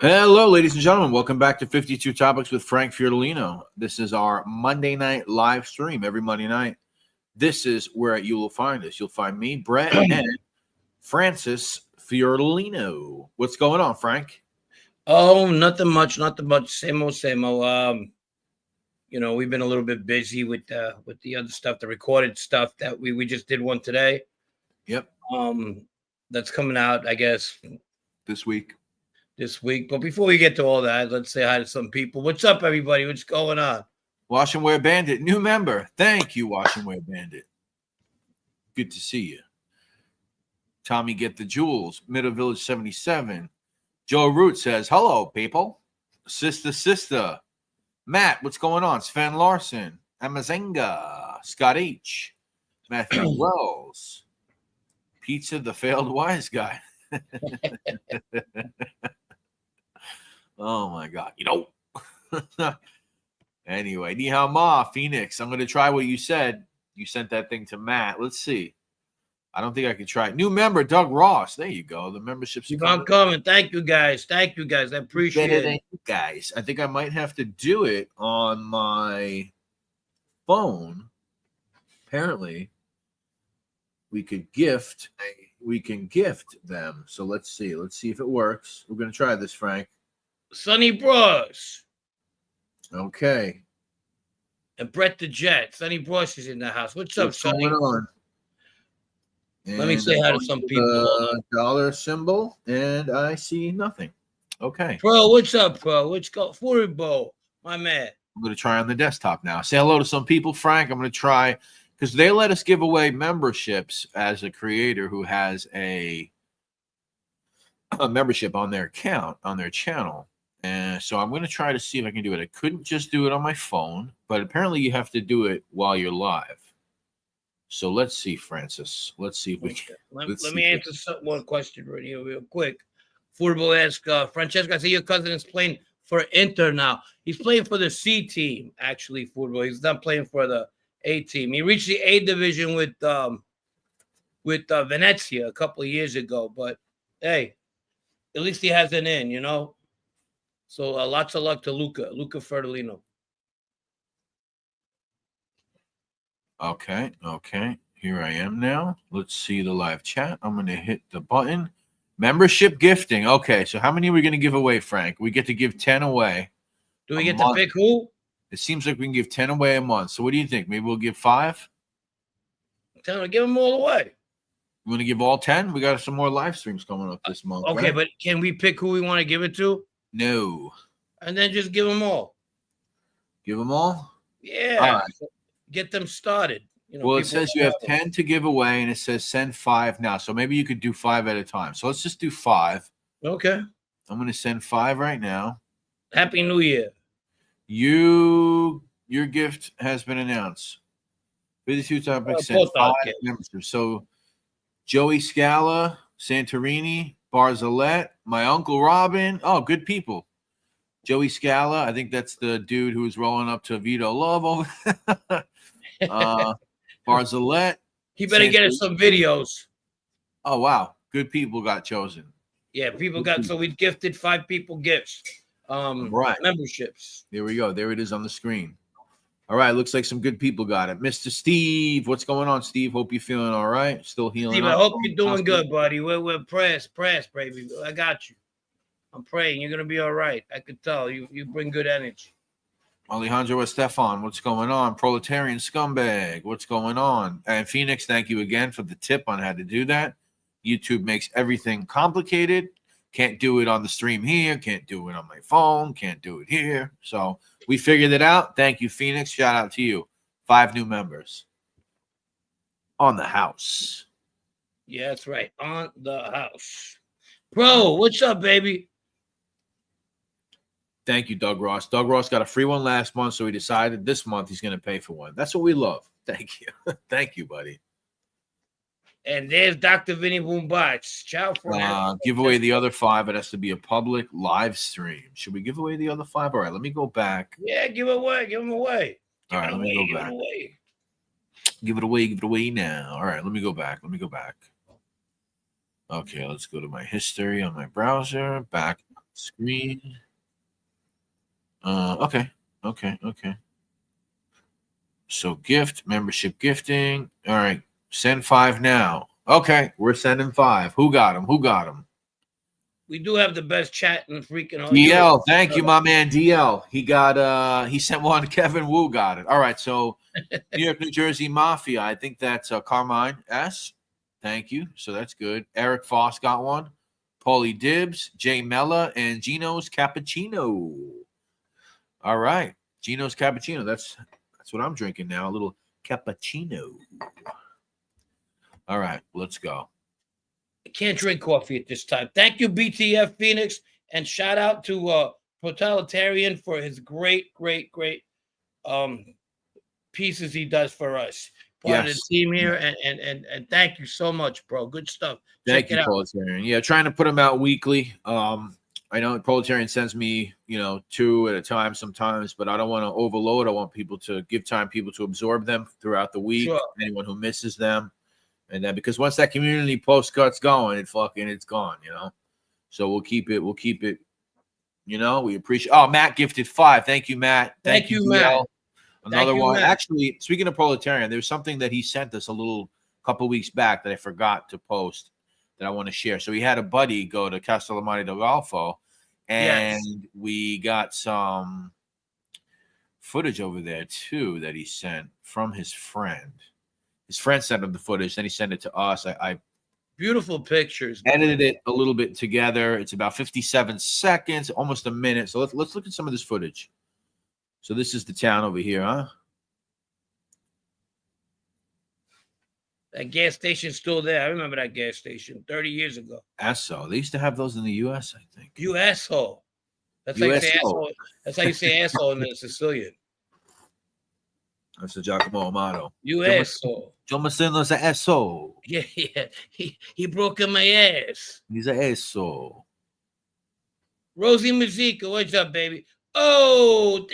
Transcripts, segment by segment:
Hello, ladies and gentlemen. Welcome back to 52 Topics with Frank Fiordolino. This is our Monday night live stream every Monday night. This is where you will find us. You'll find me, Brett, and Francis Fiordolino. What's going on, Frank? Oh, nothing much, nothing much. Same old, same old. We've been a little bit busy with the other stuff, the recorded stuff that we just did one today. Yep. That's coming out, I guess, This week. But before we get to all that, let's say hi to some people. What's up, everybody? What's going on? Wash and Wear Bandit, new member. Thank you, Wash and Wear Bandit. Good to see you. Tommy Get the Jewels, Middle Village 77. Joe Root says, hello, people. Sister. Matt, what's going on? Sven Larson, Amazenga, Scott H, Matthew Wells, Pizza, the failed wise guy. Oh, my God. Anyway, Ni hao ma, Phoenix. I'm going to try what you said. You sent that thing to Matt. Let's see. I don't think I can try it. New member, Doug Ross. There you go. The membership's coming. Thank you, guys. I appreciate it. Thank you, guys. I think I might have to do it on my phone. Apparently, we can gift them. So let's see if it works. We're going to try this, Frank. Sonny Bros. Okay. And Brett the Jet. Sonny Bros is in the house. What's up, Sonny? Going on? Let me say hi to some people. Dollar symbol, and I see nothing. Okay. Bro, what's up, bro? Let's go. Football, my man. I'm going to try on the desktop now. Say hello to some people, Frank. I'm going to try because they let us give away memberships as a creator who has a membership on their account, on their channel. And so I'm going to try to see if I can do it. I couldn't just do it on my phone, but apparently you have to do it while you're live. So let's see, Francis. Let's see if we can. Let me answer one question right here real quick. Football ask Francesco, I see your cousin is playing for Inter now. He's playing for the C team, actually, football. He's not playing for the A team. He reached the A division with Venezia a couple of years ago. But, hey, at least he has an in, So lots of luck to Luca Fertolino. Okay. Here I am now. Let's see the live chat. I'm going to hit the button. Membership gifting. Okay, so how many are we going to give away, Frank? We get to give 10 away. Do we get to pick who? It seems like we can give 10 away a month. So what do you think? Maybe we'll give 5? Tell them to give them all away. You want to give all 10? We got some more live streams coming up this month. Okay, right? But can we pick who we want to give it to? No. And then just give them all. Give them all? Yeah. All right. Get them started. Well, it says you have 10 to give away, and it says send 5 now. So maybe you could do 5 at a time. So let's just do 5. Okay. I'm going to send 5 right now. Happy New Year. Your gift has been announced. 52 Topics sent 5 members. So Joey Scala, Santorini, Barzalette, my Uncle Robin. Oh, good people. Joey Scala, I think that's the dude who was rolling up to Vito Love over. Barzalette. He better get us some videos. Oh, wow. Good people got chosen. Yeah, people got, so we gifted 5 people gifts. Right. Memberships. There we go. There it is on the screen. All right. Looks like some good people got it. Mr. Steve. What's going on, Steve? Hope you're feeling all right. Still healing. Steve, I hope you're doing good, buddy. We're press, baby. I got you. I'm praying you're gonna be all right. I could tell you bring good energy. Alejandro Estefan, what's going on? Proletarian scumbag, what's going on? And Phoenix, thank you again for the tip on how to do that. YouTube makes everything complicated. Can't do it on the stream here. Can't do it on my phone. Can't do it here. So we figured it out. Thank you, Phoenix. Shout out to you. 5 new members on the house. Yeah, that's right. On the house. Bro, what's up, baby? Thank you, Doug Ross. Doug Ross got a free one last month, so he decided this month he's going to pay for one. That's what we love. Thank you. Thank you, buddy. And there's Dr. Vinny Boombots. Ciao for give away the other 5. It has to be a public live stream. Should we give away the other 5? All right, let me go back. Yeah, give it away. Give them away. All right, let me go back. Give it away now. All right, let me go back. Okay, let's go to my history on my browser. Back. Screen. Okay. So gift, membership gifting. All right. Send 5 now. Okay, we're sending 5. Who got him? We do have the best chat in freaking DL, thank you, my man DL. He sent one. Kevin Wu got it. All right, so New York, New Jersey Mafia. I think that's Carmine S. Thank you. So that's good. Eric Foss got one. Paulie Dibbs, Jay Mella, and Gino's Cappuccino. All right, Gino's Cappuccino. That's what I'm drinking now. A little cappuccino. All right, let's go. I can't drink coffee at this time. Thank you, BTF Phoenix, and shout out to Totalitarian for his great pieces he does for us. Part of the team here, and thank you so much, bro. Good stuff. Thank you, Proletarian. Yeah, trying to put them out weekly. I know Proletarian sends me, 2 at a time sometimes, but I don't want to overload. I want people to give people to absorb them throughout the week. Sure. Anyone who misses them, and then because once that community post cut's going, it's gone. So we'll keep it. We appreciate. Oh, Matt gifted 5. Thank you, Matt. Thank you, Matt. Another one. Matt. Actually, speaking of Proletarian, there's something that he sent us a couple weeks back that I forgot to post that I want to share. So he had a buddy go to Castellamare del Golfo, and we got some footage over there too that he sent from his friend. His friend sent him the footage, then he sent it to us. I beautiful pictures. Edited it a little bit together. It's about 57 seconds, almost a minute. So let's look at some of this footage. So this is the town over here, huh? That gas station's still there. I remember that gas station 30 years ago. Esso. They used to have those in the U.S., I think. You asshole. That's how you say asshole. That's how you say asshole in the Sicilian. That's a Giacomo Amato. You asshole. John Massino's an asshole. Yeah. He broke in my ass. He's an asshole. Rosie Mazika, what's up, baby? Oh,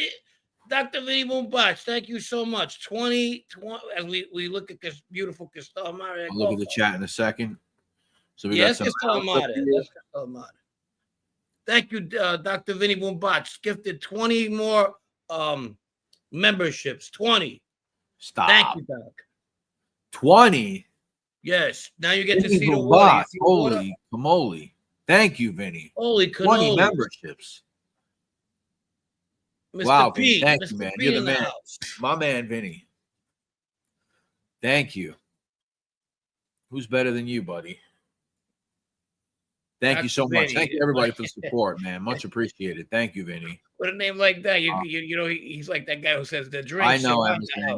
Dr. Vinny Boombox, thank you so much. 20 as we look at this beautiful Castellamare. I'll look at the chat in a second. So we got some Castellamare. Thank you, Dr. Vinny Boombox. Gifted 20 more memberships. 20. Stop. Thank you, Doc. 20. Yes. Now you get to see the water. Holy camoli. Thank you, Vinny. Holy cannoli. 20 memberships. Mr. Wow, P, thank Mr. you, man. P You're the man. My man, Vinny. Thank you. Who's better than you, buddy? Thank you so much. Thank you, everybody, for the support, man. Much appreciated. Thank you, Vinny. With a name like that, you know, he's like that guy who says the drink. I know,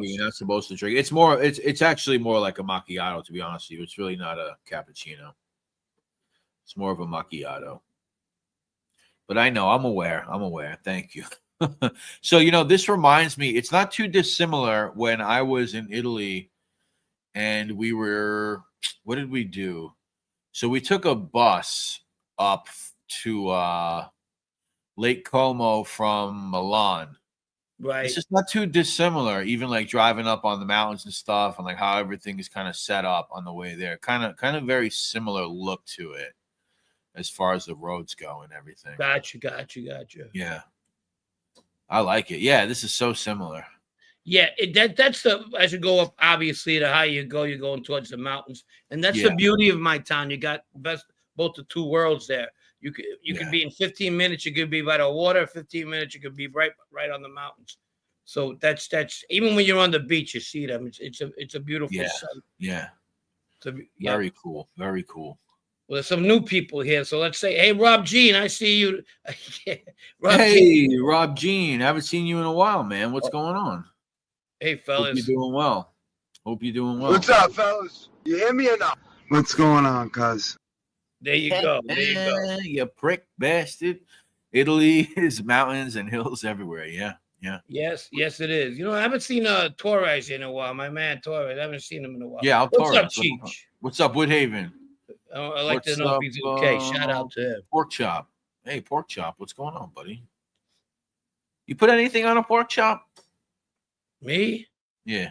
you're not supposed to drink. It's actually more like a macchiato, to be honest with you. It's really not a cappuccino. It's more of a macchiato. But I know, I'm aware. Thank you. So, this reminds me, it's not too dissimilar when I was in Italy and what did we do? So we took a bus up to Lake Como from Milan. Right. It's just not too dissimilar, even like driving up on the mountains and stuff and like how everything is kind of set up on the way there. Kind of very similar look to it as far as the roads go and everything. Gotcha. Yeah. I like it. Yeah, this is so similar. Yeah, that's as you go up, obviously, the higher you go, you're going towards the mountains. And that's the beauty of my town. You got both the two worlds there. You could be in 15 minutes, you could be by the water, 15 minutes, you could be right on the mountains. So that's even when you're on the beach, you see them. It's a beautiful sight. Yeah. Very cool. Very cool. Well, there's some new people here. So let's say, hey, Rob Jean, I see you. Rob Jean. I haven't seen you in a while, man. What's going on? Hey, fellas. Hope you're doing well. What's up, fellas? You hear me or not? What's going on, cuz? There you go. You prick bastard. Italy is mountains and hills everywhere. Yeah. Yes, it is. I haven't seen Torres in a while. My man Torres. I haven't seen him in a while. Yeah, What's up, Cheech? What's up, Woodhaven? I'd like to know if he's okay. Shout out to him. Pork chop. Hey, pork chop. What's going on, buddy? You put anything on a pork chop? Me? Yeah.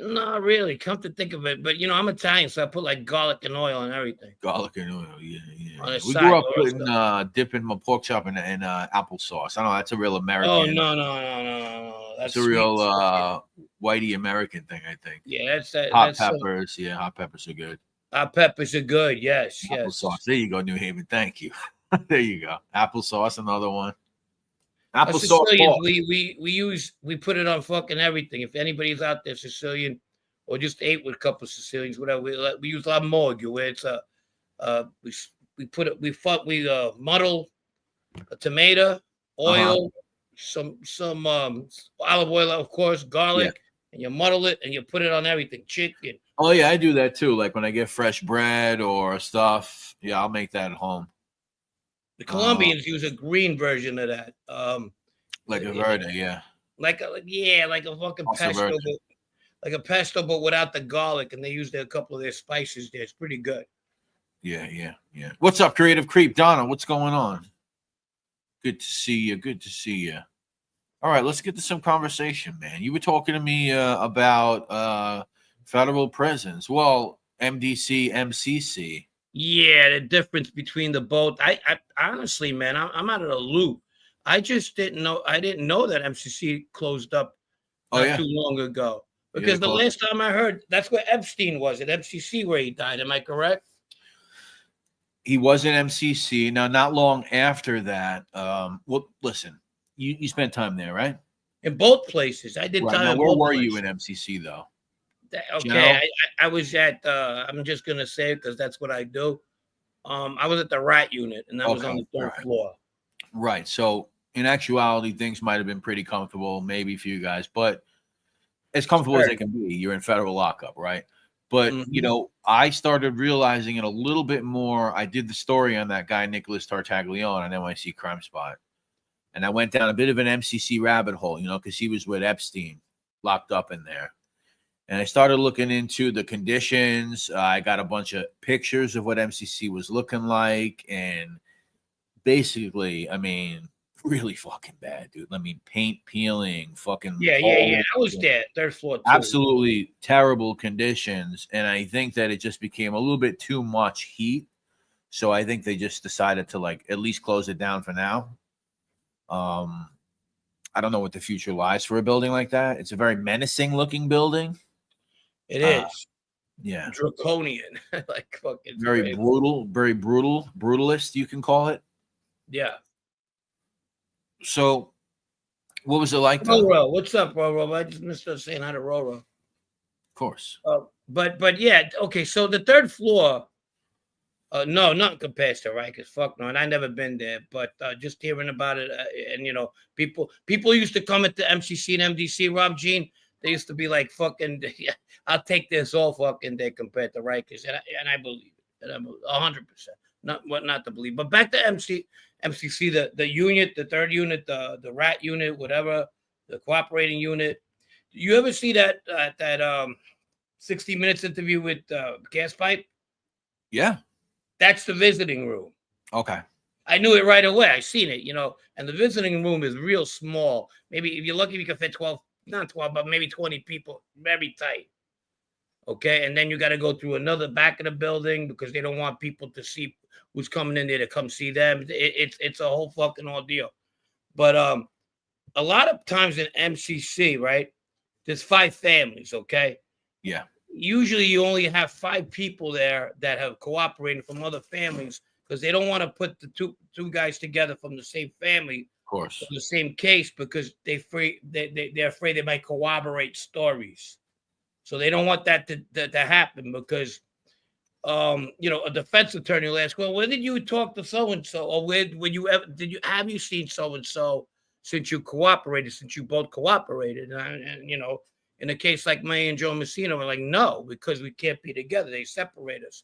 Not really. Come to think of it, but I'm Italian, so I put like garlic and oil and everything. Garlic and oil, yeah. On the We side, grew up or putting else- dipping my pork chop in applesauce. I know that's a real Oh American. no. It's That's a sweet. real whitey American thing, I think. Yeah, that's that. Hot That's peppers, yeah, hot peppers are good. Our peppers are good. Yes. Applesauce. There you go, New Haven. Thank you. There you go. Applesauce, another one. Us Applesauce Sicilians, pork. we put it on fucking everything. If anybody's out there Sicilian, or just ate with a couple of Sicilians, whatever, we use la morgue, where it's we put it we muddle a tomato, oil, some olive oil, of course, garlic, and you muddle it and you put it on everything. Chicken. Oh yeah, I do that too. Like when I get fresh bread or stuff, yeah, I'll make that at home. The Colombians use a green version of that. Like a verde, yeah. Like a fucking pesto, like a pesto, but without the garlic, and they use a couple of their spices there. It's pretty good. Yeah. What's up, Creative Creep? Donna, what's going on? Good to see you. All right, let's get to some conversation, man. You were talking to me about federal prisons. Well, MDC, MCC. Yeah, the difference between the both. I honestly, man, I'm out of the loop. I just didn't know. I didn't know that MCC closed up not too long ago. Because the last time I heard, that's where Epstein was, at MCC where he died. Am I correct? He was in MCC. Now, not long after that. Well, listen, you spent time there, right? In both places. I did time. Now, where were you in MCC, though? Okay, I was at. I'm just gonna say it because that's what I do. I was at the rat unit, and that was on the third floor. Right. So, in actuality, things might have been pretty comfortable, maybe for you guys, but as comfortable as they can be. You're in federal lockup, right? But I started realizing it a little bit more. I did the story on that guy Nicholas Tartaglione on NYC Crime Spot, and I went down a bit of an MCC rabbit hole, because he was with Epstein, locked up in there. And I started looking into the conditions. I got a bunch of pictures of what MCC was looking like, and basically, I mean, really fucking bad, dude. I mean, paint peeling, fucking yeah. I was there, third floor too. Absolutely terrible conditions, and I think that it just became a little bit too much heat. So I think they just decided to at least close it down for now. I don't know what the future lies for a building like that. It's a very menacing looking building. It is. Yeah. Draconian. Like fucking very brutalist, you can call it. Yeah. So what was it like? Roro, what's up, Roro? I just missed us saying hi to Roro. Of course. But yeah, okay. So the third floor, no, not compared to Rikers. Fuck no, and I never been there. But just hearing about it, and people used to come at the MCC and MDC. Rob Jean, they used to be like, "Fucking, I'll take this all fucking day compared to Rikers," and I believe it, and I'm 100%. Not to believe, but back to MCC, the unit, the third unit, the rat unit, whatever, the cooperating unit. Do you ever see that 60 Minutes interview with Gas Pipe? Yeah. That's the visiting room. Okay. I knew it right away. I seen it, and the visiting room is real small. Maybe if you're lucky, you can fit 12, not 12, but maybe 20 people, very tight. Okay. And then you got to go through another back of the building because they don't want people to see who's coming in there to come see them. It's a whole fucking ordeal. But a lot of times in MCC, right, there's 5 families, okay? Yeah. Usually you only have 5 people there that have cooperated from other families because they don't want to put the two guys together from the same family, of course, the same case, because they're afraid they might corroborate stories. So they don't want that to happen because a defense attorney will ask, well, when did you talk to so-and-so? Or have you seen so-and-so since you cooperated, since you both cooperated? And in a case like me and Joe Messina, we're like, no, because we can't be together. They separate us.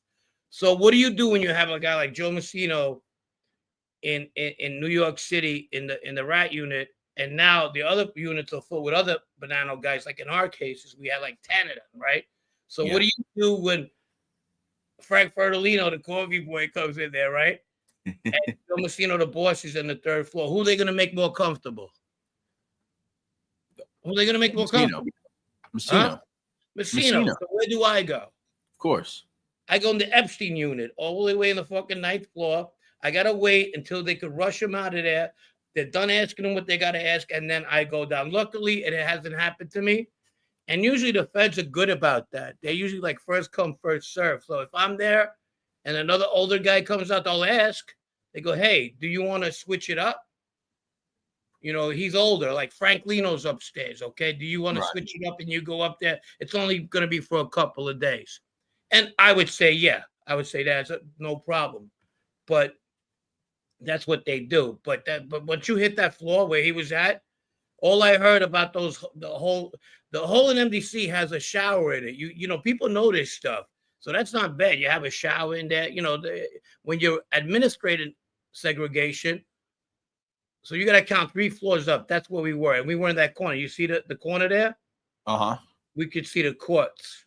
So what do you do when you have a guy like Joe Messina in New York City in the rat unit, and now the other units are full with other banana guys? Like in our cases, we had like 10 of them, right? So what do you do when Frank Fertolino, the Corby boy, comes in there, right? And Joe Messina, the boss, is in the third floor. Who are they going to make more comfortable? Who are they going to make more comfortable? Messina. Messina. Messina. So where do I go? Of course. I go in the Epstein unit, all the way in the fucking 9th floor. I gotta wait until they could rush him out of there. They're done asking him what they gotta ask, and then I go down. Luckily, it hasn't happened to me. And usually the feds are good about that. They're usually like first come, first serve. So if I'm there and another older guy comes out, they'll ask. They go, hey, do you want to switch it up? You know, he's older, like Frank Lino's upstairs. Okay. Do you want to switch it up and you go up there? It's only going to be for a couple of days. And I would say, yeah, I would say that's no problem. But that's what they do. But once you hit that floor where he was at, all I heard about the whole in MDC has a shower in it. You know, people know this stuff. So that's not bad. You have a shower in there. You know, when you're administrating segregation, so you got to count 3 floors up. That's where we were. And we were in that corner. You see the corner there? Uh-huh. We could see the courts.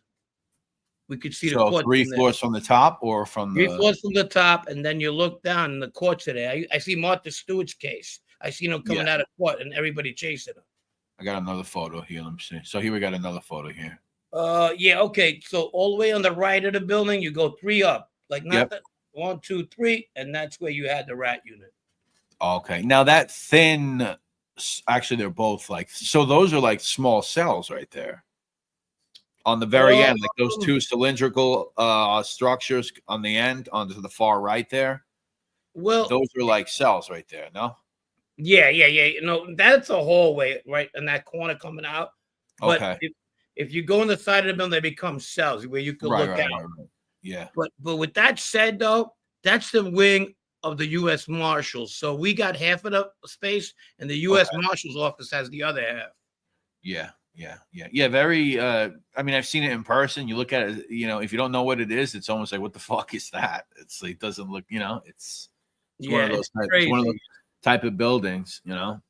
We could see the So courts. 3 floors from the top or from the 3 floors from the top, and then you look down and the courts are there. I see Martha Stewart's case. I seen him coming out of court and everybody chasing him. I got another photo here. Let me see. So here we got another photo here. Yeah, okay. So all the way on the right of the building, you go 3 up, like not that 1, 2, 3, and that's where you had the rat unit. Okay. Now that thin, actually, they're both like, so those are like small cells right there. On the very end, like those 2 cylindrical structures on the end, onto the far right there. Well, those are like cells right there, no? Yeah. You know, that's a hallway right in that corner coming out. But if you go on the side of the building, they become cells where you can look out. Right. Yeah. But with that said, though, that's the wing of the U.S. Marshals. So we got half of the space, and the U.S. Marshals office has the other half. Yeah. Very. I mean, I've seen it in person. You look at it, you know, if you don't know what it is, it's almost like, what the fuck is that? It's like, it doesn't look, you know, it's one of those type of buildings, you know.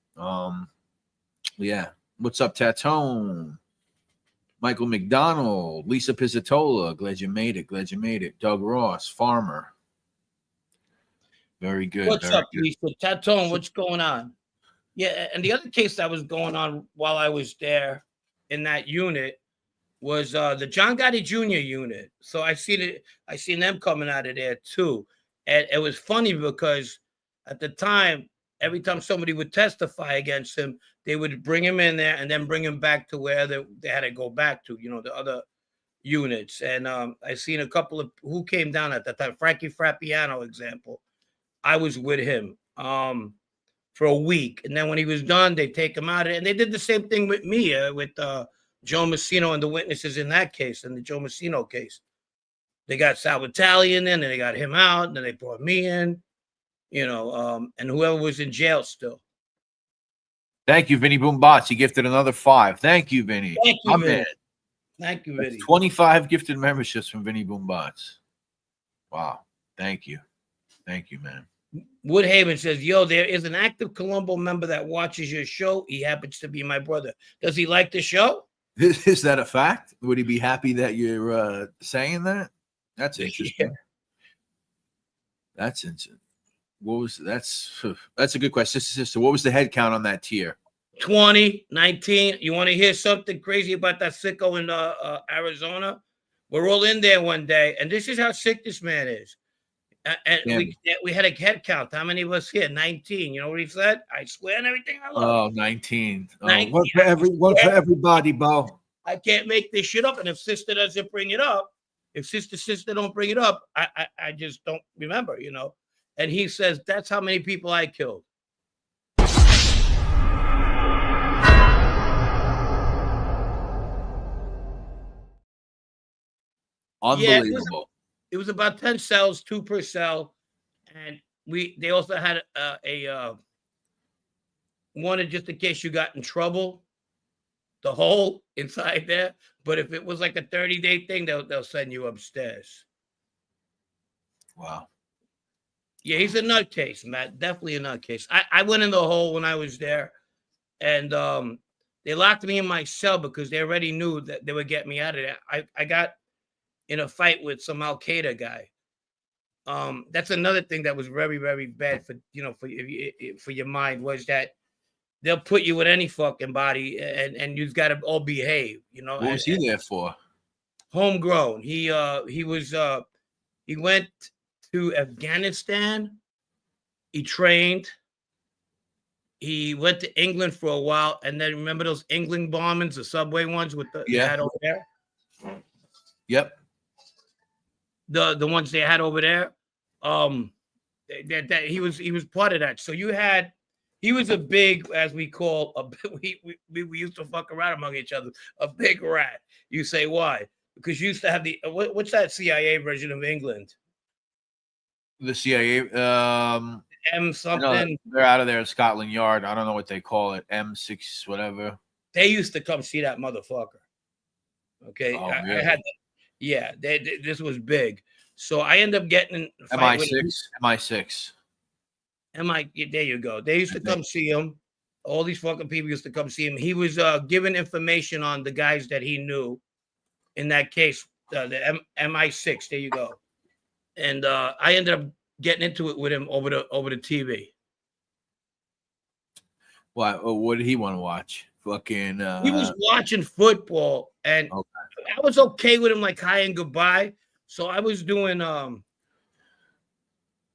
What's up, Tatone? Michael McDonald, Lisa Pizzatola, glad you made it. Doug Ross, Farmer. Very good. What's up, Lisa? Tatone, what's going on? Yeah, and the other case that was going on while I was there in that unit was the John Gotti Jr. unit. So I seen them coming out of there too. And it was funny because at the time, every time somebody would testify against him, they would bring him in there and then bring him back to where they had to go back to, you know, the other units. And I seen a couple of who came down at that time. Frankie Frappiano, example. I was with him for a week. And then when he was done, they take him out. And they did the same thing with me, with Joe Messino and the witnesses in that case, in the Joe Messino case. They got Sal Vitale in, and then they got him out, and then they brought me in. You know, and whoever was in jail still. Thank you, Vinny Boombots. He gifted another 5. Thank you, Vinny. Thank you, Vinny. Thank you, Vinny. 25 gifted memberships from Vinny Boombots. Wow. Thank you, man. Woodhaven says, yo, there is an active Colombo member that watches your show. He happens to be my brother. Does he like the show? Is that a fact? Would he be happy that you're saying that? That's interesting. Yeah. That's interesting. That's a good question. Sister, what was the head count on that tier? 20, 19. You want to hear something crazy about that sicko in Arizona? We're all in there one day, and this is how sick this man is. And we had a head count. How many of us here? 19. You know what he said? I swear on everything I love. 19. 19. One for everybody, Bo. I can't make this shit up. And if sister doesn't bring it up, if sister don't bring it up, I just don't remember, you know. And he says, that's how many people I killed. Unbelievable. Yeah, it was about 10 cells, 2 per cell. And they also had a one just in case you got in trouble, the hole inside there. But if it was like a 30-day thing, they'll send you upstairs. Wow. Yeah, he's a nutcase, Matt. Definitely a nutcase. I went in the hole when I was there, and they locked me in my cell because they already knew that they would get me out of there. I got in a fight with some Al Qaeda guy. That's another thing that was very, very bad for your mind, was that they'll put you with any fucking body, and you've got to all behave. You know. What was he there for? Homegrown. He went to Afghanistan. He trained. He went to England for a while, and then remember those England bombings, the subway ones with the they had over there. Yep. The ones they had over there. That he was part of that. So he was a big, as we call we used to fuck around among each other, a big rat. You say why? Because you used to have the what's that CIA version of England? The CIA. M something. They're out of there at Scotland Yard. I don't know what they call it. M6 whatever. They used to come see that motherfucker. Okay, really? I had. Yeah, this was big. So I ended up getting MI6. There you go. They used to come see him. All these fucking people used to come see him. He was giving information on the guys that he knew. In that case, the MI6. There you go. And I ended up getting into it with him over the TV. Why? What did he want to watch? Fucking. He was watching football, and I was okay with him, like hi and goodbye. So I was doing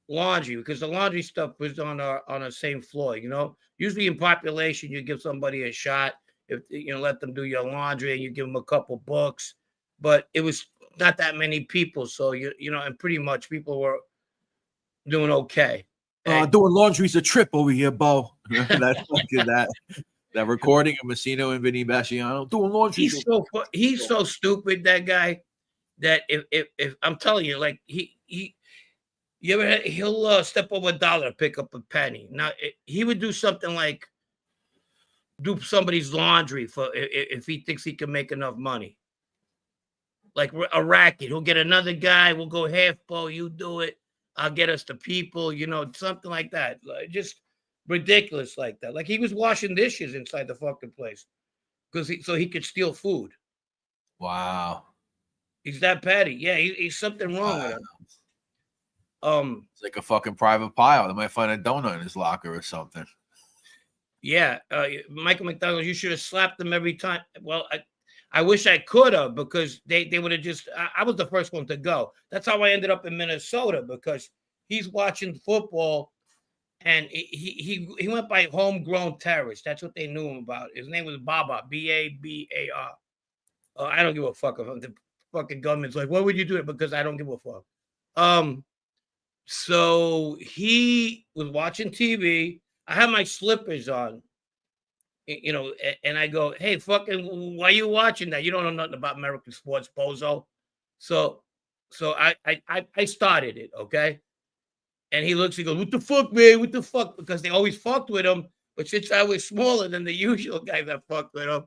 laundry because the laundry stuff was on the same floor. You know, usually in population, you give somebody a shot if let them do your laundry, and you give them a couple books. But it was not that many people, so and pretty much people were doing okay. Doing laundry's a trip over here, Bo. that recording of Messino and Vinny Basciano doing laundry. He's so stupid, that guy, that if I'm telling you, like he'll step over $1 to pick up a penny. Now he would do something like do somebody's laundry for if he thinks he can make enough money. Like a racket, he'll get another guy. We'll go half, Bo. You do it. I'll get us the people. Something like that. Like, just ridiculous like that. Like he was washing dishes inside the fucking place so he could steal food. Wow. He's that petty. Yeah, he's something wrong with him. It's like a fucking private pile. They might find a donut in his locker or something. Yeah, Michael McDonald, you should have slapped him every time. Well, I wish I could have, because they would have just. I was the first one to go. That's how I ended up in Minnesota, because he's watching football, and he went by homegrown terrorist. That's what they knew him about. His name was Baba, Babar. I don't give a fuck if the fucking government's like, why would you do it? Because I don't give a fuck. So he was watching TV. I had my slippers on. And I go, hey, fucking, why are you watching that? You don't know nothing about American sports, bozo. So I started it, okay? And he looks, he goes, what the fuck, man? What the fuck? Because they always fucked with him. But since I was smaller than the usual guy that fucked with him,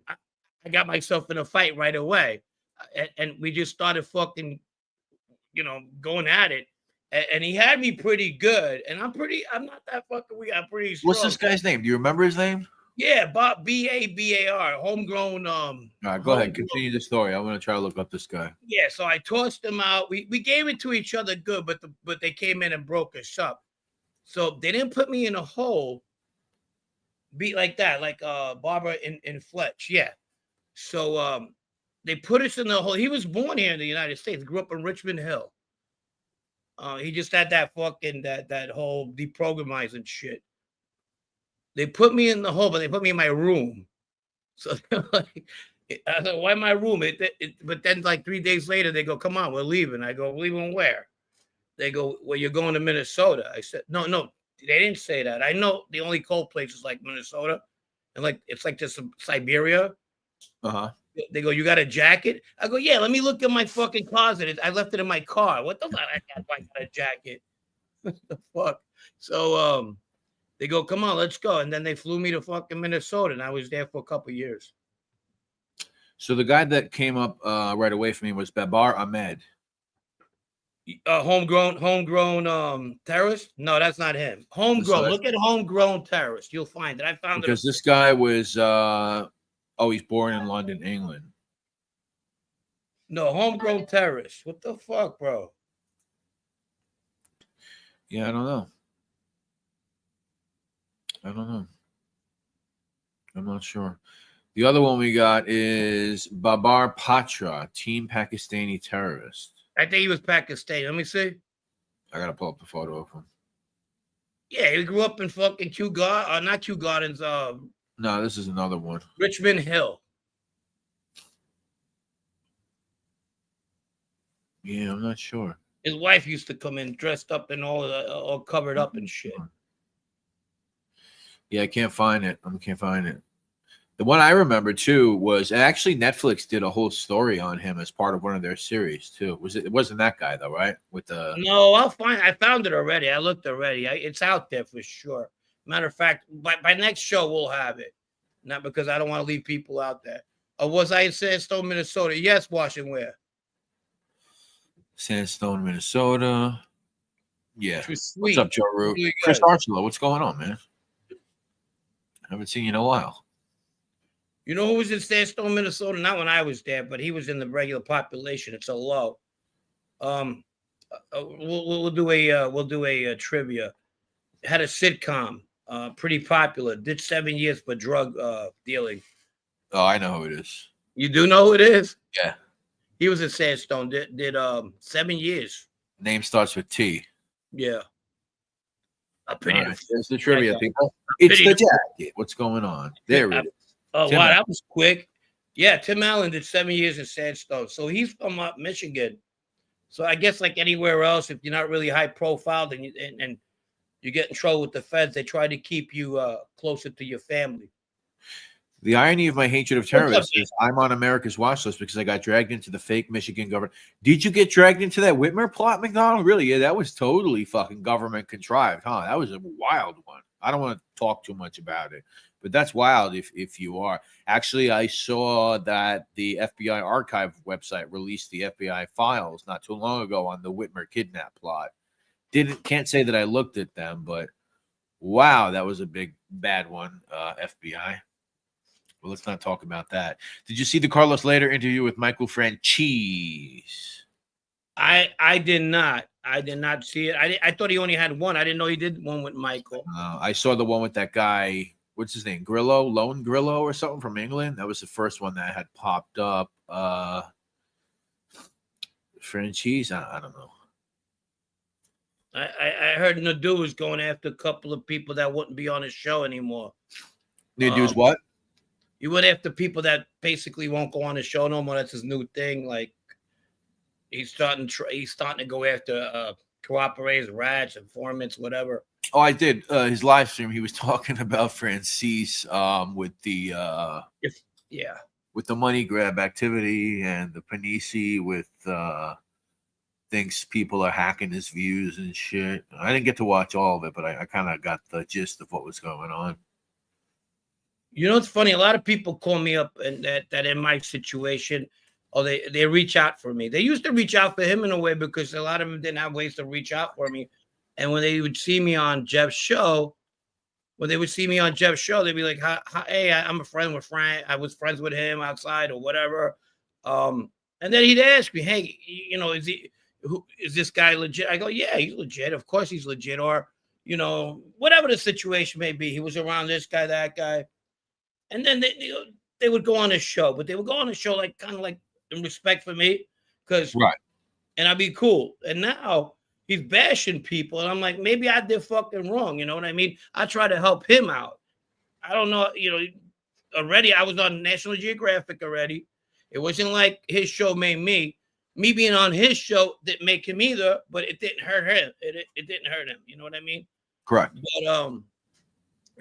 I got myself in a fight right away. And we just started fucking, going at it. And he had me pretty good. And I'm not that fucking weak. I'm pretty strong. What's this guy's name? Do you remember his name? Yeah, Babar, homegrown. All right, go ahead. Continue the story. I'm gonna try to look up this guy. Yeah, so I tossed him out. We gave it to each other good, but they came in and broke us up. So they didn't put me in a hole. Beat like that, like Barbara in Fletch. Yeah. So they put us in the hole. He was born here in the United States. Grew up in Richmond Hill. He just had that fucking that whole deprogrammizing shit. They put me in the hole, but they put me in my room. So like, I said, why my room? But then like 3 days later, they go, come on, we're leaving. I go, leaving where? They go, well, you're going to Minnesota. I said, no, they didn't say that. I know the only cold place is like Minnesota. And like, it's like just Siberia. Uh-huh. They go, you got a jacket? I go, yeah, let me look in my fucking closet. I left it in my car. What the fuck? I got a jacket. What the fuck? So, they go, come on, let's go. And then they flew me to fucking Minnesota, and I was there for a couple of years. So the guy that came up right away from me was Babar Ahmed. Homegrown terrorist? No, that's not him. Homegrown. Look at homegrown terrorist. You'll find it. I found it. Because this guy was, he's born in London, England. No, homegrown terrorist. What the fuck, bro? Yeah, I don't know. I'm not sure. The other one we got is Babar Patra, Team Pakistani terrorist. I think he was Pakistani. Let me see. I gotta pull up the photo of him. Yeah, he grew up in fucking Kew Gardens, not Kew Gardens, No, this is another one. Richmond Hill. Yeah, I'm not sure. His wife used to come in dressed up and all covered up and shit. Yeah, I can't find it. I can't find it. The one I remember too was actually Netflix did a whole story on him as part of one of their series too. It wasn't that guy though, right? With the No, I found it already. I looked already. It's out there for sure. Matter of fact, by next show we'll have it. Not because I don't want to leave people out there. Was I in Sandstone, Minnesota? Yes, Washington. Where? Sandstone, Minnesota. Yeah. What's up, Joe Root? Chris Archuleta, what's going on, man? I haven't seen you in a while. You know who was in Sandstone, Minnesota? Not when I was there, but he was in the regular population. It's a low. We'll do a trivia. Had a sitcom, pretty popular. Did 7 years for drug dealing. Oh, I know who it is. You do know who it is? Yeah. He was in Sandstone. Did 7 years. Name starts with T. Yeah. I pity right. There's the trivia, people. It's the jacket. What's going on? There it is. Oh, wow, that was quick. Yeah, Tim Allen did 7 years in Sandstone. So he's from up Michigan. So I guess like anywhere else, if you're not really high profile, then and you get in trouble with the feds, they try to keep you closer to your family. The irony of my hatred of terrorists is I'm on America's watch list because I got dragged into the fake Michigan government. Did you get dragged into that Whitmer plot, McDonald? Really? Yeah, that was totally fucking government contrived, huh? That was a wild one. I don't want to talk too much about it, but that's wild if you are. Actually, I saw that the FBI archive website released the FBI files not too long ago on the Whitmer kidnap plot. Can't say that I looked at them, but wow, that was a big bad one, FBI. Well, let's not talk about that. Did you see the Carlos Lader interview with Michael Franchise? I did not. I did not see it. I thought he only had one. I didn't know he did one with Michael. I saw the one with that guy. What's his name? Lone Grillo or something from England. That was the first one that had popped up. Franchise? I don't know. I heard Nadeau was going after a couple of people that wouldn't be on his show anymore. Nadeau's what? He went after people that basically won't go on his show no more. That's his new thing. Like he's starting to go after cooperators, rats, informants, whatever. Oh, I did his live stream. He was talking about Francis with the with the money grab activity and the Panisi with thinks people are hacking his views and shit. I didn't get to watch all of it, but I kind of got the gist of what was going on. You know, it's funny. A lot of people call me up and that in my situation, or they reach out for me. They used to reach out for him in a way because a lot of them didn't have ways to reach out for me. And when they would see me on Jeff's show, they'd be like, hey, I'm a friend with Frank. I was friends with him outside or whatever. And then he'd ask me, hey, you know, is this guy legit? I go, yeah, he's legit. Of course he's legit. Or, you know, whatever the situation may be. He was around this guy, that guy. And then they would go on his show, but they would go on the show like kind of like in respect for me, because right. And I'd be cool. And now he's bashing people, and I'm like, maybe I did fucking wrong. You know what I mean? I try to help him out. I don't know. You know, already I was on National Geographic already. It wasn't like his show made me. Me being on his show didn't make him either, but it didn't hurt him. It didn't hurt him. You know what I mean? Correct. But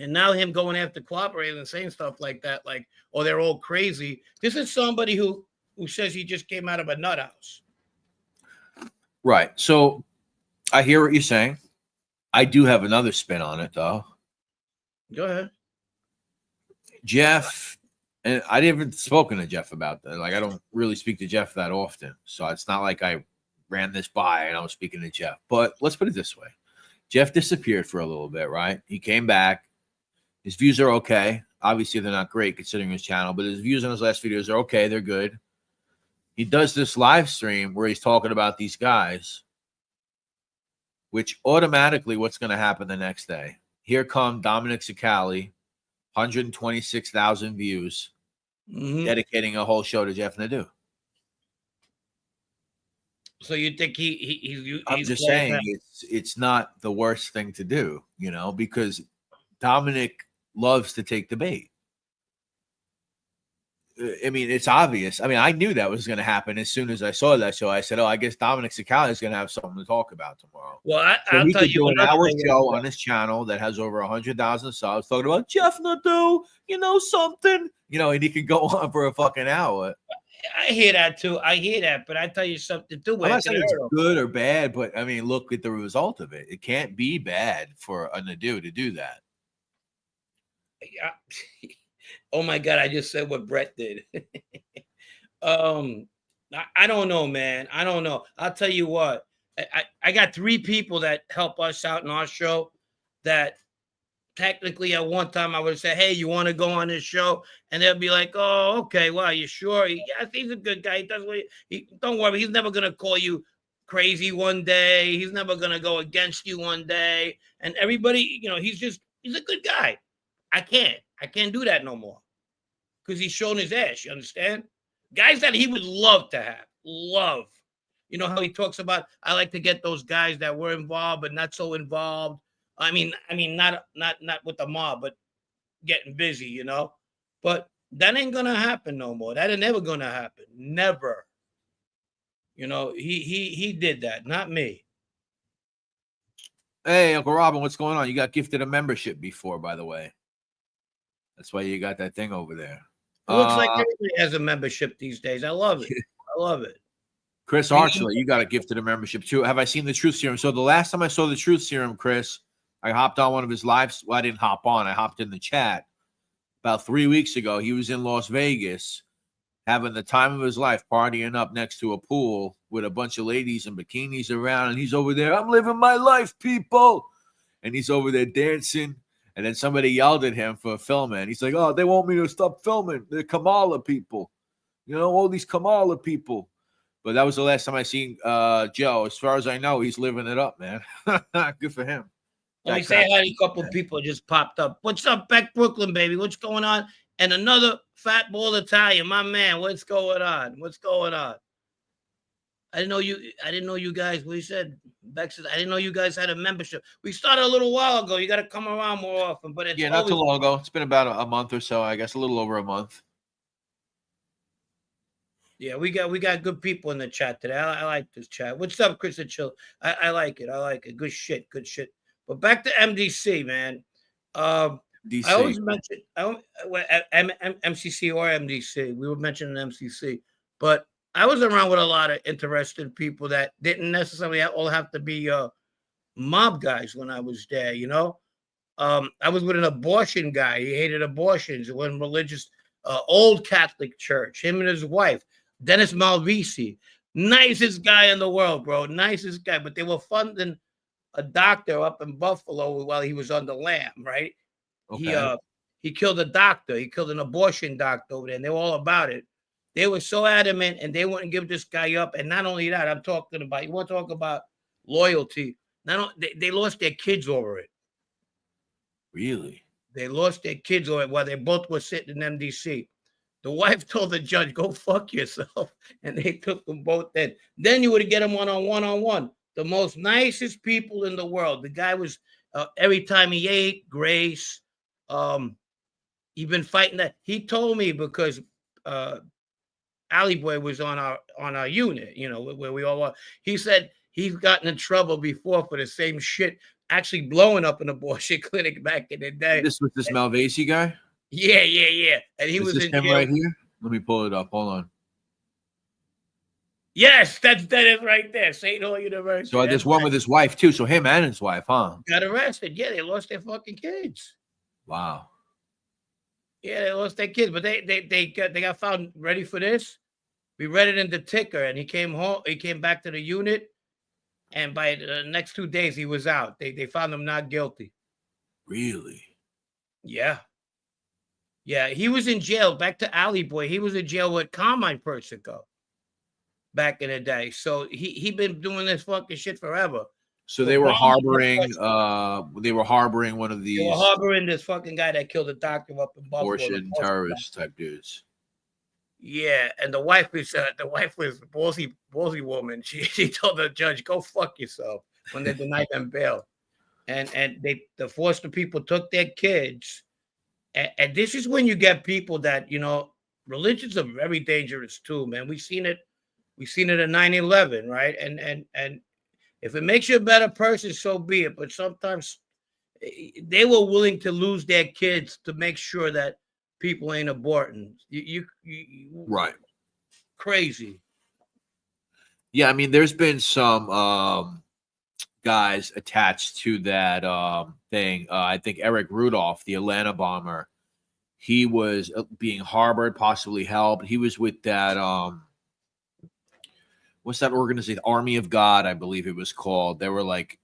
and now him going after cooperators and saying stuff like that, like, oh, they're all crazy. This is somebody who says he just came out of a nut house. Right. So I hear what you're saying. I do have another spin on it, though. Go ahead. Jeff, and I didn't even spoken to Jeff about that. Like, I don't really speak to Jeff that often. So it's not like I ran this by and I was speaking to Jeff. But let's put it this way. Jeff disappeared for a little bit, right? He came back. His views are okay. Obviously, they're not great considering his channel, but his views on his last videos are okay. They're good. He does this live stream where he's talking about these guys, which automatically what's going to happen the next day? Here come Dominic Cicali, 126,000 views. dedicating a whole show to Jeff Nadeau. So you think he's I'm just saying it's not the worst thing to do, you know, because Dominic loves to take the bait. I mean, it's obvious. I mean, I knew that was going to happen as soon as I saw that show. I said, "Oh, I guess Dominic Cicali is going to have something to talk about tomorrow." Well, So I'll he tell could you do an hour thing. show on his channel that has over 100,000 subs, talking about Jeff Nadeau, you know, something, you know, and he could go on for a fucking hour. I hear that too. I hear that, but I tell you something too. I'm not saying it's good or bad, but I mean, look at the result of it. It can't be bad for a Nadeau to do that. Yeah. Oh my God! I just said what Brett did. I don't know, man. I don't know. I'll tell you what. I got 3 people that help us out in our show that technically at one time I would say, "Hey, you want to go on this show?" And they'll be like, "Oh, okay. Well, you sure? Yes, he's a good guy. He does what don't worry. He's never gonna call you crazy one day. He's never gonna go against you one day." And everybody, you know, he's a good guy. I can't do that no more because he's shown his ass. You understand? Guys that he would love to have, love. You know how he talks about, I like to get those guys that were involved but not so involved. I mean, not with the mob, but getting busy, you know. But that ain't gonna happen no more. That ain't never gonna happen. Never. You know, he did that, not me. Hey, Uncle Robin, what's going on? You got gifted a membership before, by the way. That's why you got that thing over there. It looks like everybody has a membership these days. I love it. I love it. Chris Archler, you got a gifted a membership too. Have I seen the Truth Serum? So the last time I saw the Truth Serum, Chris, I hopped on one of his lives. Well, I didn't hop on. I hopped in the chat about 3 weeks ago. He was in Las Vegas having the time of his life, partying up next to a pool with a bunch of ladies in bikinis around. And he's over there, I'm living my life, people. And he's over there dancing. And then somebody yelled at him for filming. He's like, oh, they want me to stop filming. They're Kamala people. You know, all these Kamala people. But that was the last time I seen Joe. As far as I know, he's living it up, man. Good for him. Let me say hi to a couple of people just popped up. What's up, Beck Brooklyn, baby? What's going on? And another fat bald Italian, my man. What's going on? What's going on? I didn't know you guys. What he said, Beck says, I didn't know you guys had a membership. We started a little while ago. You got to come around more often. But it's not too long ago. It's been about a month or so, I guess, a little over a month. Yeah, we got good people in the chat today. I like this chat. What's up, Chris and Chill? I like it. I like it. Good shit. Good shit. But back to MDC, man. DC. I always mention MCC or MDC. We were mentioning MCC, but I was around with a lot of interested people that didn't necessarily all have to be mob guys when I was there. You know, I was with an abortion guy. He hated abortions. It wasn't religious. Old Catholic church. Him and his wife, Dennis Malvisi, nicest guy in the world, bro. Nicest guy. But they were funding a doctor up in Buffalo while he was on the lam, right? Okay. He killed a doctor. He killed an abortion doctor over there, and they were all about it. They were so adamant, and they wouldn't give this guy up. And not only that, I'm talking about, you want to talk about loyalty. They lost their kids over it. Really? They lost their kids over it while they both were sitting in MDC. The wife told the judge, go fuck yourself. And they took them both in. Then you would get them one-on-one. The most nicest people in the world. The guy was, every time he ate, grace. He'd been fighting that. He told me because Alley Boy was on our unit, you know, where we all were. He said he's gotten in trouble before for the same shit, actually blowing up an abortion clinic back in the day. This was this Malvasi guy? Yeah. And he was in him jail. Right here? Let me pull it up. Hold on. Yes, that is right there. St. Paul University. So there's one with his wife too. So him and his wife, huh? Got arrested. Yeah, they lost their fucking kids. Wow. Yeah, they lost their kids, but they got found. Ready for this? We read it in the ticker, and he came home. He came back to the unit, and by the next 2 days, he was out. They found him not guilty. Really? Yeah. He was in jail. Back to Alley Boy. He was in jail with Carmine Persico back in the day. So he been doing this fucking shit forever. So they were harboring. They were harboring one of these. They were harboring this fucking guy that killed a doctor up in Buffalo. Abortion terrorist type dudes. Yeah, and the wife was a ballsy woman. She told the judge, "Go fuck yourself," when they denied them bail, and the foster people took their kids, and this is when you get people that religions are very dangerous too, man. We seen it at 9/11, right? And if it makes you a better person, so be it. But sometimes they were willing to lose their kids to make sure that people ain't aborting. Right. Crazy. Yeah, I mean, there's been some guys attached to that thing. I think Eric Rudolph, the Atlanta bomber, he was being harbored, possibly held. He was with that what's that organization? Army of God, I believe it was called. They were like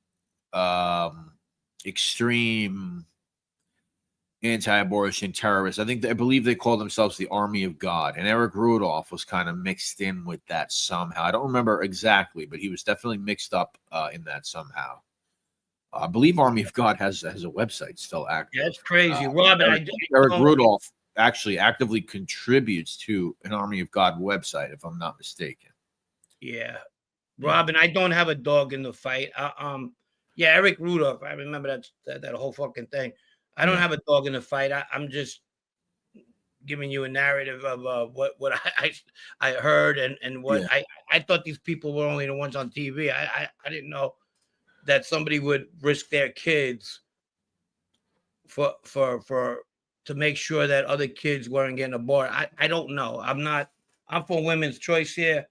extreme anti-abortion terrorists. I believe they called themselves the Army of God, and Eric Rudolph was kind of mixed in with that somehow. I don't remember exactly, but he was definitely mixed up in that somehow. I believe Army of God has a website still active. That's crazy, Robin. Eric Rudolph actually actively contributes to an Army of God website, if I'm not mistaken. Yeah, Robin. I don't have a dog in the fight. Yeah, Eric Rudolph. I remember that whole fucking thing. I don't have a dog in the fight. I'm just giving you a narrative of what I heard and what I thought these people were only the ones on TV. I didn't know that somebody would risk their kids for to make sure that other kids weren't getting aborted. I don't know. I'm for women's choice here.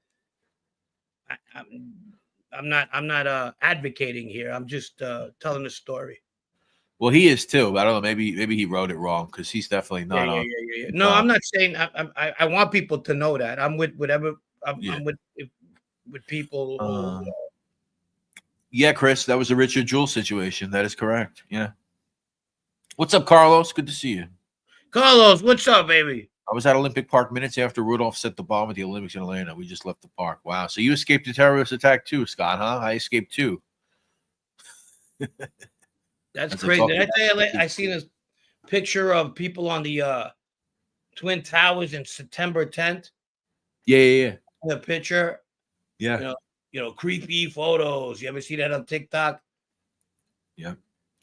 I'm not advocating here. I'm just telling the story. Well, he is too. But I don't know. Maybe he wrote it wrong, because he's definitely not. Yeah. No, I'm not saying. I want people to know that I'm with whatever. I'm with people. Yeah, Chris, that was a Richard Jewell situation. That is correct. Yeah. What's up, Carlos? Good to see you. Carlos, what's up, baby? I was at Olympic Park minutes after Rudolph set the bomb at the Olympics in Atlanta. We just left the park. Wow. So you escaped a terrorist attack too, Scott, huh? I escaped too. That's crazy. Did I tell you, I seen a picture of people on the Twin Towers in September 10th? Yeah. The picture. Yeah. Creepy photos. You ever see that on TikTok? Yeah.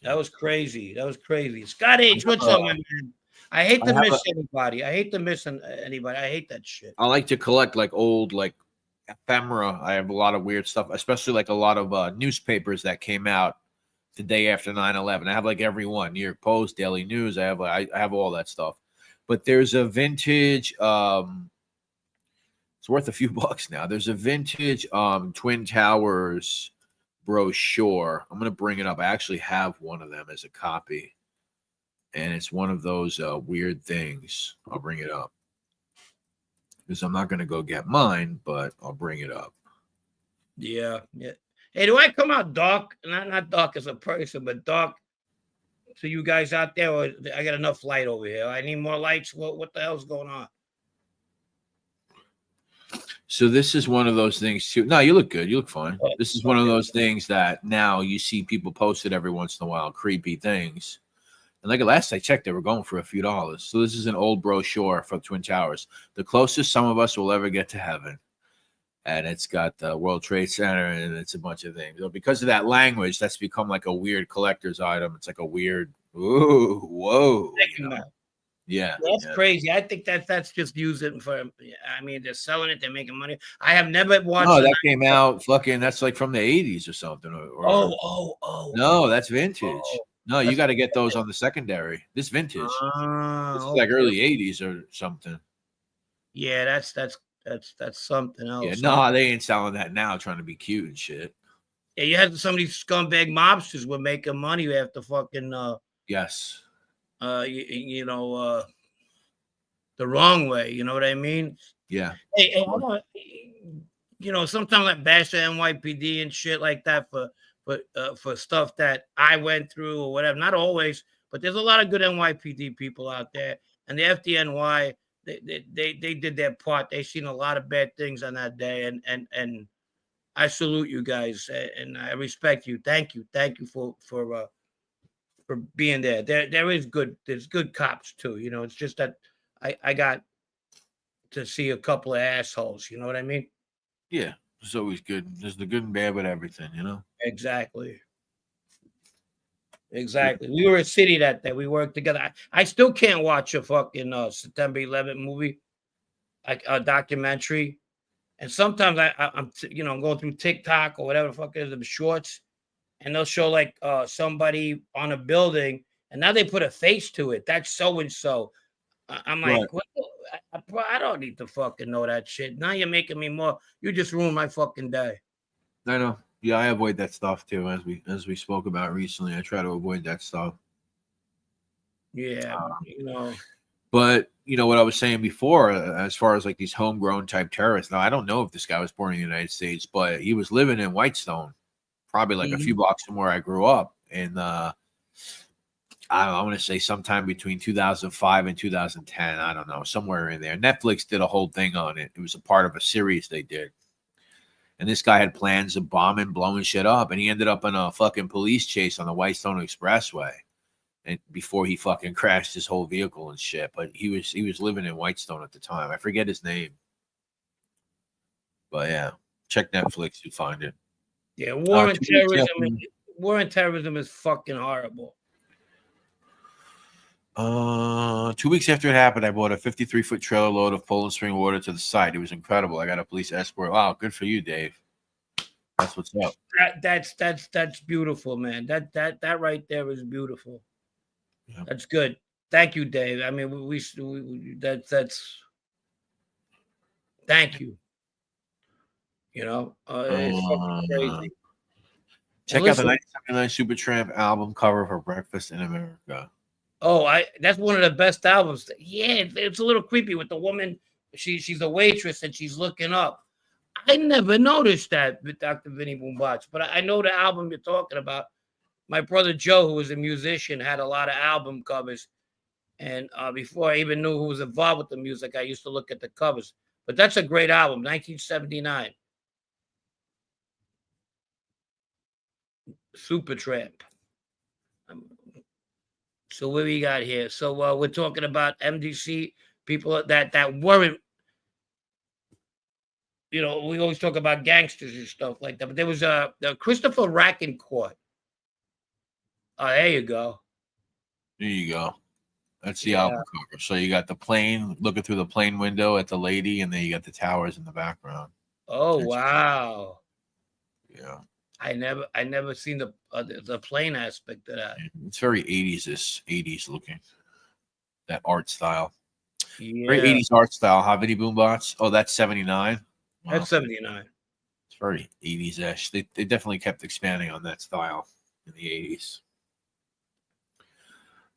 That was crazy. Scott H, what's up, man? I hate to miss anybody. I hate that shit. I like to collect like old ephemera. I have a lot of weird stuff, especially like a lot of newspapers that came out the day after 9/11. I have like every one, New York Post, Daily News. I have all that stuff. But there's a vintage it's worth a few bucks now. There's a vintage Twin Towers brochure. I'm going to bring it up. I actually have one of them as a copy. And it's one of those weird things. I'll bring it up, because I'm not going to go get mine, but I'll bring it up. Yeah. Hey, do I come out dark? Not dark as a person, but dark to you guys out there? Or I got enough light over here. I need more lights. What the hell's going on? So this is one of those things too. No, you look good. You look fine. This is one of those things that now you see people post it every once in a while, creepy things. And like last I checked, they were going for a few dollars. So this is an old brochure for Twin Towers, the closest some of us will ever get to heaven. And it's got the World Trade Center, and it's a bunch of things. So because of that language, that's become like a weird collector's item. It's like a weird, ooh, whoa. Yeah, that's crazy. I think that's just using for. I mean, they're selling it. They're making money. I have never watched. No, that came out fucking. That's like from the 80s or something. No, that's vintage. No, you got to get those on the secondary. This vintage. This is like early 80s or something. Yeah, that's something else. Yeah, no, they ain't selling that now, trying to be cute and shit. Yeah, you had some of these scumbag mobsters were making money after fucking. Yes. The wrong way. You know what I mean? Yeah. Hey, hold on. Sometimes I bash the NYPD and shit like that for stuff that I went through or whatever. Not always, but there's a lot of good NYPD people out there, and the FDNY they did their part. They seen a lot of bad things on that day, and I salute you guys and I respect you. Thank you for being there. There's good cops too. It's just that I got to see a couple of assholes. You know what I mean? Yeah, it's always good. There's the good and bad with everything, you know. Exactly. Exactly. We were a city that day. We worked together. I still can't watch a fucking September 11th movie, like a documentary. And sometimes I'm I'm going through TikTok or whatever the fuck it is, the shorts, and they'll show like somebody on a building, and now they put a face to it. That's so and so. I'm Right. like, what bro, I don't need to fucking know that shit. Now you're making me more. You just ruined my fucking day. I know. Yeah, I avoid that stuff too, as we spoke about recently. I try to avoid that stuff. Yeah, But you know what I was saying before, as far as like these homegrown type terrorists. Now I don't know if this guy was born in the United States, but he was living in Whitestone, probably like a few blocks from where I grew up. And I want to say sometime between 2005 and 2010. I don't know, somewhere in there. Netflix did a whole thing on it. It was a part of a series they did. And this guy had plans of bombing, blowing shit up, and he ended up in a fucking police chase on the Whitestone Expressway. And before he fucking crashed his whole vehicle and shit, but he was living in Whitestone at the time. I forget his name, but yeah, check Netflix, you find it. Yeah, war and terrorism is fucking horrible. 2 weeks after it happened, I bought a 53-foot trailer load of Poland spring water to the site. It was incredible. I got a police escort. Wow, good for you, Dave. That's what's up. That's beautiful, man. That right there is beautiful. Yeah. That's good. Thank you, Dave. I mean, that's thank you. You know, it's fucking crazy. Check out the 1979 Supertramp album cover for Breakfast in America. Oh, that's one of the best albums. Yeah, it's a little creepy with the woman. She's a waitress and she's looking up. I never noticed that with Dr. Vinny Boombach, but I know the album you're talking about. My brother Joe, who was a musician, had a lot of album covers. And before I even knew who was involved with the music, I used to look at the covers. But that's a great album, 1979. Supertramp. So what we got here? So we're talking about MDC people that weren't, we always talk about gangsters and stuff like that. But there was a Christopher Rackencourt. Oh, there you go. There you go. That's the album cover. So you got the plane, looking through the plane window at the lady, and then you got the towers in the background. Oh, wow. Yeah. I never seen the plane aspect of that. It's very 80s looking. That art style. Yeah. Very 80s art style. How many Boombots? Oh, that's 79. Wow. That's 79. It's very 80s-ish. They definitely kept expanding on that style in the 80s.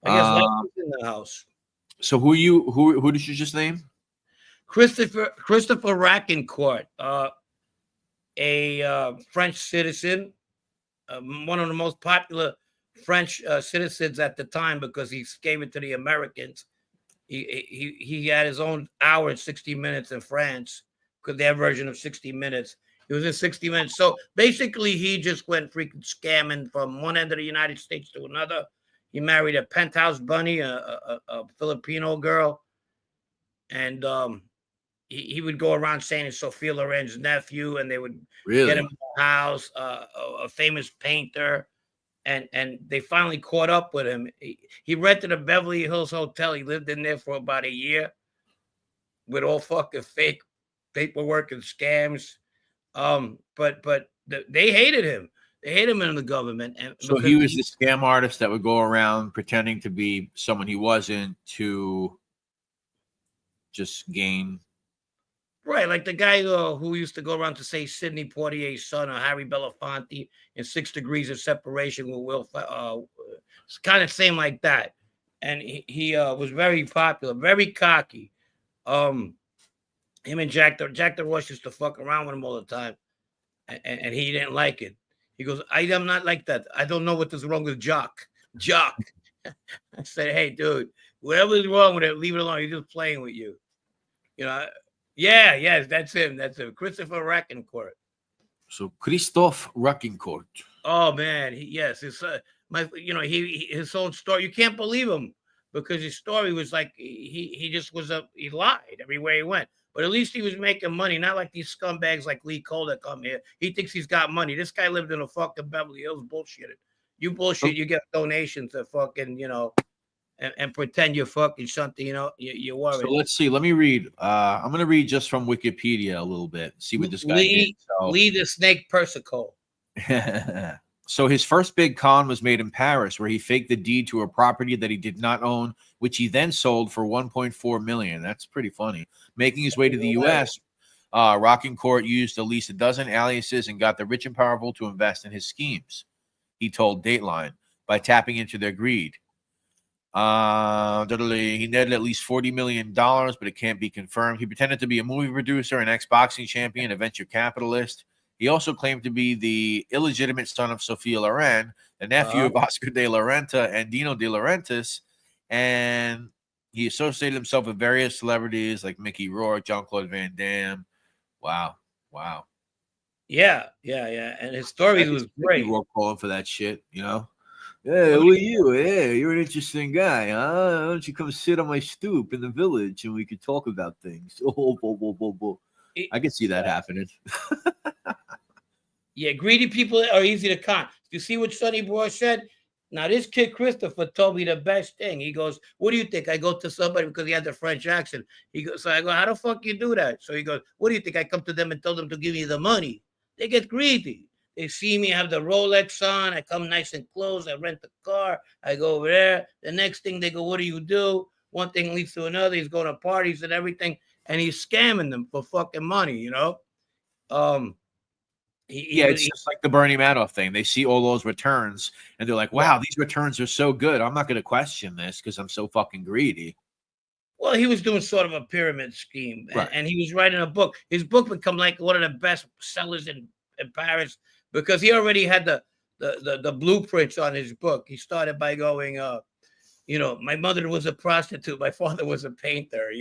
I guess Lex in the house. So who did you just name? Christopher Rackencourt, a French citizen, one of the most popular French citizens at the time because he gave it to the Americans. He had his own hour and 60 minutes in France because their version of 60 minutes. It was in 60 minutes. So basically, he just went freaking scamming from one end of the United States to another. He married a penthouse bunny, a Filipino girl, and he would go around saying it's Sophia Loren's nephew, and they would get him a house, a famous painter, and they finally caught up with him. He rented a Beverly Hills hotel. He lived in there for about a year with all fucking fake paperwork and scams. But they hated him. They hate him in the government. And so he was the scam artist that would go around pretending to be someone he wasn't to just gain. Right, like the guy who used to go around to say Sidney Poitier's son or Harry Belafonte in 6 Degrees of Separation with Will. It's kind of same like that. And he was very popular, very cocky. Him and Jack the Rush used to fuck around with him all the time. And he didn't like it. He goes, I'm not like that. I don't know what is wrong with Jock. I said, hey, dude, whatever's wrong with it, leave it alone. He's just playing with you. You know, yes, that's him. That's him. Christopher Rackencourt. So Christophe Rackencourt. Oh man, his whole story. You can't believe him because his story was like he just was he lied everywhere he went. But at least he was making money, not like these scumbags like Lee Cole that come here. He thinks he's got money. This guy lived in a fucking Beverly Hills bullshitted. You bullshit, you get donations to fucking, and pretend you're fucking something, you're worried. So let's see. Let me read. I'm going to read just from Wikipedia a little bit. See what this guy did. So, Lee the Snake Persico. So his first big con was made in Paris, where he faked the deed to a property that he did not own, which he then sold for $1.4 million. That's pretty funny. Making his way to the U.S., Rocking Court used at least a dozen aliases and got the rich and powerful to invest in his schemes. He told Dateline by tapping into their greed. He netted at least $40 million, but it can't be confirmed. He pretended to be a movie producer, an ex-boxing champion, a venture capitalist. He also claimed to be the illegitimate son of Sophia Loren, the nephew of Oscar de la Renta and Dino de Laurentiis, and he associated himself with various celebrities like Mickey Rourke, Jean-Claude Van Damme. Wow. Yeah. And his story was great. Mickey Rourke calling for that shit, Hey, who are you? Hey, you're an interesting guy, huh? Why don't you come sit on my stoop in the village and we could talk about things? I can see that happening. Yeah, greedy people are easy to con. You see what Sonny Boy said? Now, this kid Christopher told me the best thing. He goes, what do you think? I go to somebody because he had the French accent. He goes, so I go, how the fuck you do that? So he goes, what do you think? I come to them and tell them to give me the money. They get greedy. They see me have the Rolex on. I come nice and close. I rent the car. I go over there. The next thing they go, what do you do? One thing leads to another. He's going to parties and everything. And he's scamming them for fucking money, It's just like the Bernie Madoff thing. They see all those returns and they're like, wow, these returns are so good. I'm not going to question this because I'm so fucking greedy. Well, he was doing sort of a pyramid scheme, right. and he was writing a book. His book became like one of the best sellers in Paris because he already had the blueprints on his book. He started by going, my mother was a prostitute. My father was a painter.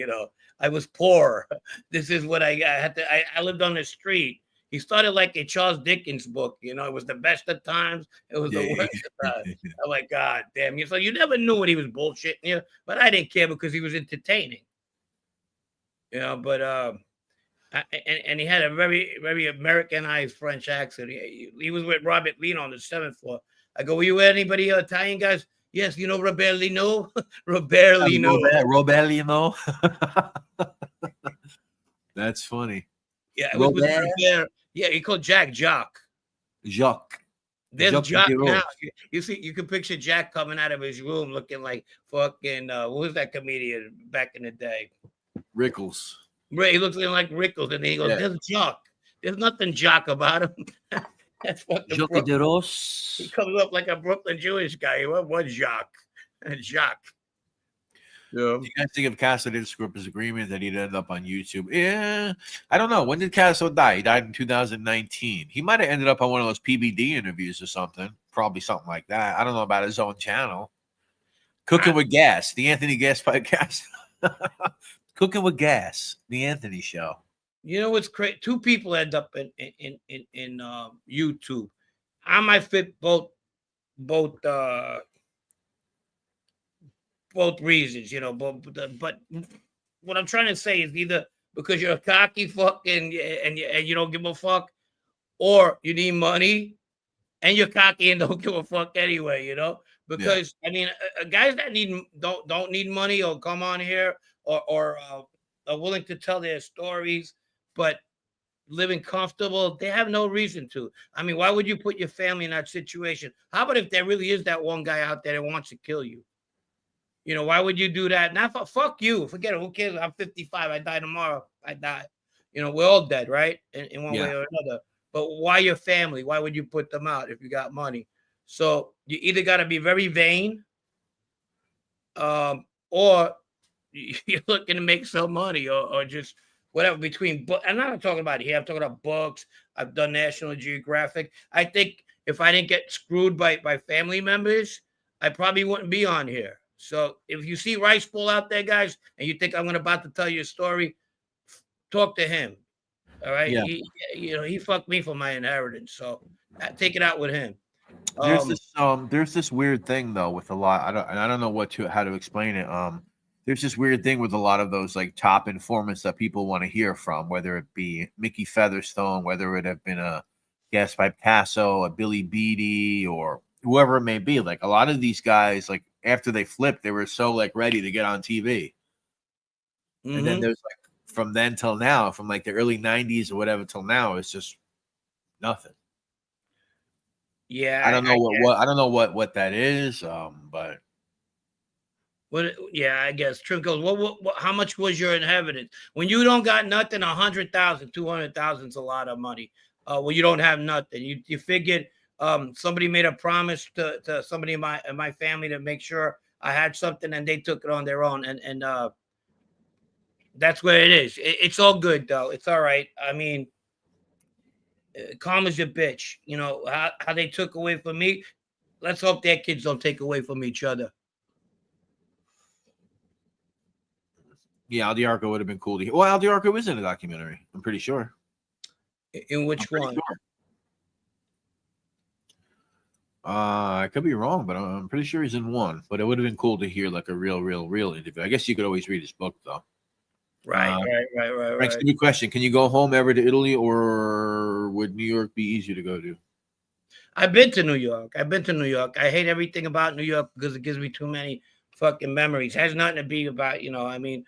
I was poor. This is what I had to. I lived on the street. He started like a Charles Dickens book. It was the best of times. It was the worst of times. I'm like, God damn you. So you never knew when he was bullshitting, but I didn't care because he was entertaining. But and he had a very, very Americanized French accent. He was with Robert Lino on the 7th floor. I go, were you with anybody Italian guys? Yes, Robert Lino? Robert Lino. Robert Lino. That's funny. Yeah, it was with Robert. Yeah, he called Jack Jock. Jacques. There's Jack now. You see, you can picture Jack coming out of his room looking like fucking, what was that comedian back in the day? Rickles. He looks like Rickles, and then he goes, there's Jock. There's nothing Jock about him. That's fucking Jacques de Ross. He comes up like a Brooklyn Jewish guy. What Jock? Jock. Yeah. Do you guys think of Castro did screw up his agreement that he'd end up on YouTube? Yeah, I don't know. When did Castro die? He died in 2019. He might have ended up on one of those PBD interviews or something. Probably something like that. I don't know about his own channel. Cooking with Gas, the Anthony Gas podcast. Cooking with Gas, the Anthony Show. You know what's crazy? Two people end up in YouTube. I might fit both reasons, but what I'm trying to say is either because you're a cocky fucking and you don't give a fuck, or you need money and you're cocky and don't give a fuck anyway, because I mean, guys that don't need money or come on here or are willing to tell their stories, but living comfortable, they have no reason to. I mean, why would you put your family in that situation? How about if there really is that one guy out there that wants to kill you? Why would you do that? Not fuck you. Forget it. Who cares? I'm 55. I die tomorrow. I die. We're all dead, right? In one way or another. But why your family? Why would you put them out if you got money? So you either got to be very vain, or you're looking to make some money, or just whatever between. But I'm not talking about here. I'm talking about books. I've done National Geographic. I think if I didn't get screwed by family members, I probably wouldn't be on here. So if you see Rice Bowl out there, guys, and you think I'm about to tell you a story, talk to him. All right. Yeah. He fucked me for my inheritance. So take it out with him. There's this weird thing though with a lot. I don't know how to explain it. there's this weird thing with a lot of those like top informants that people want to hear from, whether it be Mickey Featherstone, whether it have been a Gaspar Picasso, a Billy Beatty, or whoever it may be. Like a lot of these guys, like after they flipped, they were so like ready to get on TV. Mm-hmm. And then there's like from then till now, from like the early 90s or whatever till now, it's just nothing. Yeah, I don't know what that is, but what? Yeah, I guess Trinko's. What? How much was your inheritance when you don't got nothing? 100,000, 200,000 is a lot of money. When you don't have nothing, you figured somebody made a promise to somebody in my family to make sure I had something, and they took it on their own, and that's where it is. It's all good though. It's all right. I mean, calm as a bitch. You know how they took away from me. Let's hope their kids don't take away from each other. yeah, Al DiArco would have been cool to hear. Well, Al DiArco is in a documentary. I'm pretty sure. In which one? Sure. I could be wrong, but I'm pretty sure he's in one. But it would have been cool to hear like a real interview. I guess you could always read his book though. Right. Frank's a good question. Can you go home ever to Italy, or would New York be easier to go to? I've been to New York. I hate everything about New York because it gives me too many fucking memories. It has nothing to be about, I mean,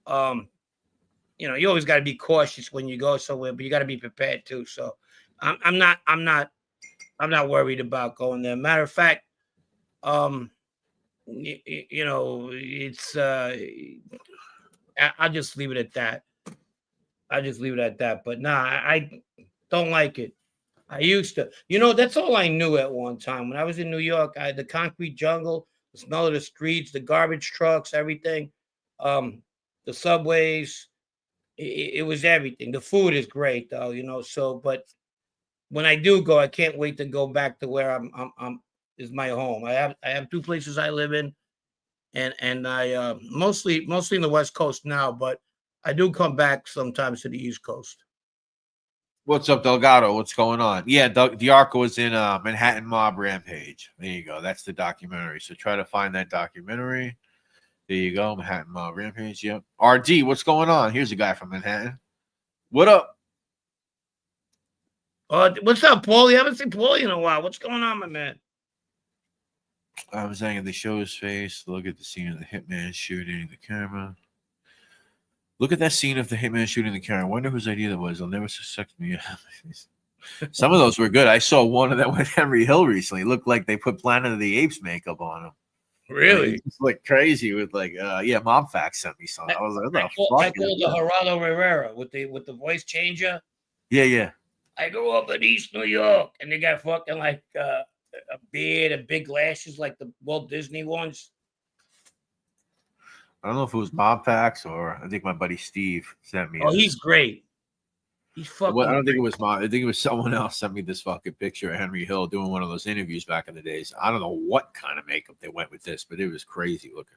you always got to be cautious when you go somewhere, but you got to be prepared too. So I'm not worried about going there. Matter of fact, it's I'll just leave it at that. But nah, I don't like it. I used to, that's all I knew at one time. When I was in New York, I had the concrete jungle, the smell of the streets, the garbage trucks, everything, the subways. It was everything. The food is great though, so, but when I do go, I can't wait to go back to where I'm is my home. I have two places I live in, and I mostly in the West Coast now, but I do come back sometimes to the East Coast. What's up, Delgado? What's going on? Yeah, DiArco was in Manhattan Mob Rampage. There you go. That's the documentary. So try to find that documentary. There you go. Manhattan Mob Rampage. Yep. RD, what's going on? Here's a guy from Manhattan. What up? What's up, Paul? You haven't seen Paul in a while. What's going on, my man? I was saying they show his face. Look at the scene of the hitman shooting the camera. Look at that scene of the hitman shooting the camera. I wonder whose idea that was. They'll never suspect me. Some of those were good. I saw one of them with Henry Hill recently. It looked like they put Planet of the Apes makeup on him. Really? Like, it's like crazy with like Mob Facts sent me something. I was like, what the fuck? I called the Geraldo Rivera with the voice changer. Yeah. I grew up in East New York, and they got fucking like a beard and big lashes like the Walt Disney ones. I don't know if it was Mob Facts or I think my buddy Steve sent me. Oh, he's great. He's fucking. I don't think it was Mob. I think it was someone else sent me this fucking picture of Henry Hill doing one of those interviews back in the days. I don't know what kind of makeup they went with this, but it was crazy looking.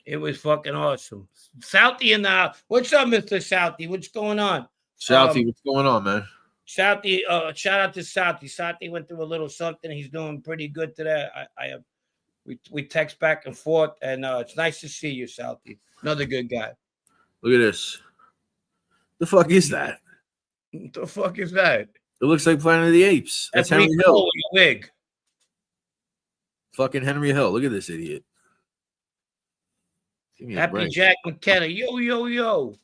It was fucking awesome. Southie in the house. What's up, Mr. Southie? What's going on? Southie, what's going on, man? Southie, shout out to Southie. Southie went through a little something. He's doing pretty good today. We text back and forth, and it's nice to see you, Southie. Another good guy. Look at this. The fuck is that? What the fuck is that? It looks like Planet of the Apes. That's Henry Hill. Cool, wig. Fucking Henry Hill. Look at this idiot. Happy Jack McKenna. Yo.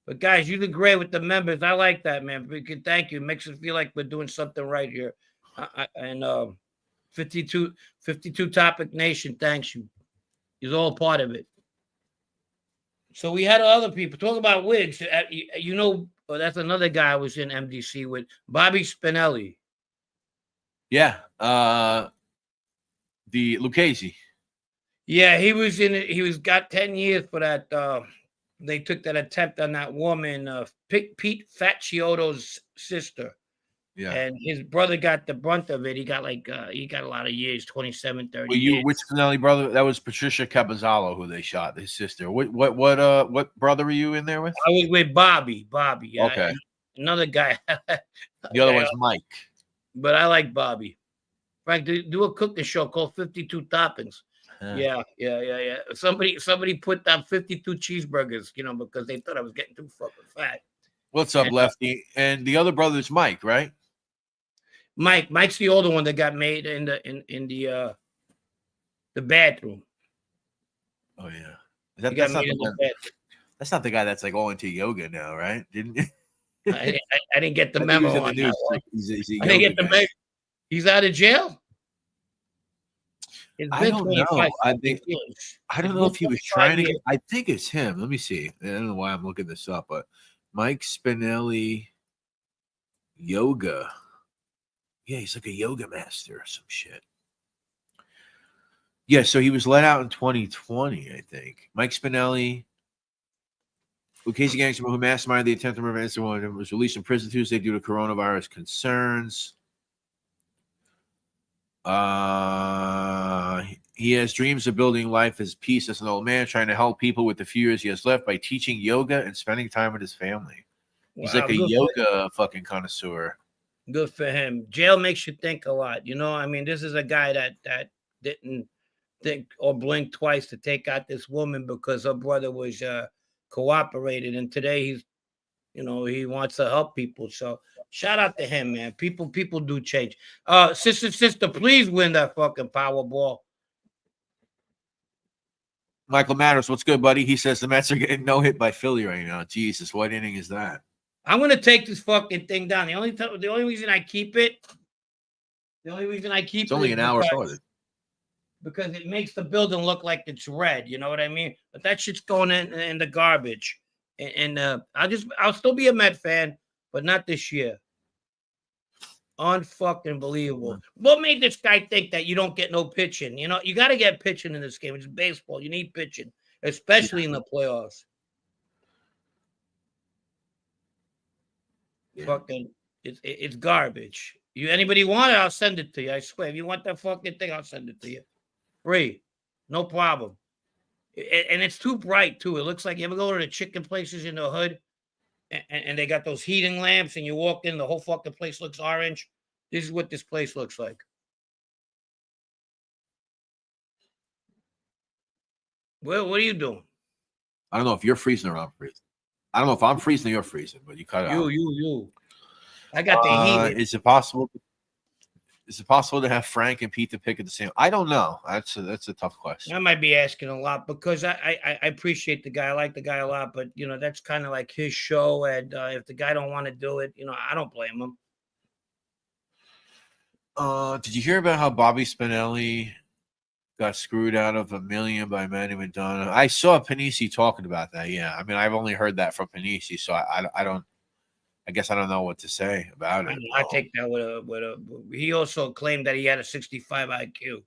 But guys, you did great with the members. I like that, man. Thank you. It makes us feel like we're doing something right here. And 52 Topic Nation, thanks you. He's all part of it. So we had other people talk about wigs. That's another guy I was in MDC with, Bobby Spinelli. Yeah. The Lucchese. Yeah, he was in it. He got 10 years for that. They took that attempt on that woman, Pete Facciotto's sister. Yeah. And his brother got the brunt of it. He got a lot of years, 27, 30 years. Which Spinelli brother? That was Patricia Capozzalo who they shot, his sister. What brother were you in there with? I was with Bobby. Okay. Another guy. The other one's Mike. But I like Bobby. Frank, do a cooking show called 52 Toppings. Yeah. Somebody put down 52 cheeseburgers, because they thought I was getting too fucking fat. What's up, Lefty? And the other brother's Mike, right? Mike's the older one that got made in the bathroom. Oh yeah. That's not the guy that's like all into yoga now, right? Didn't I didn't get the I think memo he was in the on news. that one. Like, he's a I didn't yoga get the guy. memo. He's out of jail. I don't know. I don't know if he was trying to get. I think it's him. Let me see. I don't know why I'm looking this up, but Mike Spinelli, yoga. Yeah, he's like a yoga master or some shit. Yeah, so he was let out in 2020, I think. Mike Spinelli, who Casey Gangster, who masterminded the attempt to murder Instagram, was released from prison Tuesday due to coronavirus concerns. He has dreams of building life as peace as an old man, trying to help people with the few years he has left by teaching yoga and spending time with his family. He's like a yoga fucking connoisseur. Good for him. Jail makes you think a lot. This is a guy that didn't think or blink twice to take out this woman because her brother was cooperated. And today he's, he wants to help people. So shout out to him, man. People do change. Sister, please win that fucking Powerball. Michael Matters, what's good, buddy? He says the Mets are getting no hit by Philly right now. Jesus, what inning is that? I'm gonna take this fucking thing down. The only reason I keep it. It's only an hour started. Because it makes the building look like it's red. You know what I mean? But that shit's going in the garbage. And I'll still be a Met fan, but not this year. Unfucking believable. What made this guy think that you don't get no pitching? You got to get pitching in this game. It's baseball. You need pitching, especially in the playoffs. Yeah. Fucking, it's garbage. Anybody want it? I'll send it to you. I swear. If you want that fucking thing, I'll send it to you. Free, no problem. And it's too bright too. It looks like you ever go to the chicken places in the hood, and they got those heating lamps, and you walk in, the whole fucking place looks orange. This is what this place looks like. Well, what are you doing? I don't know if you're freezing or I'm freezing. I don't know if I'm freezing or you're freezing, but you cut it out. You. I got the heat. Is it possible? Is it possible to have Frank and Pete to pick at the same? I don't know. That's a tough question. I might be asking a lot because I appreciate the guy. I like the guy a lot, but that's kind of like his show. And if the guy don't want to do it, I don't blame him. Did you hear about how Bobby Spinelli got screwed out of $1 million by Manny Madonna? I saw Panisi talking about that. Yeah, I've only heard that from Panisi, so I guess I don't know what to say about it. I take that with a. He also claimed that he had a 65 IQ,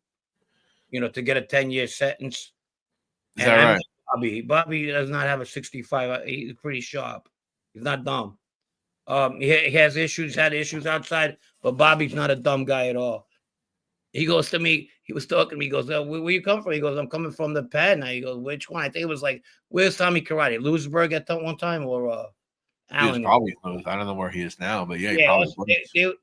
to get a 10-year sentence. Is that right? Bobby does not have a 65. He's pretty sharp. He's not dumb. He has issues, had issues outside, but Bobby's not a dumb guy at all. He goes to me. He was talking to me. He goes, where you come from? He goes, I'm coming from the pad now. He goes, which one? I think it was like, where's Tommy Karate? Lewisburg at that one time, or Allen? Probably. I don't know where he is now, but yeah,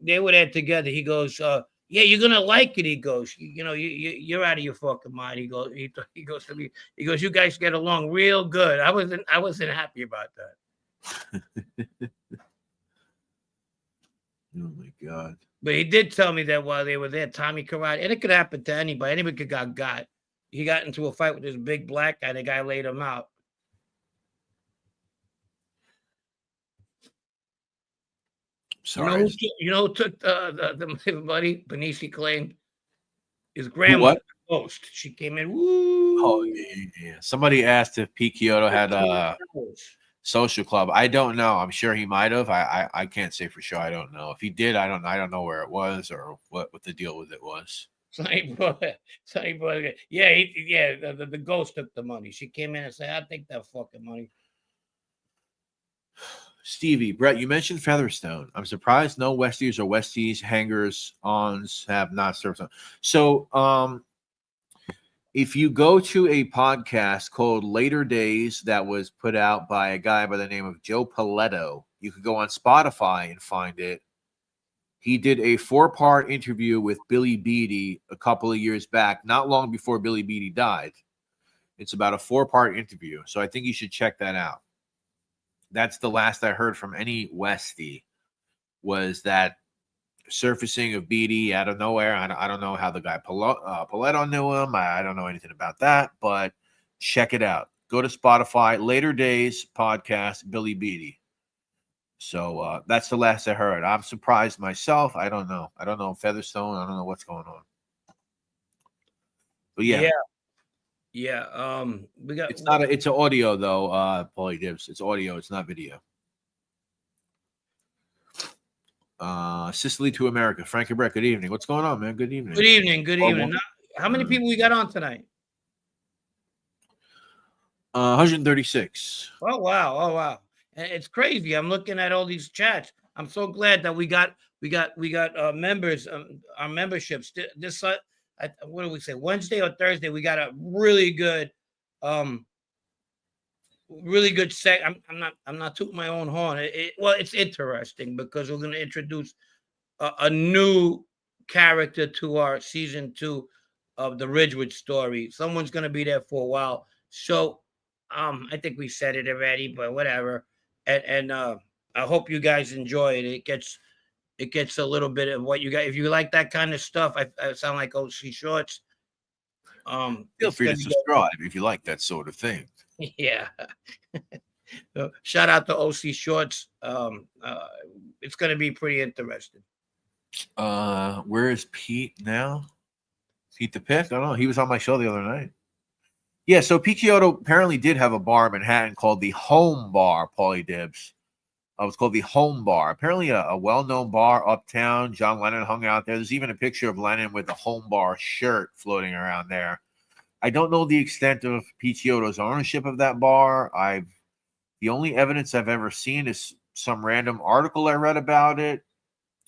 they were there together. He goes, yeah, you're gonna like it. He goes, you're out of your fucking mind. He goes to me. He goes, you guys get along real good. I wasn't happy about that. Oh my God. But he did tell me that while they were there, Tommy Karate, and it could happen to anybody. Anybody could got. He got into a fight with this big black guy. The guy laid him out. Sorry. Who took the buddy? Panisi claimed his grandma was the ghost. She came in. Woo! Oh yeah. Somebody asked if P. Kyoto had a social club. I don't know. I'm sure he might have. I can't say for sure. I don't know. If he did, I don't know where it was or what the deal with it was. Sonny brother. Yeah, the ghost took the money. She came in and said, I'll take that fucking money. Stevie, Brett, you mentioned Featherstone. I'm surprised no Westies or Westies hangers-ons have not served on. So, if you go to a podcast called Later Days that was put out by a guy by the name of Joe Paletto, you could go on Spotify and find it. He did a 4-part interview with Billy Beatty a couple of years back, not long before Billy Beatty died. It's about a 4-part interview. So I think you should check that out. That's the last I heard from any Westie, was that surfacing of Beatty out of nowhere. I don't know how the guy Paletto knew him. I don't know anything about that, but check it out. Go to Spotify, Later Days podcast, Billy Beatty. So that's the last I heard. I'm surprised myself. I don't know. I don't know Featherstone. I don't know what's going on. But yeah. We got. It's an audio though, Paulie Dibbs. It's audio. It's not video. Sicily to America. Frank and Brett, good evening. What's going on, man? Good evening. Good evening. Good evening. Now, how many people we got on tonight? 136. Oh wow. It's crazy. I'm looking at all these chats. I'm so glad that we got members, our memberships. This what do we say? Wednesday or Thursday, we got a really good set. I'm not tooting my own horn. It's interesting because we're going to introduce a new character to our season 2 of the Ridgewood story. Someone's going to be there for a while. So I think we said it already, but whatever. And I hope you guys enjoy it. It gets a little bit of what you got. If you like that kind of stuff, I sound like OC Shorts. Feel free to subscribe if you like that sort of thing. Yeah. So, shout out to OC Shorts. It's going to be pretty interesting. Where is Pete now? Pete the Pick? I don't know. He was on my show the other night. Yeah, so Pete Chiodo apparently did have a bar in Manhattan called the Home Bar, Paulie Dibbs. It was called the Home Bar. Apparently a well-known bar uptown. John Lennon hung out there. There's even a picture of Lennon with the Home Bar shirt floating around there. I don't know the extent of Pete Chiodo's ownership of that bar. The only evidence I've ever seen is some random article I read about it.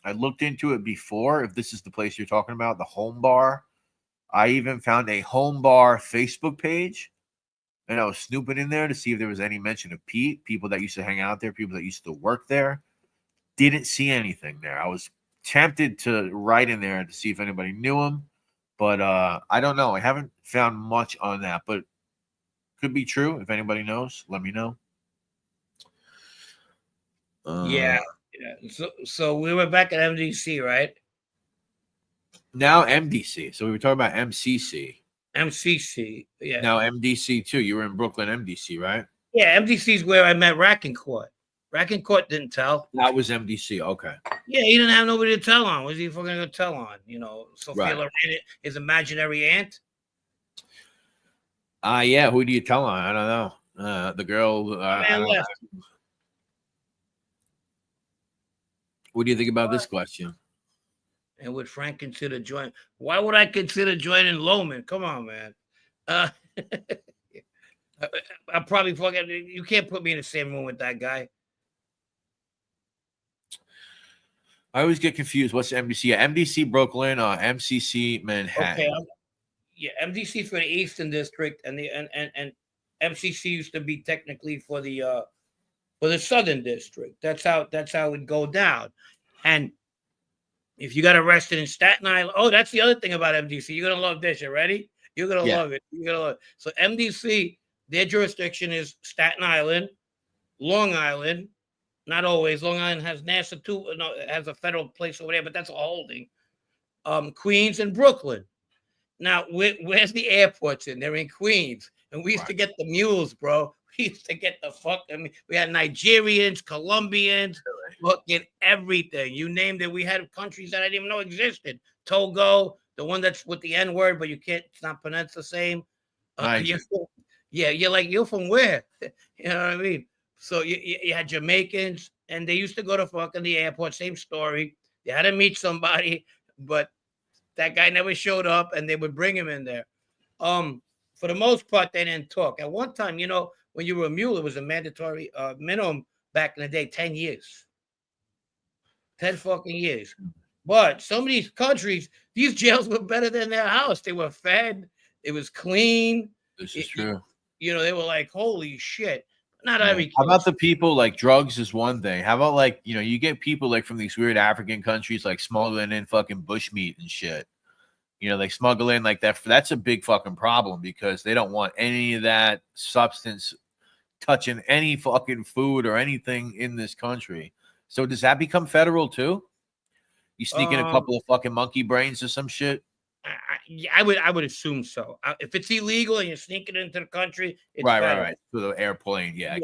I looked into it before, if this is the place you're talking about, the Home Bar. I even found a Home Bar Facebook page, and I was snooping in there to see if there was any mention of Pete, people that used to hang out there, people that used to work there. Didn't see anything there. I was tempted to write in there to see if anybody knew him, but I don't know. I haven't found much on that, but could be true. If anybody knows, let me know. Yeah. So we were back at MDC, right? Now MDC. So we were talking about MCC. MCC. Yeah. Now MDC too. You were in Brooklyn, MDC, right? Yeah, MDC is where I met Rackencourt. Rackencourt didn't tell. That was MDC. Okay. Yeah, he didn't have nobody to tell on. Was he fucking going to tell on? You know, Sophia Loren, his imaginary aunt. Yeah. Who do you tell on? I don't know. The girl. What do you think about this question? And would Frank consider joining? Why would I consider joining Loman? Come on, man. I probably fucking. You can't put me in the same room with that guy. I always get confused. What's MDC? Yeah, MDC Brooklyn, MCC Manhattan. Okay. Yeah, MDC for the Eastern District, and MCC used to be technically for the Southern District. That's how it would go down. And if you got arrested in Staten Island, that's the other thing about MDC. You're gonna love this. You ready? You're gonna love it. You're gonna love it. So MDC, their jurisdiction is Staten Island, Long Island. Not always. Long Island has NASA too. No, it has a federal place over there, but that's a holding. Queens and Brooklyn. Now, where's the airports in? They're in Queens, and we used to get the mules, bro. We used to get the fuck. I mean, we had Nigerians, Colombians, fucking everything. You named it. We had countries that I didn't even know existed. Togo, the one that's with the N word, but you can't. It's not pronounced the same. You're from where? You know what I mean? So you had Jamaicans, and they used to go to fucking the airport. Same story. They had to meet somebody, but that guy never showed up, and they would bring him in there. For the most part, they didn't talk. At one time, you know, when you were a mule, it was a mandatory minimum back in the day, 10 years. 10 fucking years. But some of these countries, these jails were better than their house. They were fed. It was clean. This is true. You know, they were like, holy shit. Not every case. How about the people like drugs is one thing. How about like, you get people like from these weird African countries like smuggling in fucking bushmeat and shit. They smuggle in like that. That's a big fucking problem because they don't want any of that substance touching any fucking food or anything in this country. So does that become federal too? You sneak in a couple of fucking monkey brains or some shit? I would assume so. If it's illegal and you're sneaking into the country, it's right. To the airplane, yeah.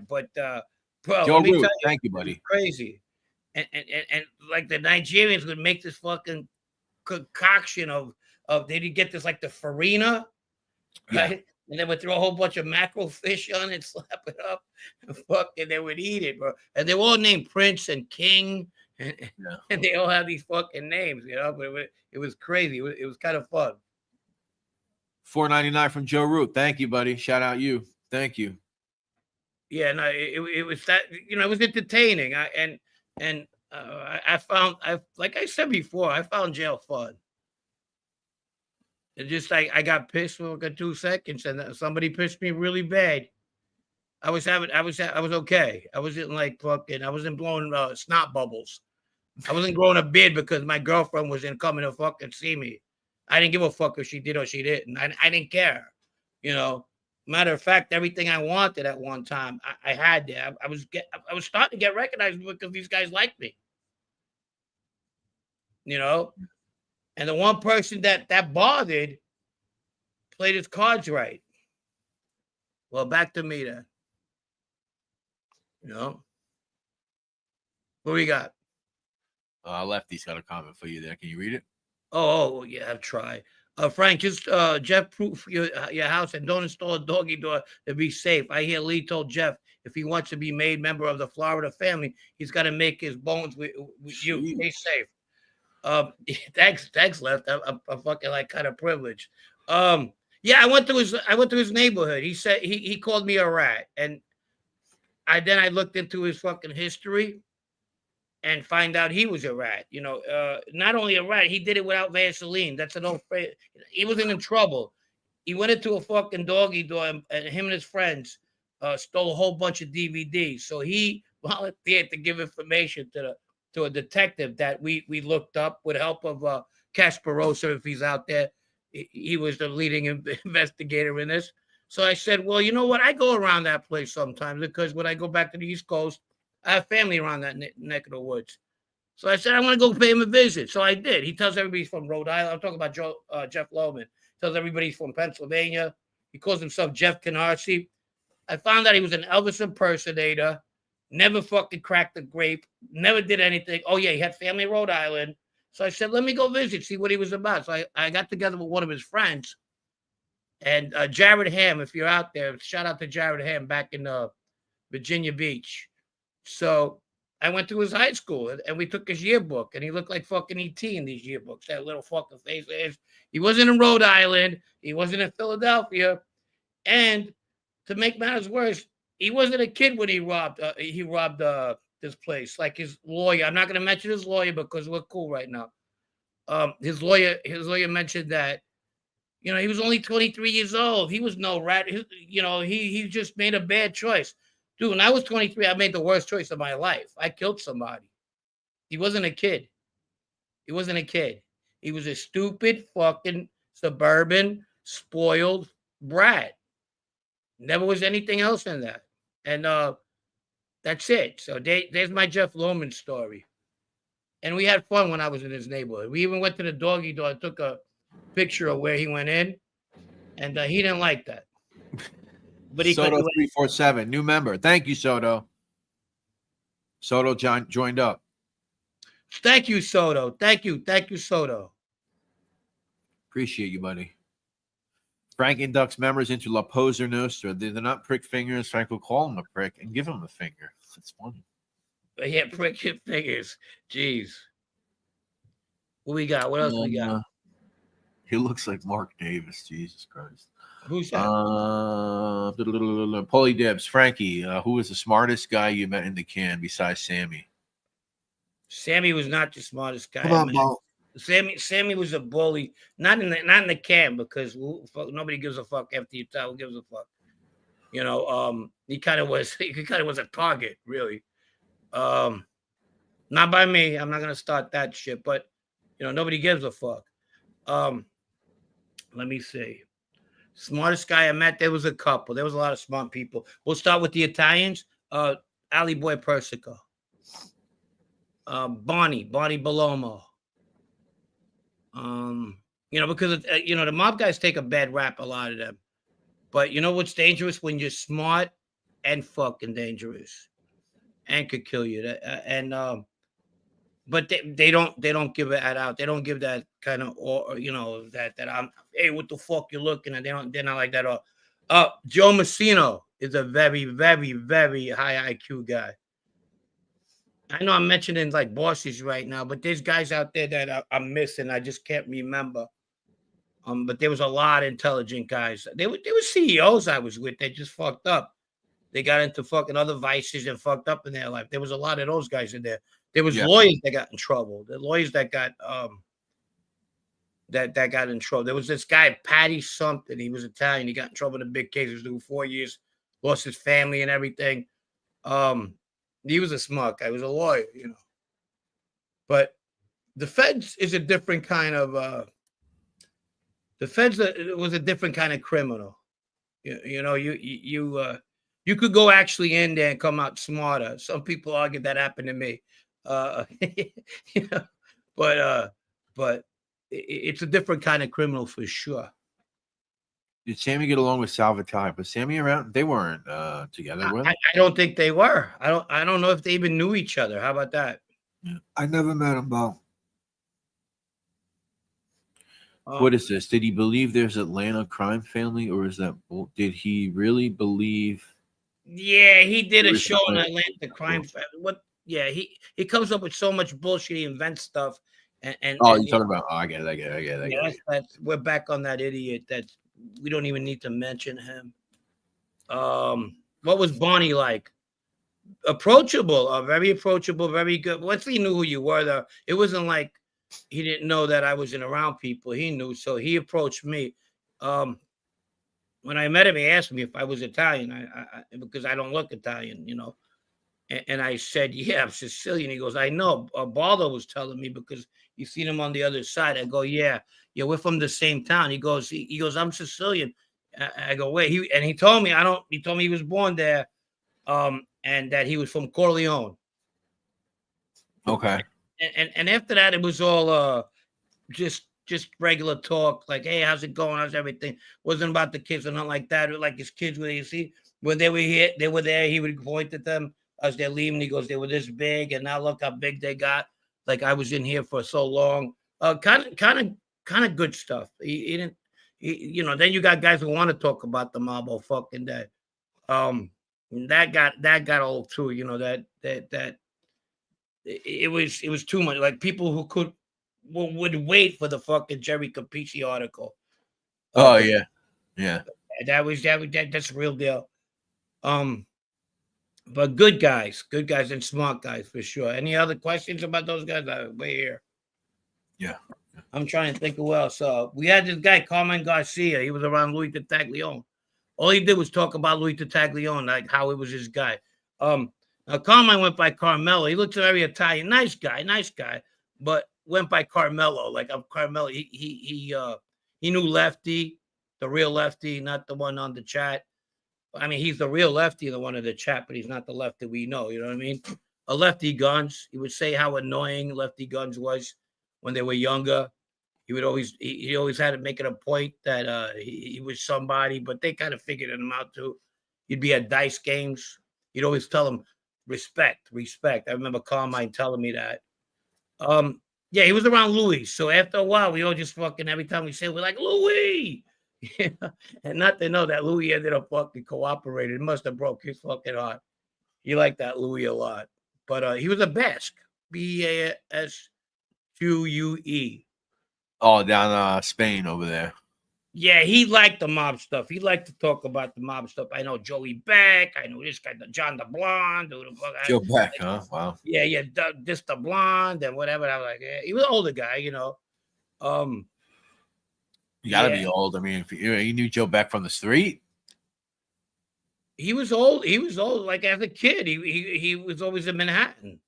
But bro, Joe let me Root, tell you, thank you, buddy. Crazy, and like the Nigerians would make this fucking concoction of they did get this like the farina, right? Yeah. And they would throw a whole bunch of mackerel fish on it, slap it up, and they would eat it, bro. And they were all named Prince and King, and they all have these fucking names, But it was crazy. It was kind of fun. $4.99 from Joe Root. Thank you, buddy. Shout out you. Thank you. Yeah, no, it was that it was entertaining. I found, like I said before, I found jail fun. It's just like I got pissed for like 2 seconds, and somebody pissed me really bad. I was okay. I wasn't like fucking. I wasn't blowing snot bubbles. I wasn't growing a beard because my girlfriend wasn't coming to fucking see me. I didn't give a fuck if she did or she didn't. I didn't care. Matter of fact, everything I wanted at one time, I had there. I was starting to get recognized because these guys liked me. And the one person that bothered played his cards right. Well, back to me then. What we got? Lefty's got a comment for you there. Can you read it? Oh yeah, I'll try. Frank, just Jeff proof your house and don't install a doggy door to be safe. I hear Lee told Jeff if he wants to be made member of the Florida family, he's got to make his bones with you. Stay safe. Thanks, Left. I'm fucking like kind of privileged. Yeah, I went to his neighborhood. He said he called me a rat, and I looked into his fucking history and find out he was a rat. Not only a rat, he did it without Vaseline. That's an old phrase. He wasn't in trouble. He went into a fucking doggy door, and him and his friends stole a whole bunch of DVDs. So he volunteered to give information to a detective that we looked up with help of Kasparosa, if he's out there. He was the leading investigator in this. So I said, well, you know what? I go around that place sometimes because when I go back to the East Coast, I have family around that neck of the woods. So I said, I want to go pay him a visit. So I did. He tells everybody he's from Rhode Island. I'm talking about Jeff Lohman. Tells everybody he's from Pennsylvania. He calls himself Jeff Canarsie. I found out he was an Elvis impersonator. Never fucking cracked a grape. Never did anything. Oh, yeah, he had family in Rhode Island. So I said, let me go visit, see what he was about. So I got together with one of his friends. And Jared Ham, if you're out there, shout out to Jared Ham back in Virginia Beach. So I went to his high school and we took his yearbook, and he looked like fucking E.T. in these yearbooks. That little fucking face. He wasn't in Rhode Island. He wasn't in Philadelphia. And to make matters worse, he wasn't a kid when he robbed this place. Like his lawyer. I'm not going to mention his lawyer because we're cool right now. His lawyer mentioned that, he was only 23 years old. He was no rat. He just made a bad choice. Dude, when I was 23, I made the worst choice of my life. I killed somebody. He wasn't a kid. He was a stupid fucking suburban, spoiled brat. Never was anything else in that. And that's it. So there's my Jeff Lohman story. And we had fun when I was in his neighborhood. We even went to the doggy door. I took a picture of where he went in. And he didn't like that. But he Soto 347, new member. Thank you, Soto. Soto joined up. Thank you, Soto. Thank you, Soto. Appreciate you, buddy. Frank inducts members into La Poser Nostra. They're not prick fingers. Frank will call him a prick and give him a finger. That's funny. But yeah, prick your fingers. Jeez. What we got? What else we got? He looks like Mark Davis. Jesus Christ. Who's that? Paulie Dibs. Frankie, who was the smartest guy you met in the can besides Sammy? Sammy was not the smartest guy. Come on, Mo. Sammy was a bully. Not in the can because nobody gives a fuck after you tell. Who gives a fuck? You know, he kind of was a target, really. Not by me. I'm not gonna start that shit, but you know, nobody gives a fuck. Um, let me see. Smartest guy I met, there was a couple. There was a lot of smart people. We'll start with the Italians. Ali Boy Persico. Bonnie Balomo. You know, because you know, the mob guys take a bad rap, a lot of them. But you know what's dangerous? When you're smart and fucking dangerous and could kill you. But they don't give that out. They don't give that kind of, or you know, that I'm, hey, what the fuck you looking at? They're not like that. Or Joe Messino is a very, very, very high IQ guy. I know I'm mentioning like bosses right now, but there's guys out there that I'm missing. I just can't remember. But there was a lot of intelligent guys. There were CEOs I was with that just fucked up. They got into fucking other vices and fucked up in their life. There was a lot of those guys in there. There was lawyers that got in trouble. The lawyers that got that got in trouble. There was this guy, Patty something. He was Italian. He got in trouble in a big case. He was doing 4 years, lost his family and everything. He was a smart guy. He was a lawyer, you know. But the feds is a different kind of the feds was a different kind of criminal. You know, you could go actually in there and come out smarter. Some people argue that happened to me. You know, but it's a different kind of criminal for sure. Did Sammy get along with Salvatore? But Sammy around? They weren't together. I don't think they were. I don't know if they even knew each other. How about that? I never met him, Bo. What is this? Did he believe there's Atlanta crime family, or is that? Did he really believe? Yeah, he did a show in Atlanta crime family. What? Yeah, he comes up with so much bullshit. He invents stuff. And you're talking about? Oh, I get it. Yeah, that's we're back on that idiot. That we don't even need to mention him. What was Bonnie like? Approachable, very approachable, very good. Once he knew who you were, though, it wasn't like he didn't know that I wasn't around people. He knew, so he approached me. When I met him, he asked me if I was Italian. I because I don't look Italian, you know. And I said, yeah, I'm Sicilian. He goes, I know. Baldo was telling me because you seen him on the other side. I go, yeah, we're from the same town. He goes, I'm Sicilian. I go, wait. He told me He told me he was born there, and that he was from Corleone. Okay. And after that, it was all just regular talk. Like, hey, how's it going? How's everything? Wasn't about the kids or nothing like that. Like his kids, when you see when they were here, they were there. He would point at them as they're leaving. He goes, they were this big, and now look how big they got. Like I was in here for so long. Kind of good stuff. He didn't. You know, then you got guys who want to talk about the mob all fucking day. That got old too. You know that it was too much. Like people who would wait for the fucking Jerry Capici article. Oh yeah. That's a real deal. But good guys and smart guys for sure. Any other questions about those guys? We're here. Yeah. I'm trying to think who else. We had this guy, Carmen Garcia. He was around Louis Taglione. All he did was talk about Louis Taglione, like how it was his guy. Now Carmine went by Carmelo. He looks very Italian. Nice guy, but went by Carmelo. Like I'm Carmelo. He knew Lefty, the real Lefty, not the one on the chat. I mean, he's the real Lefty, the one in the chat, but he's not the Lefty we know. You know what I mean? A Lefty Guns. He would say how annoying Lefty Guns was when they were younger. He always had to make it a point that he was somebody, but they kind of figured him out too. He'd be at dice games. He'd always tell them respect. I remember Carmine telling me that. Yeah, he was around Louis. So after a while, we all just fucking every time we say we're like Louis. Yeah. And not to know that Louis ended up fucking cooperating. It must have broke his fucking heart. He liked that Louis a lot. But he was a Basque. Basque. Oh, down Spain over there. Yeah, he liked the mob stuff. He liked to talk about the mob stuff. I know Joey Beck. I know this guy, John the Blonde. Joe Beck, huh? Wow. Yeah. This the Blonde and whatever. I was like, yeah, he was an older guy, you know. You gotta be old. I mean, if you knew Joe Beck from the street. He was old. He was old. Like as a kid, he was always in Manhattan.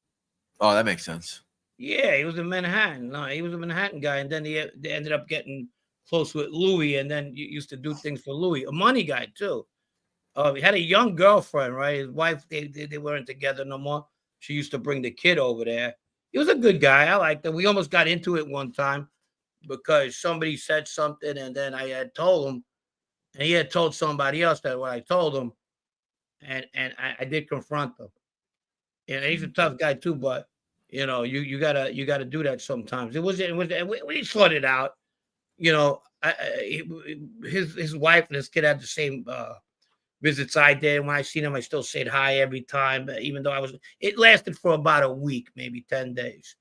Oh, that makes sense. Yeah, he was in Manhattan. No, he was a Manhattan guy, and then they ended up getting close with Louis, and then you used to do things for Louis. A money guy too. He had a young girlfriend, right? His wife, they weren't together no more. She used to bring the kid over there. He was a good guy. I liked him. We almost got into it one time because somebody said something, and then I had told him, and he had told somebody else that what I told him, and I did confront him. And he's a tough guy too, but you gotta do that sometimes. We sorted out. His wife and his kid had the same visits I did. When I seen him, I still said hi every time, even though it lasted for about a week, maybe 10 days,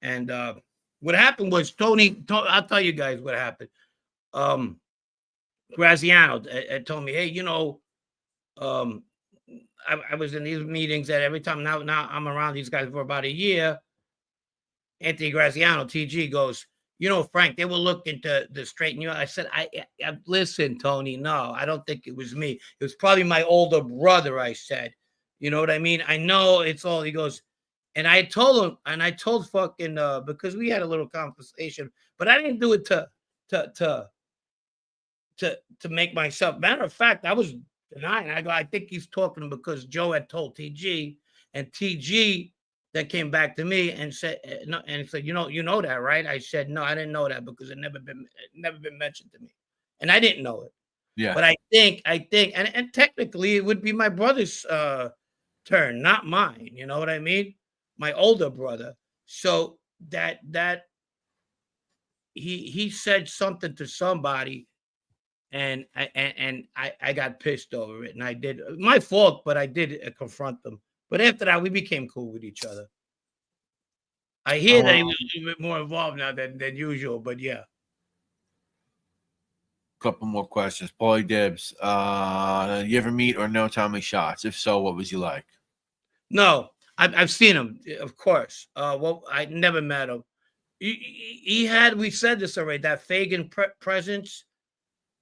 and what happened was Tony, I'll tell you guys what happened. Graziano told me, hey, um, I was in these meetings that every time now I'm around these guys for about a year. Anthony Graziano, TG, goes, Frank, they will look into the straighten you out. I said, I listen, Tony, no, I don't think it was me. It was probably my older brother, I said. You know what I mean? I know it's all, he goes, and I told him, and I told fucking, because we had a little conversation, but I didn't do it to make myself. Matter of fact, I was denying. I go, I think he's talking because Joe had told TG, and TG then came back to me and said, no, and said, you know that, right? I said, no, I didn't know that because it never been mentioned to me, and I didn't know it. Yeah. But I think, and technically it would be my brother's turn, not mine. You know what I mean? My older brother. So that he said something to somebody. And I got pissed over it, and I did my fault, but I did confront them. But after that, we became cool with each other. I hear that he was a little bit more involved now than usual, but yeah. Couple more questions. Paulie Dibs, you ever meet or know Tommy Shots? If so, what was he like? No, I've seen him, of course. Well, I never met him. He had, we said this already, that Fagin presence.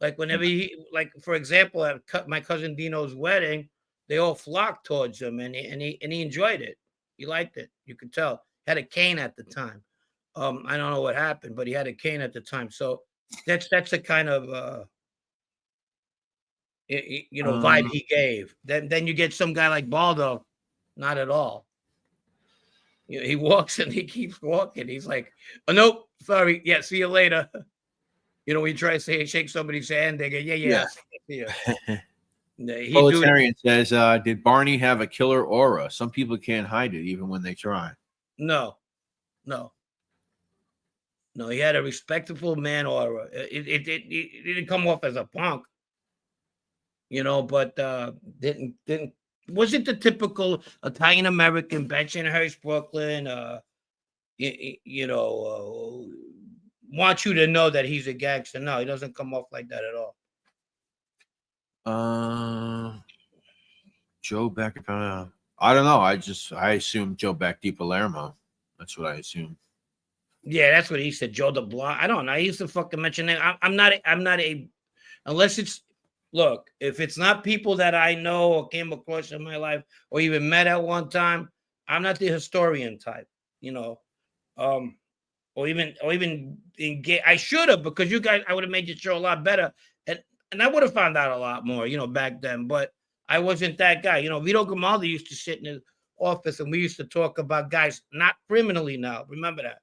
Like whenever like for example, at my cousin Dino's wedding, they all flocked towards him, and he enjoyed it. He liked it. You could tell. He had a cane at the time. I don't know what happened, but he had a cane at the time. So that's the kind of vibe he gave. Then you get some guy like Baldo, not at all. He walks and he keeps walking. He's like, oh nope, sorry, yeah, see you later. We try to say shake somebody's hand, they go, yeah. Proletarian says, did Barney have a killer aura? Some people can't hide it even when they try. No. He had a respectable man aura. It didn't come off as a punk, but didn't wasn't the typical Italian American, Bensonhurst, Brooklyn. Want you to know that he's a gangster. No, he doesn't come off like that at all. Joe Beck. I don't know. I assume Joe Beck Di Palermo. That's what I assume. Yeah, that's what he said. Joe the Block. I don't know. I used to fucking mention that. I'm not a unless it's look, if it's not people that I know or came across in my life or even met at one time, I'm not the historian type, or even engage. I should have, because you guys, I would have made your show a lot better, and I would have found out a lot more, back then. But I wasn't that guy. Vito Grimaldi used to sit in his office, and we used to talk about guys, not criminally now. Remember that.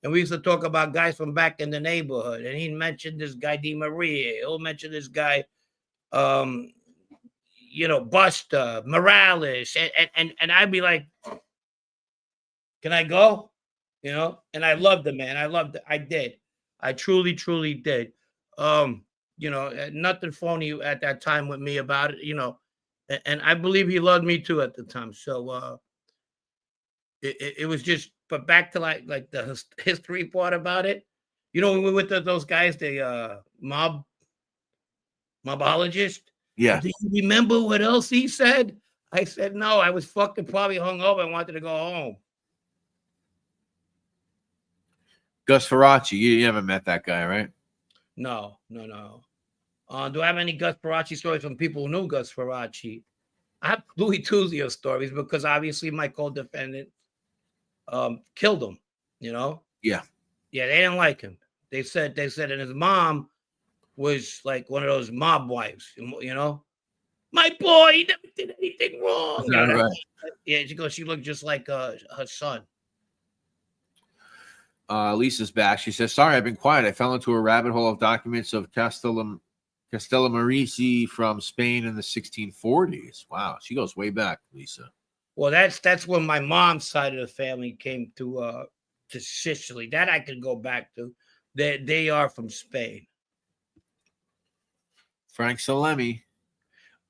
And we used to talk about guys from back in the neighborhood. And he mentioned this guy, Di Maria. He'll mention this guy, Buster, Morales. And I'd be like, can I go? And I loved the man. I loved it. I did. I truly, truly did. Nothing phony at that time with me about it, and I believe he loved me too at the time. So it was just, but back to like the history part about it. When we went to those guys, the mobologist. Yeah. Do you remember what else he said? I said, no, I was fucking probably hungover and wanted to go home. Gus Ferracci, you haven't met that guy, right? No. Do I have any Gus Faraci stories from people who knew Gus Faraci? I have Louis Tuzio stories because obviously my co-defendant killed him. You know, Yeah. yeah, they didn't like him. They said, and his mom was like one of those mob wives. You know, my boy, he never did anything wrong. Is that right? Yeah, she looked just like her son. Lisa's back. She says, "Sorry, I've been quiet. I fell into a rabbit hole of documents of Castellamarisi from Spain in the 1640s." Wow, she goes way back, Lisa. Well, that's when my mom's side of the family came to Sicily. That I could go back to. They are from Spain. Frank Salemi.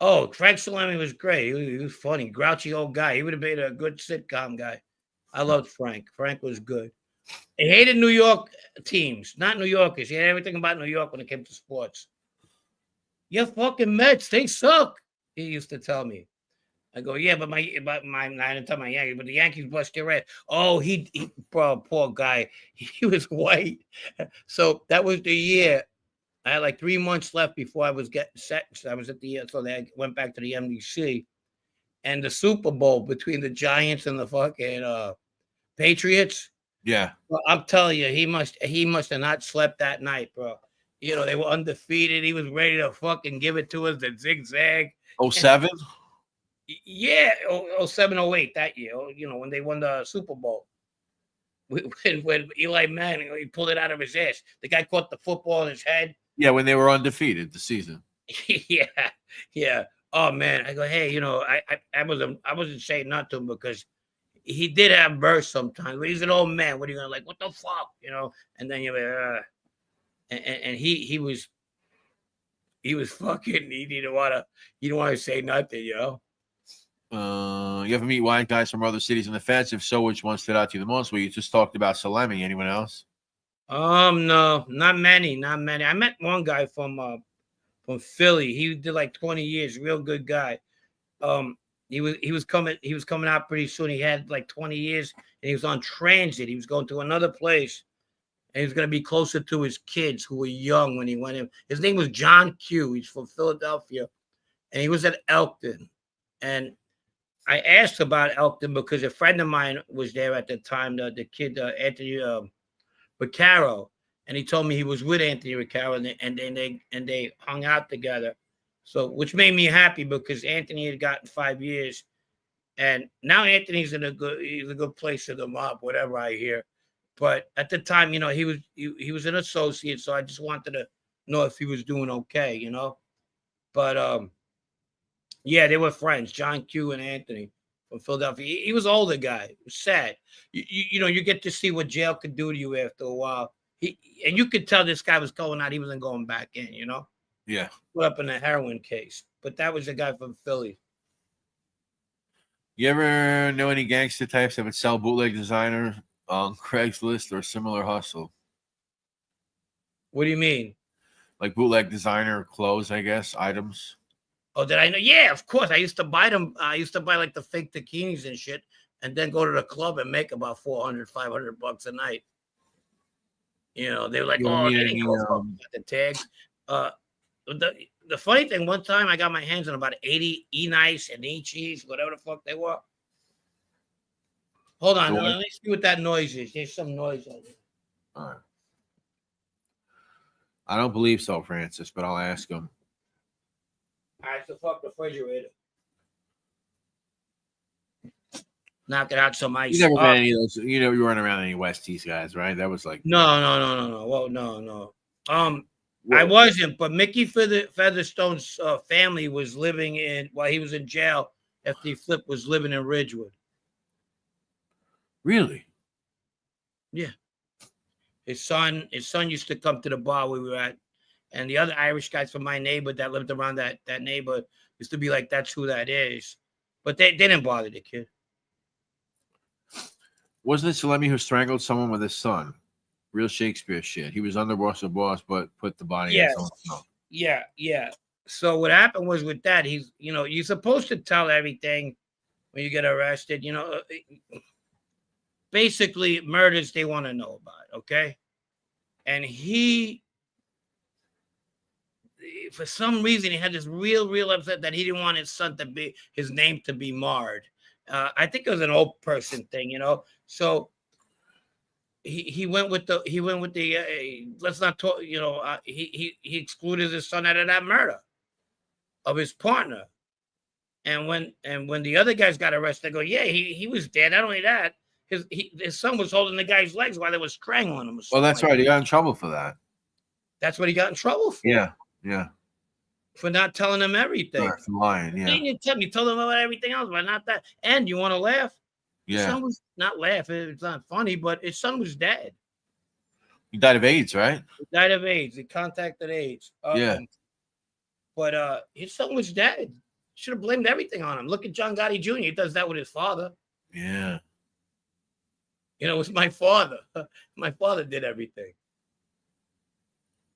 Oh, Frank Salemi was great. He was funny, grouchy old guy. He would have made a good sitcom guy. I loved Frank. Frank was good. He hated New York teams, not New Yorkers. He had everything about New York when it came to sports. Your fucking Mets, they suck. He used to tell me. I go, yeah, but I didn't tell my Yankees, but the Yankees bust your ass. Oh, he poor guy. He was white. So that was the year. I had like 3 months left before I was getting sentenced. I was at the so they went back to the MDC, and the Super Bowl between the Giants and the fucking Patriots. Yeah. Well, I'm telling you, he must have not slept that night, bro. You know, they were undefeated. He was ready to fucking give it to us, the zigzag. 07? Yeah, 07, 08, that year, you know, when they won the Super Bowl. When Eli Manning, he pulled it out of his ass. The guy caught the football in his head. Yeah, when they were undefeated the season. Yeah. Oh man, I go, hey, you know, I wasn't saying not to him because he did have bursts sometimes, but he's an old man. What are you gonna like? What the fuck, you know? And then and he was fucking. He didn't want to say nothing, you know. You ever meet white guys from other cities in the feds? If so, which one stood out to you the most? Well, you just talked about Salemi. Anyone else? No, not many. I met one guy from Philly. He did like 20 years, real good guy. He was coming out pretty soon. He had like 20 years and he was on transit. He was going to another place and he was going to be closer to his kids who were young when he went in. His name was John Q. He's from Philadelphia and he was at Elkton. And I asked about Elkton because a friend of mine was there at the time, the kid, Anthony Vaccaro, and he told me he was with Anthony Vaccaro and they hung out together. So, which made me happy because Anthony had gotten 5 years, and now Anthony's in a good place in the mob, whatever I hear. But at the time, you know, he was an associate, so I just wanted to know if he was doing okay, you know. But yeah, they were friends, John Q and Anthony from Philadelphia. He was an older guy. It was sad. You know, you get to see what jail could do to you after a while. And you could tell this guy was going out. He wasn't going back in, you know? Yeah. Put up in a heroin case. But that was a guy from Philly. You ever know any gangster types that would sell bootleg designer on Craigslist or similar hustle? What do you mean? Like bootleg designer clothes, I guess, items. Oh, did I know? Yeah, of course. I used to buy them. I used to buy like the fake bikinis and shit and then go to the club and make about $400-$500 a night. You know, they were like, oh, they didn't go the tags. The funny thing, one time I got my hands on about 80 E-Nice and E-Cheese, whatever the fuck they were. Hold on, let me see what that noise is. There's some noise on it. All right. I don't believe so, Francis, but I'll ask him. All right, so fuck the refrigerator. Knock it out some ice. You never met any of those. You know, you weren't around any Westies guys, right? That was like no. Well, no. I wasn't, but Mickey Featherstone's family was living while he was in jail after he flipped, was living in Ridgewood. Really? Yeah. His son used to come to the bar we were at, and the other Irish guys from my neighborhood that lived around that neighborhood used to be like, that's who that is. But they didn't bother the kid. Wasn't it Salemi who strangled someone with his son? Real Shakespeare shit. He was underboss of boss, but put the body in his own son. Yeah. So what happened was with that, he's, you know, you're supposed to tell everything when you get arrested. You know, basically murders they want to know about, okay? And he for some reason he had this real upset that he didn't want his name to be marred. I think it was an old person thing, So he went with the let's not talk. He excluded his son out of that murder of his partner. And when the other guys got arrested, they go, yeah, he was dead. Not only that, his son was holding the guy's legs while they were strangling him. Well, that's right. He got in trouble for that. That's what he got in trouble for. Yeah. For not telling him everything. Right, for lying, yeah. You told him about everything else, but not that. And you want to laugh? Yeah. His son was not laughing. It's not funny, but his son was dead. He died of AIDS, right? He died of AIDS. He contacted AIDS. Yeah. But his son was dead. Should have blamed everything on him. Look at John Gotti Jr. He does that with his father. Yeah. It was my father. My father did everything.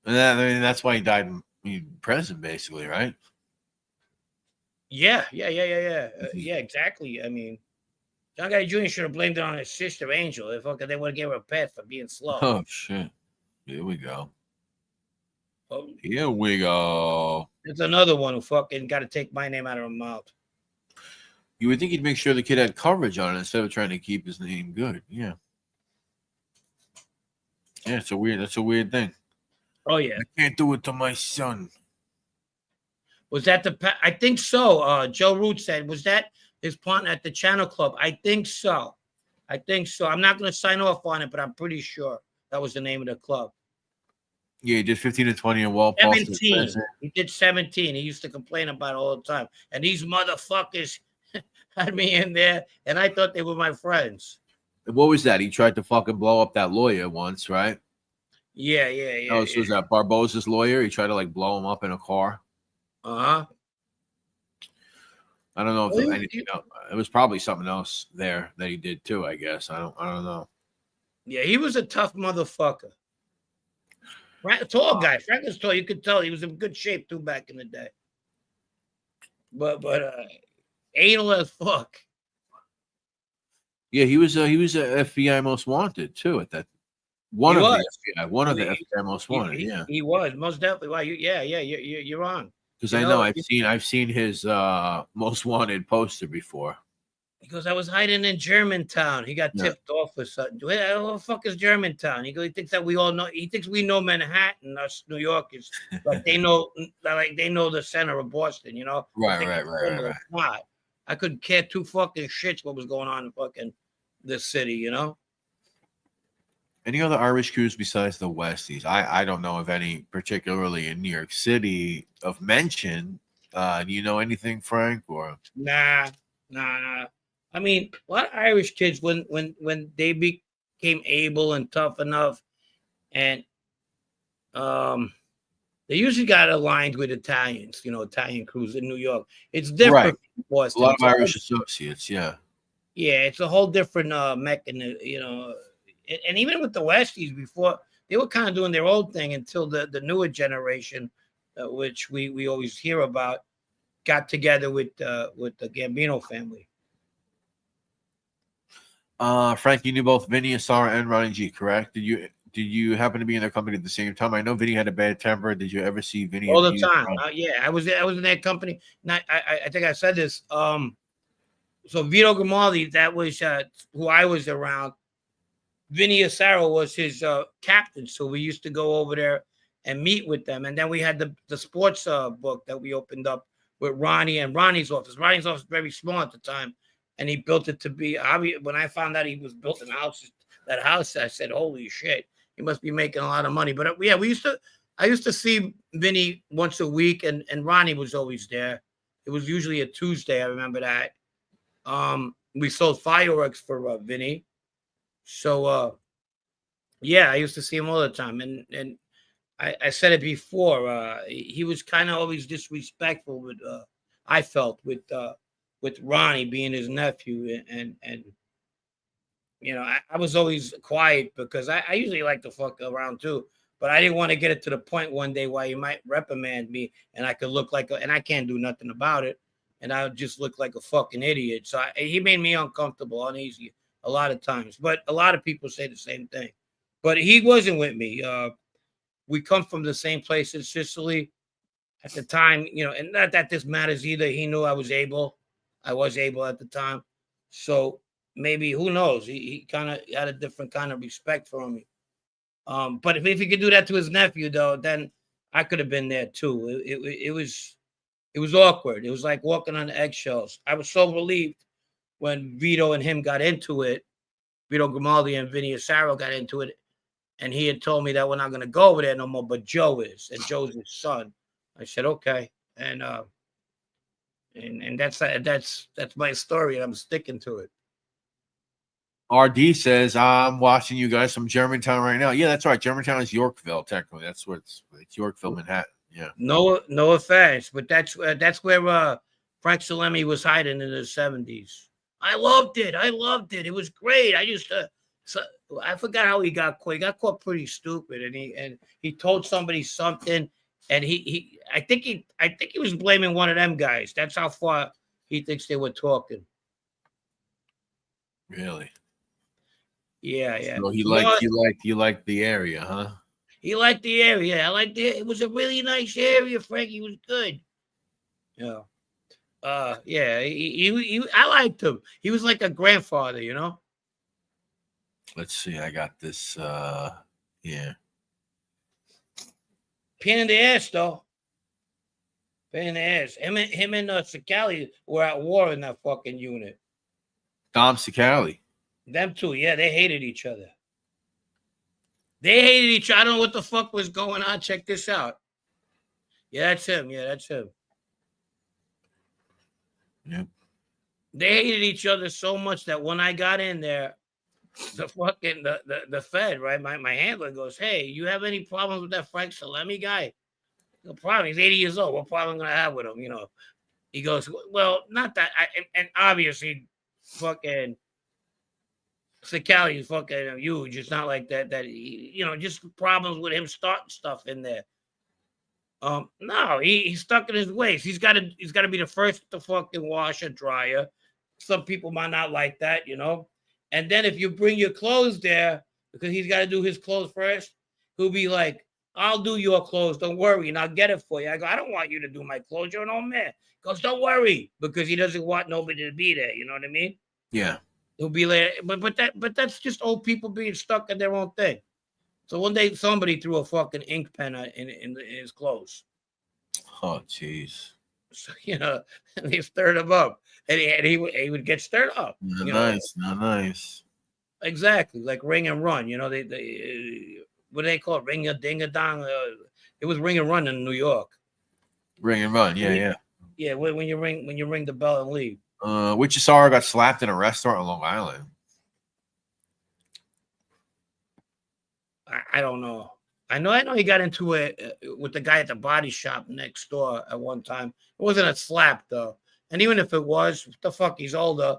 And that's why he died in prison, basically, right? Yeah, exactly. I mean, John Gotti Jr. should have blamed it on his sister Angel. If they would have given her a pet for being slow. Oh shit! Here we go. Oh, here we go. There's another one who fucking got to take my name out of her mouth. You would think he'd make sure the kid had coverage on it instead of trying to keep his name good. Yeah. Yeah, that's a weird thing. Oh yeah. I can't do it to my son. Was that I think so. Joe Root said, was that his partner at the Channel Club? I think so. I'm not going to sign off on it, but I'm pretty sure that was the name of the club. Yeah, he did 15 and 20 in Walpole. 17. He did 17. He used to complain about it all the time. And these motherfuckers had me in there, and I thought they were my friends. What was that? He tried to fucking blow up that lawyer once, right? Yeah. Oh, so was that Barbosa's lawyer? He tried to blow him up in a car. Uh-huh. I don't know if anything else. It was probably something else there that he did too, I guess. I don't know. Yeah, he was a tough motherfucker. Tall guy. Frank was tall. You could tell he was in good shape too back in the day. But anal as fuck. Yeah, he was a FBI most wanted too at that. One of the FBI most wanted. He was most definitely. Wow, you're on. Because I know I've seen his most wanted poster before. He goes, I was hiding in Germantown. He got tipped off or something. What the fuck is Germantown? He goes, he thinks that we all know. He thinks we know Manhattan, us New Yorkers, like they know the center of Boston. Right. I couldn't care two fucking shits what was going on in fucking this city. Any other Irish crews besides the Westies? I don't know of any, particularly in New York City, of mention. Do you know anything, Frank? Or nah. I mean, a lot of Irish kids when they became able and tough enough, and they usually got aligned with Italians. Italian crews in New York. It's different. Right. From Boston. A lot of Irish associates. Yeah. Yeah, it's a whole different mechanism. And even with the Westies before, they were kind of doing their own thing until the newer generation, which we always hear about, got together with the Gambino family. Frank, you knew both Vinny Asara and Ronnie G, correct? Did you happen to be in their company at the same time? I know Vinny had a bad temper. Did you ever see Vinny all the time? Yeah, I was in that company. I think I said this. So Vito Grimaldi, that was who I was around. Vinny Asara was his captain, so we used to go over there and meet with them. And then we had the sports book that we opened up with Ronnie and Ronnie's office. Ronnie's office was very small at the time, and he built it to be. When I found out he was building that house, I said, "Holy shit, he must be making a lot of money." But yeah, I used to see Vinny once a week, and Ronnie was always there. It was usually a Tuesday. I remember that. We sold fireworks for Vinny. So, yeah, I used to see him all the time. And I said it before, he was kind of always disrespectful with, I felt, with Ronnie being his nephew. And I was always quiet because I usually like to fuck around too. But I didn't want to get it to the point one day where he might reprimand me and I could look and I can't do nothing about it. And I would just look like a fucking idiot. So he made me uncomfortable, uneasy a lot of times. But a lot of people say the same thing. But he wasn't with me. We come from the same place in Sicily. at the time, and not that this matters either. He knew I was able at the time. So maybe, who knows? He kind of had a different kind of respect for me. But if he could do that to his nephew, though, then I could have been there too. It was awkward. It was like walking on eggshells. I was so relieved when Vito and him got into it. Vito Grimaldi and Vinny Asaro got into it, and he had told me that we're not going to go over there no more, but Joe is, and Joe's his son. I said, okay, and that's my story, and I'm sticking to it. RD says, I'm watching you guys from Germantown right now. Yeah, that's right. Germantown is Yorkville, technically. That's what it's Yorkville, Manhattan. Yeah. No offense, but that's where Frank Salemi was hiding in the 70s. I loved it. It was great. I forgot how he got caught. He got caught pretty stupid, and he told somebody something, and I think he was blaming one of them guys. That's how far he thinks they were talking. Really? Yeah. So you liked the area, huh? He liked the area. I liked it. It was a really nice area, Frankie. Was good. Yeah. Yeah. I liked him. He was like a grandfather, Let's see. I got this. Yeah. Pain in the ass, though. Pain in the ass. Him and Sakali were at war in that fucking unit. Dom Sakali. Them two, yeah, they hated each other. I don't know what the fuck was going on. Check this out. Yeah, that's him. Yep. They hated each other so much that when I got in there, the Fed, right? My handler goes, "Hey, you have any problems with that Frank Salemi guy?" No problem. He's 80 years old. What problem am I gonna have with him? He goes, "Well, not that." And obviously, fucking Sakali is fucking huge. It's not like that. Just problems with him starting stuff in there. No, he's stuck in his ways. He's got to be the first to fucking wash a dryer. Some people might not like that, And then if you bring your clothes there, because he's got to do his clothes first, he'll be like, "I'll do your clothes. Don't worry, and I'll get it for you." I go, "I don't want you to do my clothes. You're an old man." He goes, "Don't worry," because he doesn't want nobody to be there. You know what I mean? Yeah. He'll be like, but that's just old people being stuck in their own thing. So one day somebody threw a fucking ink pen in his clothes. Oh, jeez. So, and they stirred him up, and he would get stirred up. Not nice. Exactly, like Ring and Run. They what do they call it? Ring a ding a dong. It was Ring and Run in New York. Ring and Run, yeah. Yeah, when you ring the bell and leave. Wichita got slapped in a restaurant on Long Island. I don't know. I know he got into it with the guy at the body shop next door at one time. It wasn't a slap though. And even if it was, what the fuck, he's older.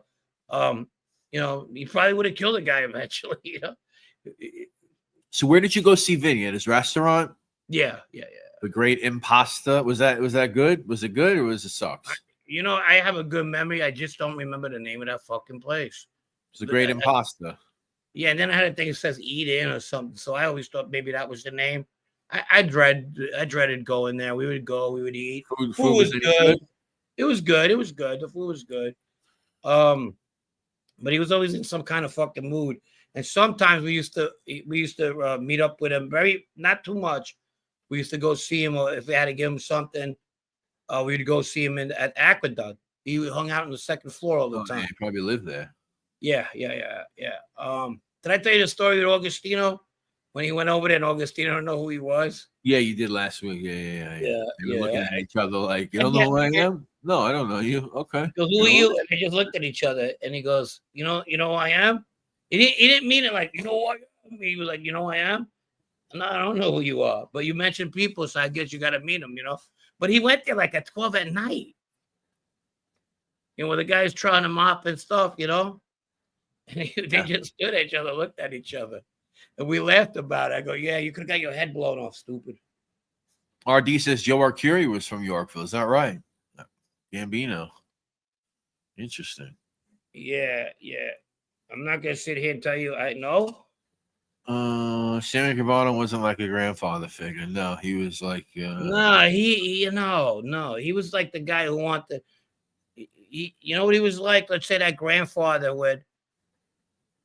He probably would have killed the guy eventually, So where did you go see Vinny? At his restaurant? Yeah. The Great Impasta. Was that good? Was it good or was it sucks? I have a good memory. I just don't remember the name of that fucking place. It's the Great Impasta. Yeah, and then I had a thing that says "Eat In" or something. So I always thought maybe that was the name. I dreaded going there. We would go. We would eat. Food was good. It was good. The food was good. But he was always in some kind of fucking mood. And sometimes we used to meet up with him. Not too much. We used to go see him, or if we had to give him something, we'd go see him at Aqueduct. He hung out on the second floor all the time. Yeah, he probably lived there. Yeah. Did I tell you the story with Augustino when he went over there and Augustino didn't know who he was? Yeah, you did last week. Yeah. They were looking at each other like, "You don't know who I am?" "No, I don't know you." "Okay." He goes, "Who are you?" And they just looked at each other, and he goes, "You know who I am?" He didn't mean it like, "You know who I am?" He was like, "You know who I am?" "No, I don't know who you are, but you mentioned people, so I guess you got to meet them, But he went there like at 12 at night. The guys trying to mop and stuff, And they just stood at each other, looked at each other. And we laughed about it. I go, "Yeah, you could have got your head blown off, stupid." RD says Joe Arcuri was from Yorkville. Is that right? Gambino. Interesting. Yeah. I'm not going to sit here and tell you I know. Sammy Cavano wasn't like a grandfather figure. No, he was like No, he was like the guy who wanted. You know what he was like? Let's say that grandfather would.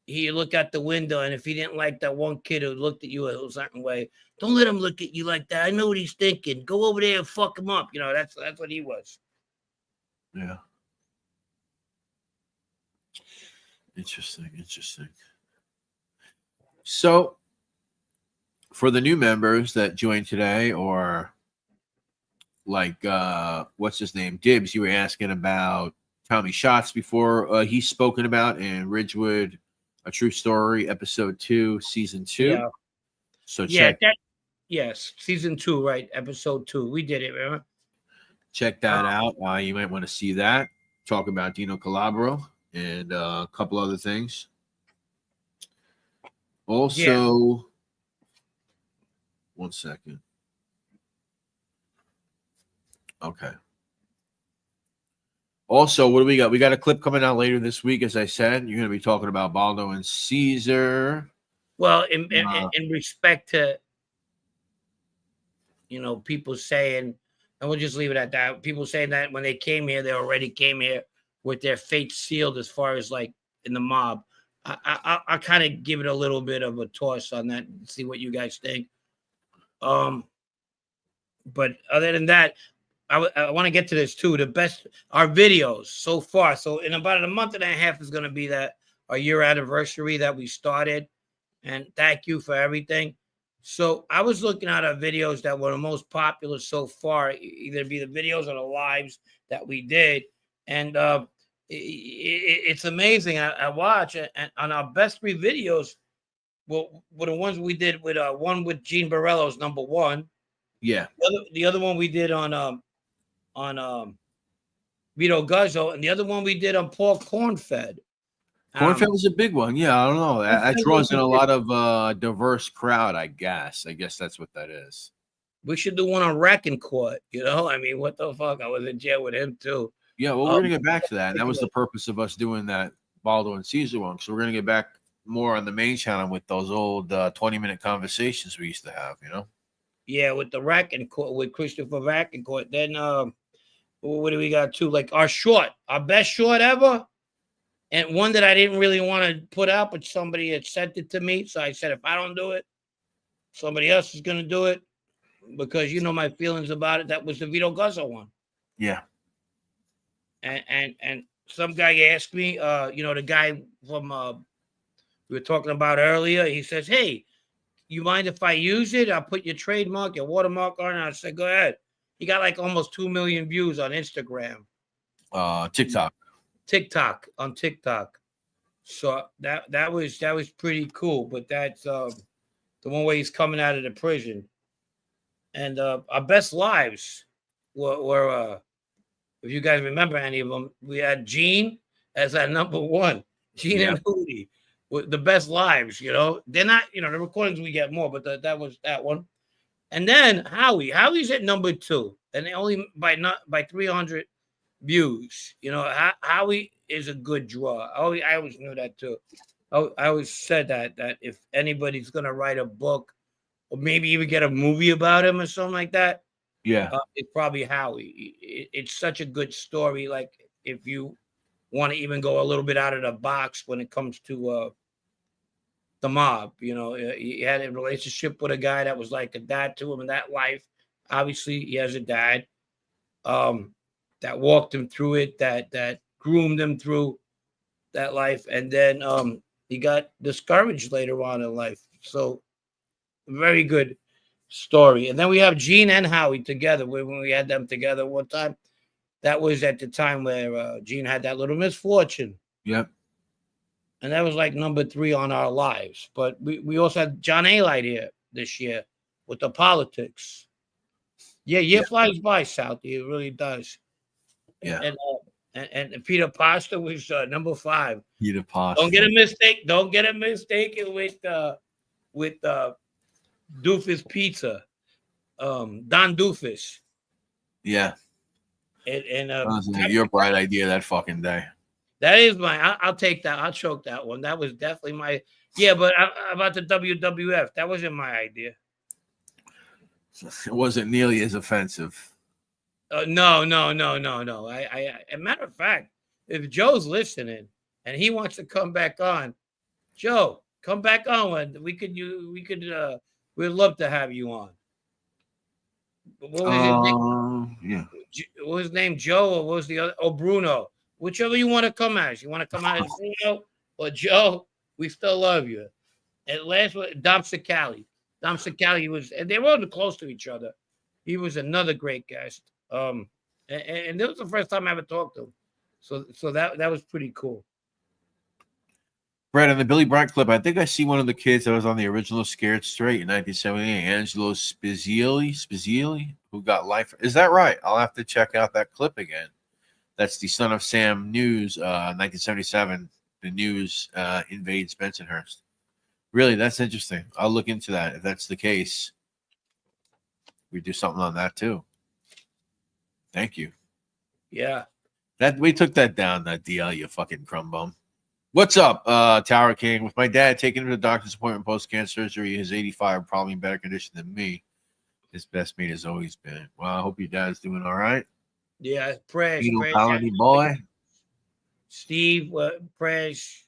He look out the window, and if he didn't like that one kid who looked at you a certain way, don't let him look at you like that. I know what he's thinking. Go over there and fuck him up. You know, that's what he was. yeah. Interesting. So, for the new members that joined today, or like what's his name, Dibs, you were asking about Tommy Shots before. He's spoken about in Ridgewood, A True Story, episode 2, season 2. Yeah. So Yeah, check yes, season 2, right? Episode 2. We did it, remember? that out. You might want to see that. Talk about Dino Calabro and a couple other things. Also, one second. Okay. Also, what do we got? We got a clip coming out later this week, as I said. You're going to be talking about Baldo and Caesar. Well, in respect to, people saying, and we'll just leave it at that. People saying that when they came here, they already came here with their fate sealed as far as like in the mob. I kind of give it a little bit of a toss on that and see what you guys think. But other than that, I want to get to this too. Our videos so far. So in about a month and a half is going to be our year anniversary that we started. And thank you for everything. So I was looking at our videos that were the most popular so far, either be the videos or the lives that we did. And it's amazing. I watch, and on our best 3 videos, well, were the ones we did with one with Gene Borello's number 1. Yeah. The other one we did on Vito Guzzo, and the other one we did on Paul Cornfed. Cornfed was a big one. Yeah, I don't know. That draws in a lot of diverse crowd, I guess. I guess that's what that is. We should do one on Wrecking Court. I mean, what the fuck? I was in jail with him too. Yeah, well, we're going to get back to that. And that was the purpose of us doing that Baldo and Caesar one. So we're going to get back more on the main channel with those old 20-minute conversations we used to have, Yeah, with the Wrecking Court, with Christopher Wrecking Court. Then what do we got too? Like our best short ever. And one that I didn't really want to put out, but somebody had sent it to me. So I said, if I don't do it, somebody else is going to do it, because my feelings about it. That was the Vito Guzzo one. Yeah. And some guy asked me, the guy from we were talking about earlier, he says, hey, you mind if I use it? I'll put your trademark, your watermark on it. I said, go ahead. He got like almost 2 million views on Instagram. On TikTok. So that was pretty cool. But that's the one where he's coming out of the prison. And our best lives were if you guys remember any of them, we had Gene as our number 1. Gene and Hootie with the best lives. They're not, the recordings we get more, but that was that one. And then Howie's at number 2, and they only by 300 views. Howie is a good draw. I always knew that too. I always said that if anybody's gonna write a book or maybe even get a movie about him or something like that, it's probably Howie. It's such a good story. Like if you want to even go a little bit out of the box when it comes to the mob, he had a relationship with a guy that was like a dad to him in that life. Obviously, he has a dad that walked him through it, that groomed him through that life, and then he got discouraged later on in life. So, very good story. And then we have Gene and Howie together. When we had them together one time, that was at the time where Gene had that little misfortune. Yep. And that was like number 3 on our lives. But we also had John A-Light here this year with the politics. Yeah, flies by, Southie. It really does. Yeah. And Peter Pasta was number 5. Peter Pasta. Don't get a mistaken with Doofus Pizza. Don Doofus. Yeah. And your bright idea that fucking day. That is I'll take that. I'll choke that one. That was definitely my. Yeah, but about the WWF, that wasn't my idea. It wasn't nearly as offensive. No. I a matter of fact, if Joe's listening and he wants to come back on, Joe, come back on. We'd love to have you on. What was his name? Yeah. What was his name? Joe, or what was the other? Oh, Bruno. Whichever you want to come as. You want to come out as Bruno or Joe? We still love you. At last, Dom Cicali. Dom Cicali was, and they were close to each other. He was another great guest. And this was the first time I ever talked to him. So that was pretty cool. Brett, on the Billy Bryant clip, I think I see one of the kids that was on the original Scared Straight in 1978, Angelo Spizzioli, who got life. Is that right? I'll have to check out that clip again. That's the Son of Sam News, 1977. The News invades Bensonhurst. Really, that's interesting. I'll look into that. If that's the case, we do something on that too. Thank you. Yeah. That we took that down, that DL, you fucking crumb bum. What's up, Tower King? With my dad taking him to the doctor's appointment post-cancer surgery, he's 85, probably in better condition than me. His best mate has always been. Well, I hope your dad's doing all right. Yeah, Prez. Colony boy. Steve, Prez.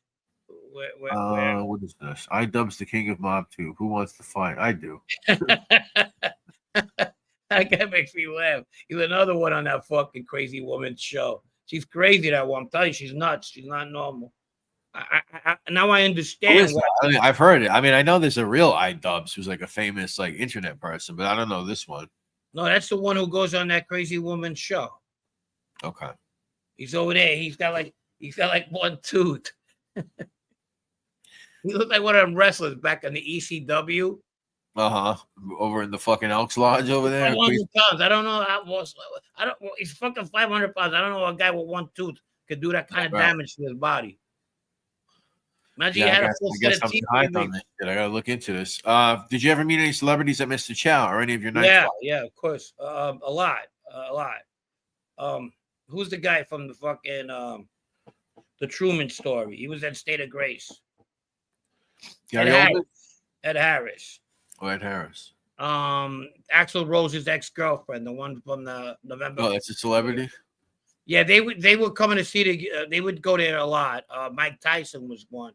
Where? What is this? iDubbbz the king of Mob 2. Who wants to fight? I do. That guy makes me laugh. He's another one on that fucking crazy woman show. She's crazy, that one. I'm telling you, she's nuts. She's not normal. Now I understand. I mean, I've heard it. I mean, I know there's a real iDubbbz who's like a famous like internet person, but I don't know this one. No, that's the one who goes on that crazy woman show. Okay. He's over there. He's got like one tooth. He looked like one of them wrestlers back in the ECW. Over in the fucking Elks Lodge over there. 500 pounds. I don't know how. He's fucking 500 pounds. I don't know a guy with one tooth could do that kind of damage to his body. Imagine he had a full set of teeth. I gotta look into this. Did you ever meet any celebrities at Mr. Chow or any of your nights? Yeah, of course. A lot. Who's the guy from the fucking the Truman Story? He was at State of Grace. Ed Harris. Oh, Ed Harris. Axl Rose's ex-girlfriend, the one from the November. Oh, that's a celebrity. Yeah, they would come in to see they would go there a lot. Mike Tyson was one.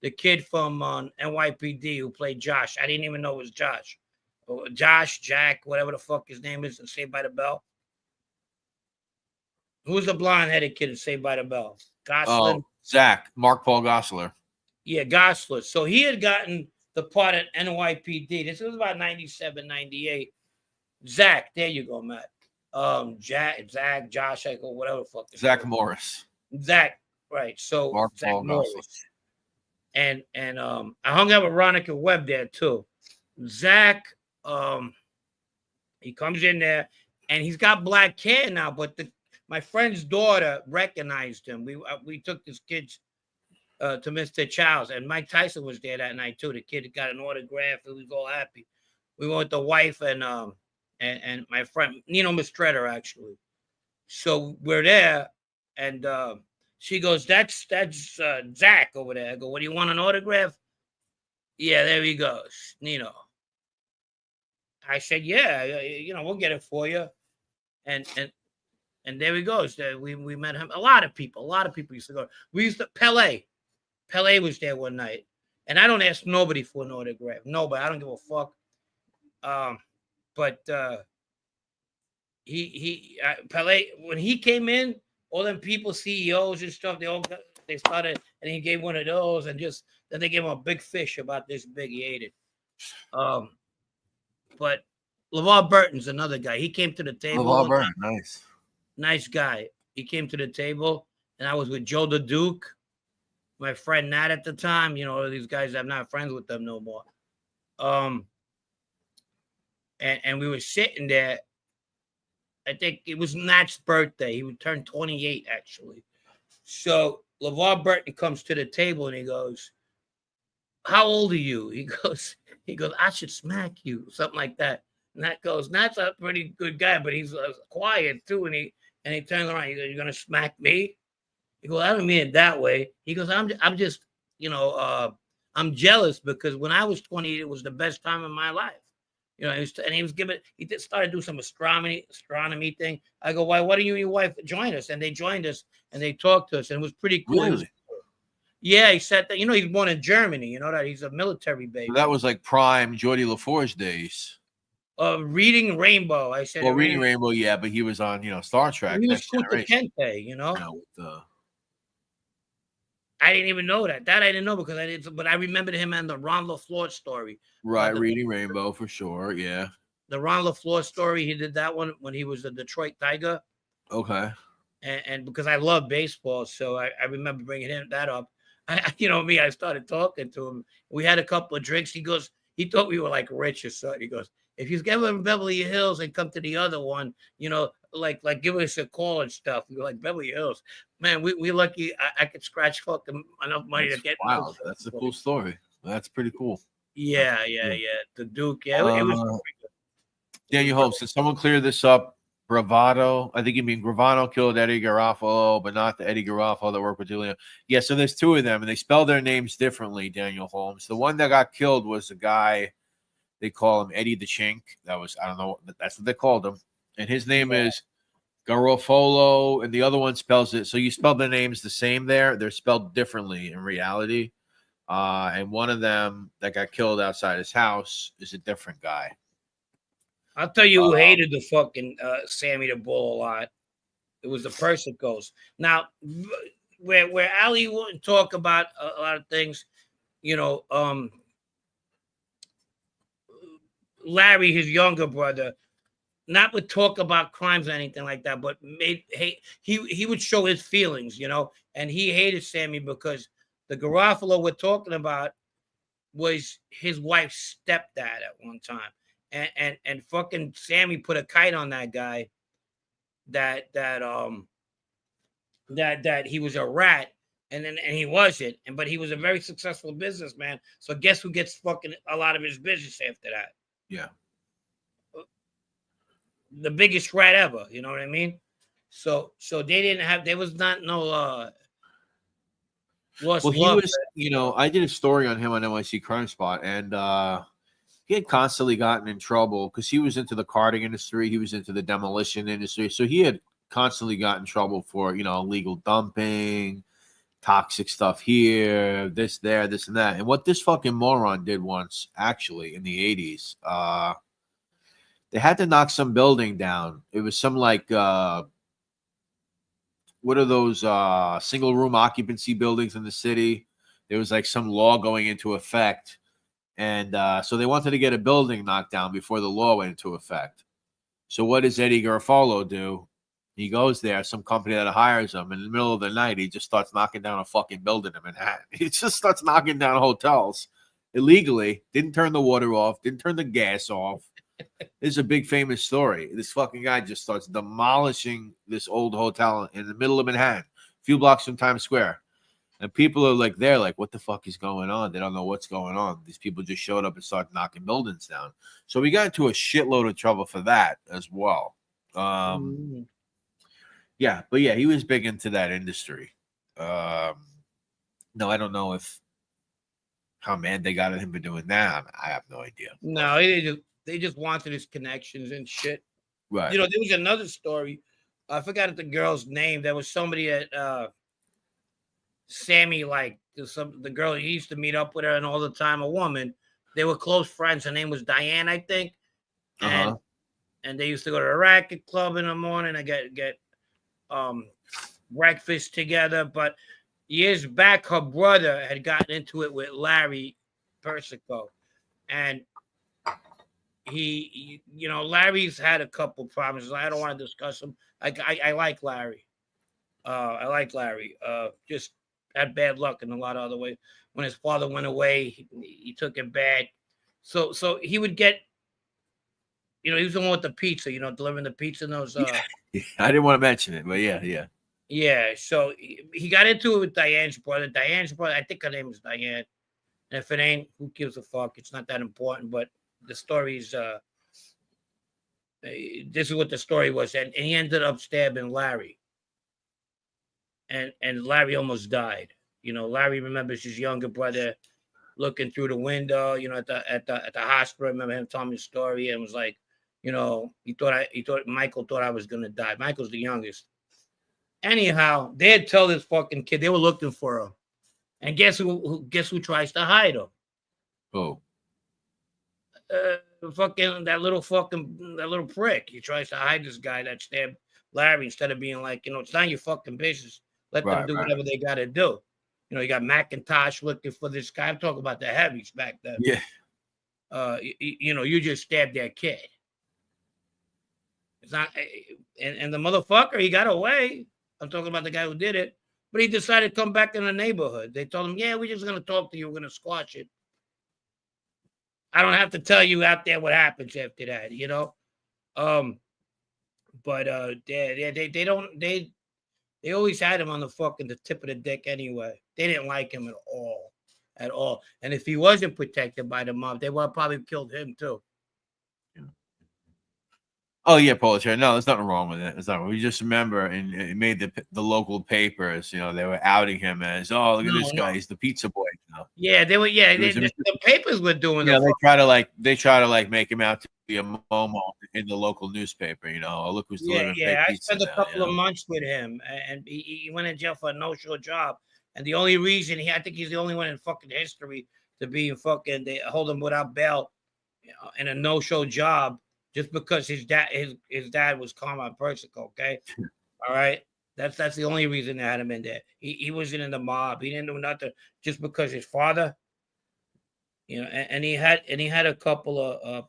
The kid from NYPD who played Josh. I didn't even know it was Josh. Jack, whatever the fuck his name is in Saved by the Bell. Who's the blonde-headed kid in Saved by the Bell? Gosselin. Oh, Zach. Mark Paul Gosselaar. Yeah, Gosselin. So he had gotten the part at NYPD. This was about 97, 98. Zach, there you go, Matt. Zach, Josh, or whatever the fuck. Zach Morris. Zach, right. So Mark Zach Paul Morris. And I hung out with Ronica Webb there too. Zach, he comes in there and he's got black hair now, but my friend's daughter recognized him. We took his kids to Mr. Chow's, and Mike Tyson was there that night too. The kid got an autograph. He was all happy. We went with the wife and my friend Nino Mistretter, actually. So we're there, and she goes, "That's Zach over there." I go, "What, do you want an autograph?" Yeah, there he goes, Nino. I said, "Yeah, we'll get it for you," and there he goes. We met him. A lot of people used to go. We used to Pele was there one night, and I don't ask nobody for an autograph. Nobody. I don't give a fuck. But Pele, when he came in, all them people, CEOs and stuff, they started, and he gave one of those, and then they gave him a big fish about this big. He ate it. But LeVar Burton's another guy. He came to the table. LeVar Burton, nice guy. He came to the table, and I was with Joe the Duke, my friend Nat at the time. These guys, I'm not friends with them no more. And we were sitting there. I think it was Nat's birthday. He would turn 28, actually. So LeVar Burton comes to the table and he goes, "How old are you?" He goes, "I should smack you," something like that. And Nat goes, "Nat's a pretty good guy, but he's quiet too." And he turns around. He goes, "You're gonna smack me?" He goes, I don't mean it that way. He goes, I'm just, I'm jealous because when I was 28, it was the best time of my life. He just started doing some astronomy thing. I go, why don't you and your wife join us? And they joined us and they talked to us, and it was pretty cool. Really? Yeah, he said that, he's born in Germany, that he's a military baby. So that was like prime Geordie LaForge days. Reading Rainbow. I said, well, Reading Rainbow, yeah, but he was on, Star Trek. He was Next Generation. Kente, With the I didn't even know that. That I didn't know because I didn't. But I remembered him and the Ron LaFleur story. right, Reading Rainbow for sure. Yeah. The Ron LaFleur story. He did that one when he was a Detroit Tiger. Okay. And because I love baseball, so I remember bringing that up. I started talking to him. We had a couple of drinks. He thought we were like rich or something. He goes, if you get in Beverly Hills and come to the other one, like give us a call and stuff. We were like, Beverly Hills, man, we lucky I could scratch fucking enough money to get. Wow, that's a cool story. That's pretty cool. Yeah. The Duke, yeah, it was. Daniel Holmes, did someone clear this up? Bravado, I think you mean Gravano killed Eddie Garofalo, but not the Eddie Garofalo that worked with Julian. Yeah, so there's two of them, and they spell their names differently, Daniel Holmes. The one that got killed was a guy, they call him Eddie the Chink. That was, I don't know, that's what they called him. And his name is Garofalo, and the other one spells it. So you spell the names the same there. They're spelled differently in reality. And one of them that got killed outside his house is a different guy. I'll tell you who hated the fucking Sammy the Bull a lot. It was the Persicos. Now, where Ali wouldn't talk about a lot of things, Larry, his younger brother, not would talk about crimes or anything like that, but he would show his feelings, and he hated Sammy because the Garofalo we're talking about was his wife's stepdad at one time. And fucking Sammy put a kite on that guy that he was a rat, and he wasn't, but he was a very successful businessman. So guess who gets fucking a lot of his business after that? Yeah. The biggest rat ever, you know what I mean? So there was not no lost love. He was, I did a story on him on NYC Crime Spot, and he had constantly gotten in trouble because he was into the karting industry. He was into the demolition industry. So he had constantly gotten in trouble for, illegal dumping, toxic stuff here, this, there, this, and that. And what this fucking moron did once, actually, in the 80s, they had to knock some building down. It was some what are those single room occupancy buildings in the city? There was like some law going into effect. And so they wanted to get a building knocked down before the law went into effect. So what does Eddie Garofalo do? He goes there, some company that hires him. In the middle of the night, he just starts knocking down a fucking building in Manhattan. He just starts knocking down hotels illegally. Didn't turn the water off. Didn't turn the gas off. This is a big famous story. This fucking guy just starts demolishing this old hotel in the middle of Manhattan, a few blocks from Times Square. And people are like, they're like, what the fuck is going on? They don't know what's going on. These people just showed up and started knocking buildings down. So we got into a shitload of trouble for that as well. Yeah, but yeah, he was big into that industry. No, I don't know how mad they got at him for doing that. I have no idea. No, they just wanted his connections and shit. Right. There was another story. I forgot the girl's name. There was somebody at Sammy, like the girl he used to meet up with her and all the time, a woman. They were close friends. Her name was Diane, I think. And they used to go to the racket club in the morning and get breakfast together. But years back, her brother had gotten into it with Larry Persico, and he Larry's had a couple problems. I don't want to discuss them. I like Larry. I like Larry. Just had bad luck in a lot of other ways. When his father went away, he took it bad. So he would get, he was the one with the pizza, delivering the pizza in those. I didn't want to mention it, but yeah. Yeah. So he got into it with Diane's brother. Diane's brother, I think her name is Diane. And if it ain't, who gives a fuck? It's not that important. But the story's, this is what the story was. And he ended up stabbing Larry. and Larry almost died. You know, Larry remembers his younger brother looking through the window, you know, at the hospital. I remember him telling me the story and was like, you know, he thought Michael thought I was gonna die. Michael's the youngest. Anyhow, they'd tell this fucking kid they were looking for him. And guess who tries to hide him? Oh. That little prick. He tries to hide this guy that stabbed Larry instead of being like, you know, it's not your fucking business. Let them do whatever they got to do. You know, you got Macintosh looking for this guy. I'm talking about the heavies back then. Yeah. You know, you just stabbed that kid. It's not, and the motherfucker, he got away. I'm talking about the guy who did it, but he decided to come back in the neighborhood. They told him, yeah, we're just going to talk to you. We're going to squash it. I don't have to tell you out there what happens after that, you know? But they always had him on the tip of the dick anyway. They didn't like him at all. And if he wasn't protected by the mob, they would have probably killed him too. Oh yeah, Proletariat. No, there's nothing wrong with it. It's not. We just remember, and it made the local papers. You know, they were outing him as, oh, look at this guy. He's the pizza boy. You know? Yeah, they were. Yeah, the papers were doing. Yeah, they try to make him out to be a Momo in the local newspaper. You know, oh, look who's delivering pizza. I spent a couple you know? of months with him, and he went in jail for a no-show job. And the only reason I think he's the only one in fucking history to be they hold him without bail, you know, in a no-show job. Just because his dad was Carmine Persico, okay? All right. That's the only reason they had him in there. He wasn't in the mob. He didn't do nothing just because his father, you know, and he had a couple of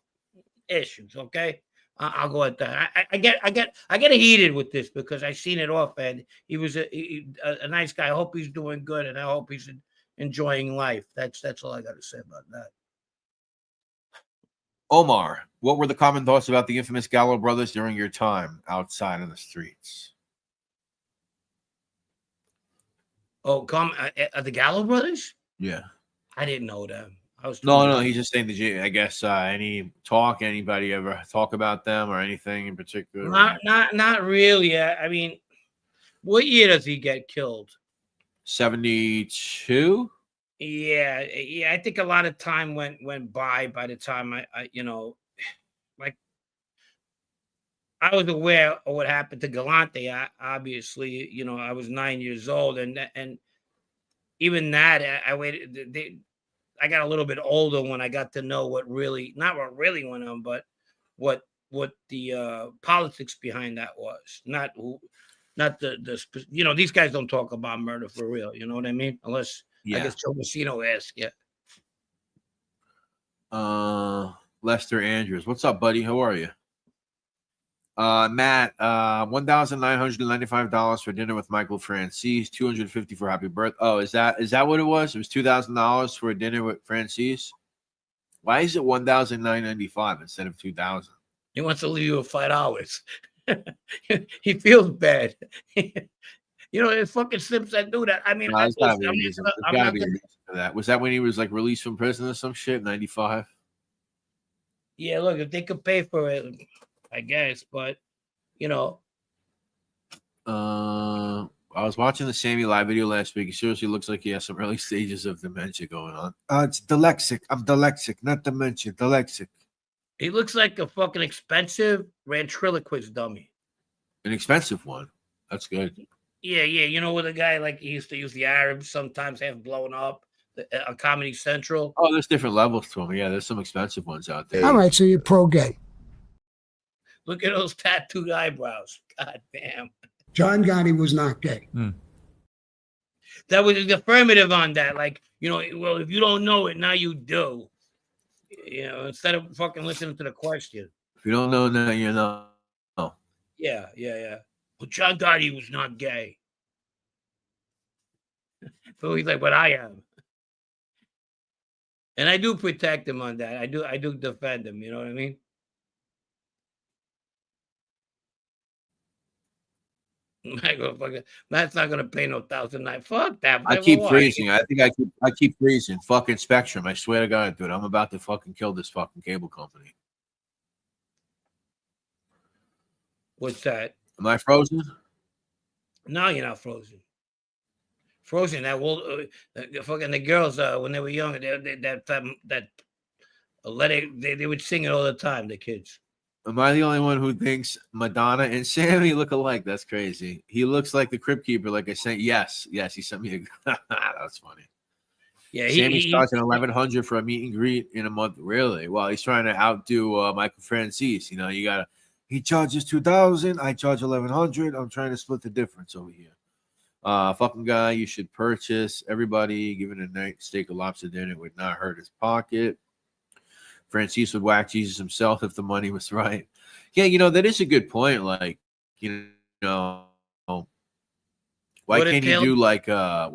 issues, okay? I'll go at that. I get heated with this because I seen it off, and he was a nice guy. I hope he's doing good, and I hope he's enjoying life. That's all I got to say about that. Omar, what were the common thoughts about the infamous Gallo brothers during your time outside of the streets? Oh, the Gallo brothers? Yeah. I didn't know them. I was no. He's just saying I guess anybody ever talk about them or anything in particular? Not really. I mean, what year does he get killed? 72. Yeah. I think a lot of time went by the time I you know, like I was aware of what happened to Galante. Obviously, you know, I was 9 years old, and even that I waited. I got a little bit older when I got to know not what really went on, but what the politics behind that was. Not the you know, these guys don't talk about murder for real. You know what I mean? Unless I guess Joe Messino asked. Yeah. Lester Andrews, what's up, buddy? How are you? Matt, $1,995 for dinner with Michael Francis, $250 for happy birthday. Oh, is that what it was? It was $2,000 for a dinner with Francis. Why is it $1,995 instead of $2,000? He wants to leave you with $5. He feels bad. You know, it's fucking Sims that do that. I mean, no, that. Was that when he was like released from prison or some shit? 95. Yeah, look, if they could pay for it, I guess, but you know. I was watching the Sammy live video last week. He seriously looks like he has some early stages of dementia going on. It's dyslexic. I'm dyslexic, not dementia. Dyslexic. He looks like a fucking expensive ventriloquist dummy. An expensive one. That's good. Yeah. You know, with a guy like he used to use the Arabs sometimes have blown up on Comedy Central. Oh, there's different levels to them. Yeah, there's some expensive ones out there. All right, so you're pro-gay. Look at those tattooed eyebrows. God damn. John Gotti was not gay. That was the affirmative on that. Like, you know, well, if you don't know it, now you do. You know, instead of fucking listening to the question. If you don't know, now you know. Oh. Yeah. Well, John Gotti was not gay. So he's like, but I am. And I do protect him on that. I do defend him. You know what I mean? That's not gonna pay no $1,009. Fuck that. I keep freezing. I think I keep freezing. Fucking Spectrum. I swear to God, dude. I'm about to fucking kill this fucking cable company. What's that? Am I frozen? No, you're not frozen. Frozen. That will the fucking the girls when they were young, that they would sing it all the time. The kids. Am I the only one who thinks Madonna and Sammy look alike? That's crazy. He looks like the Crypt Keeper, like I said. Yes, he sent me a. That's funny. Yeah, Sammy's charging $1,100 for a meet and greet in a month. Really? Well, he's trying to outdo Michael Francis. You know, you gotta. He charges $2,000. I charge $1,100. I'm trying to split the difference over here. Fucking guy, you should purchase. Everybody giving a night steak or lobster dinner would not hurt his pocket. Francis would whack Jesus himself if the money was right. Yeah, you know, that is a good point. Like, you know, why can't he do like a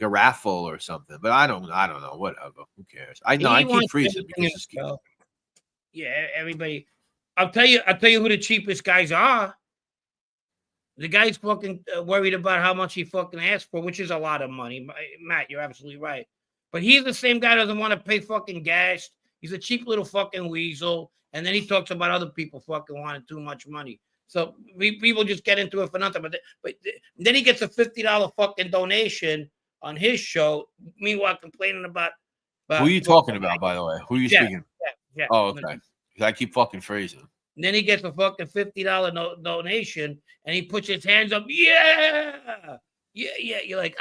raffle or something? But I don't know. Whatever. Who cares? I know I keep freezing because it's yeah, everybody. I'll tell you who the cheapest guys are. The guy's fucking worried about how much he fucking asked for, which is a lot of money. Matt, you're absolutely right. But he's the same guy that doesn't want to pay fucking gas. He's a cheap little fucking weasel. And then he talks about other people fucking wanting too much money. So people just get into it for nothing. But then he gets a $50 fucking donation on his show. Meanwhile, complaining about who are you talking about, by the way? Who are you speaking? Yeah. Oh, okay. I keep fucking phrasing. And then he gets a fucking $50 donation, and he puts his hands up. Yeah. You're like,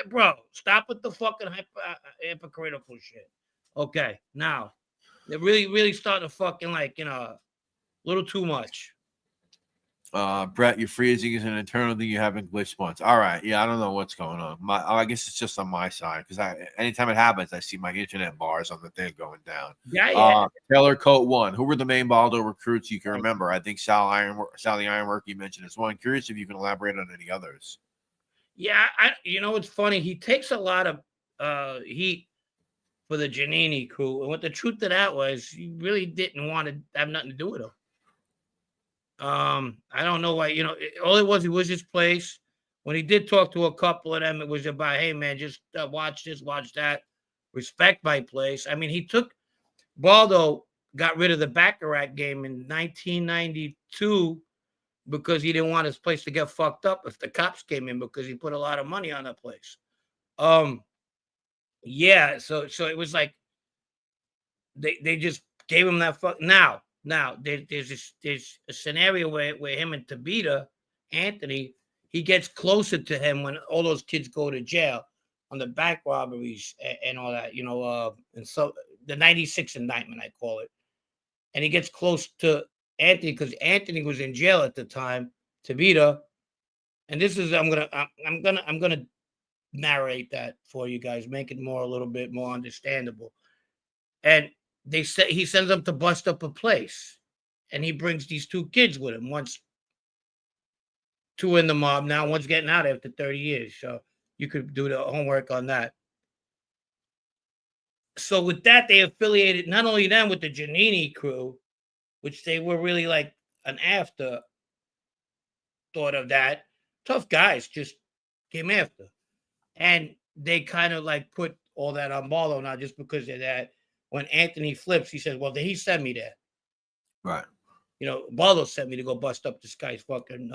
bro, stop with the fucking hypocritical shit. Okay, now they're really starting to fucking like, you know, a little too much. Brett, your freezing is an internal thing you have in glitch spots. All right, yeah, I don't know what's going on. I guess it's just on my side because anytime it happens, I see my internet bars on the thing going down. Yeah. Taylor Coat 1. Who were the main Baldo recruits you can remember? I think Sally Ironwork you mentioned as one. Curious if you can elaborate on any others. Yeah, you know it's funny. He takes a lot of heat for the Giannini crew, and what the truth of that was, he really didn't want to have nothing to do with him. I don't know why. You know, all it was his place. When he did talk to a couple of them, it was about, hey man, just watch this, watch that, respect my place. I mean, Baldo got rid of the Baccarat game in 1992. Because he didn't want his place to get fucked up if the cops came in because he put a lot of money on that place. Yeah, so it was like they just gave him that fuck. Now there's a scenario where him and Tabita, Anthony, he gets closer to him when all those kids go to jail on the bank robberies and all that, you know, and so the 96 indictment, I call it. And he gets close to Anthony because Anthony was in jail at the time, Tabita. And this is I'm gonna narrate that for you guys, make it a little bit more understandable. And he sends them to bust up a place, and he brings these two kids with him. Two in the mob now, one's getting out after 30 years. So you could do the homework on that. So with that, they affiliated not only them with the Giannini crew, which they were really like an after thought of that. Tough guys just came after. And they kind of like put all that on Baldo now just because of that. When Anthony flips, he says, well, he sent me there. Right. You know, Baldo sent me to go bust up this guy's fucking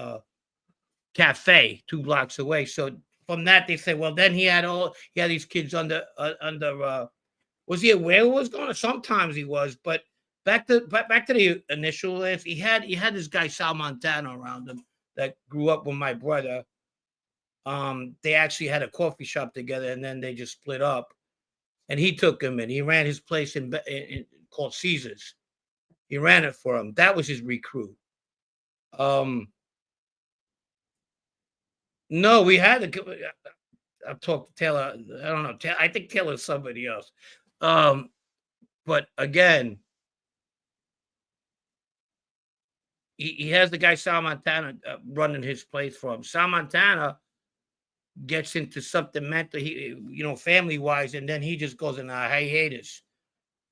cafe 2 blocks away. So from that, they say, well, then he had these kids under was he aware what was going on? Sometimes he was, but back to the initial list, he had this guy Sal Montano around him that grew up with my brother. They actually had a coffee shop together, and then they just split up. And he took him in. He ran his place in called Caesars. He ran it for him. That was his recruit. No, we had to. I'll talk to Taylor. I don't know. I think Taylor's somebody else. But again, he has the guy Sal Montana running his place for him. Sal Montana gets into something mental, family wise, and then he just goes in hiatus.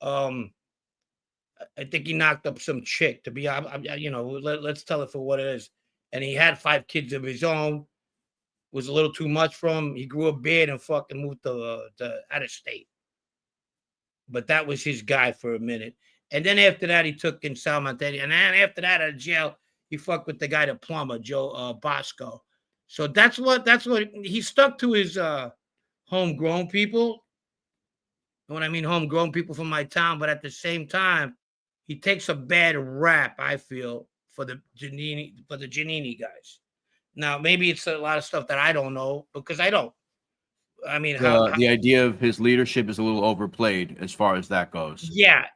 I think he knocked up some chick. To be, let's tell it for what it is. And he had 5 kids of his own. Was a little too much for him. He grew a beard and fucking moved to out of state. But that was his guy for a minute. And then after that, he took in Sal Montana. And then after that, out of jail, he fucked with the guy, the plumber, Joe Bosco. So that's what he stuck to his homegrown people. And when I mean homegrown people from my town, but at the same time, he takes a bad rap, I feel, for the Giannini guys. Now, maybe it's a lot of stuff that I don't know because I don't. I mean, The idea of his leadership is a little overplayed as far as that goes. Yeah.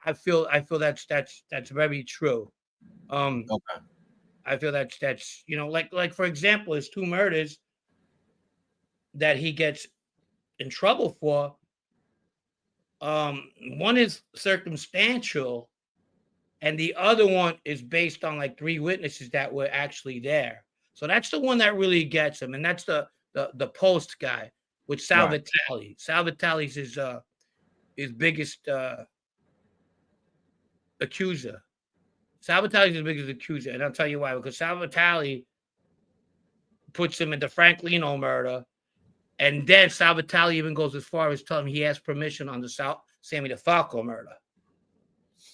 I feel that's very true. Okay. I feel that's like for example, his 2 murders that he gets in trouble for. One is circumstantial, and the other one is based on like 3 witnesses that were actually there. So that's the one that really gets him, and that's the post guy with Sal Right. Vitale. Sal Vitale's his biggest accuser. Sal Vitale's his biggest accuser, and I'll tell you why. Because Sal Vitale puts him in the Frank Lino murder, and then Sal Vitale even goes as far as telling him he has permission on the Sammy DeFalco murder.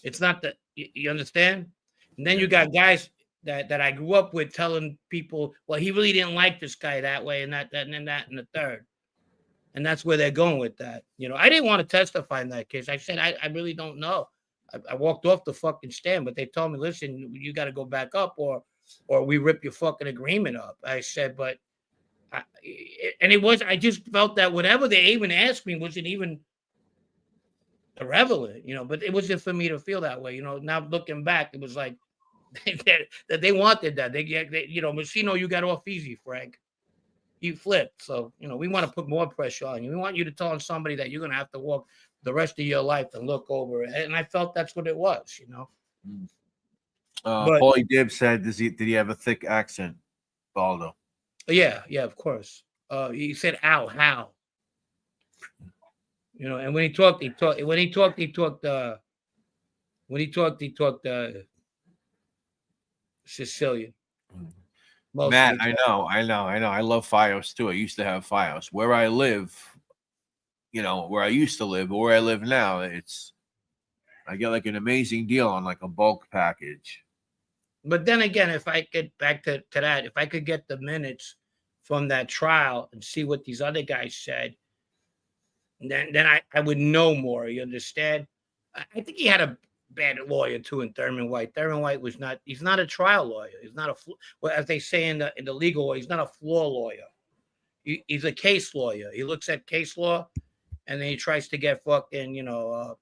It's not that you understand. And then you got guys that I grew up with telling people, well, he really didn't like this guy that way, and that and the third. And that's where they're going with that. I didn't want to testify in that case. I said, I really don't know. I walked off the fucking stand, but they told me, listen, you got to go back up or we rip your fucking agreement up. I said, but I just felt that whatever they even asked me wasn't even irrelevant, but it wasn't for me to feel that way. Now looking back, it was like that they wanted that. They Messino, you got off easy, Frank. You flipped. So, we want to put more pressure on you. We want you to tell somebody that you're going to have to walk the rest of your life and look over it. And I felt that's what it was, But Paulie Dibb said, did he have a thick accent, Baldo? Yeah, of course. He said, ow, how? And when he talked Sicilian. Matt, I know. I love Fios too. I used to have Fios. Where I live, where I used to live, or where I live now, I get like an amazing deal on like a bulk package. But then again, if I get back to that, if I could get the minutes from that trial and see what these other guys said, then I would know more. You understand? I think he had a bad lawyer too in Thurman White. Thurman White he's not a trial lawyer. He's not as they say in the legal law, he's not a floor lawyer. He's a case lawyer. He looks at case law and then he tries to get fucking,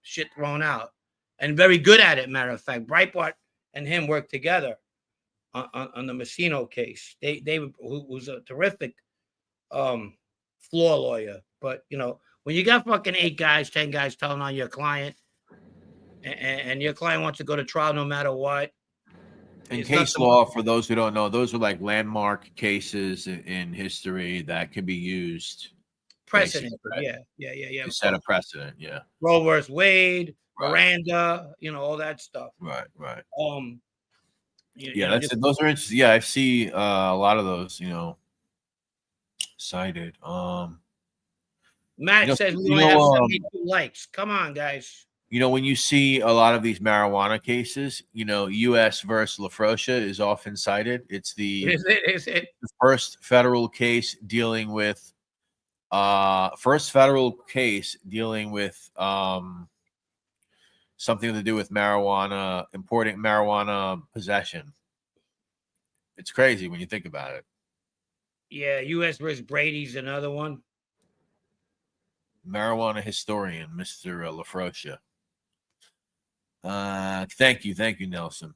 shit thrown out. And very good at it, matter of fact. Breitbart and him worked together on the Messino case. Who was a terrific floor lawyer. But, when you got fucking 8 guys, 10 guys telling on your client, and your client wants to go to trial no matter what. And case law, for those who don't know, those are like landmark cases in history that can be used. Precedent, right? Yeah. To set a precedent, yeah. Roe versus Wade, Miranda, all that stuff. Right. Those are interesting. Yeah, I see a lot of those, cited. Matt says we only have 72 likes. Come on, guys. When you see a lot of these marijuana cases, U.S. versus LaFrosia is often cited. It's the first federal case dealing with something to do with marijuana, importing marijuana possession. It's crazy when you think about it. Yeah, U.S. versus Brady's another one. Marijuana historian, Mr. LaFrosia. Thank you, Nelson.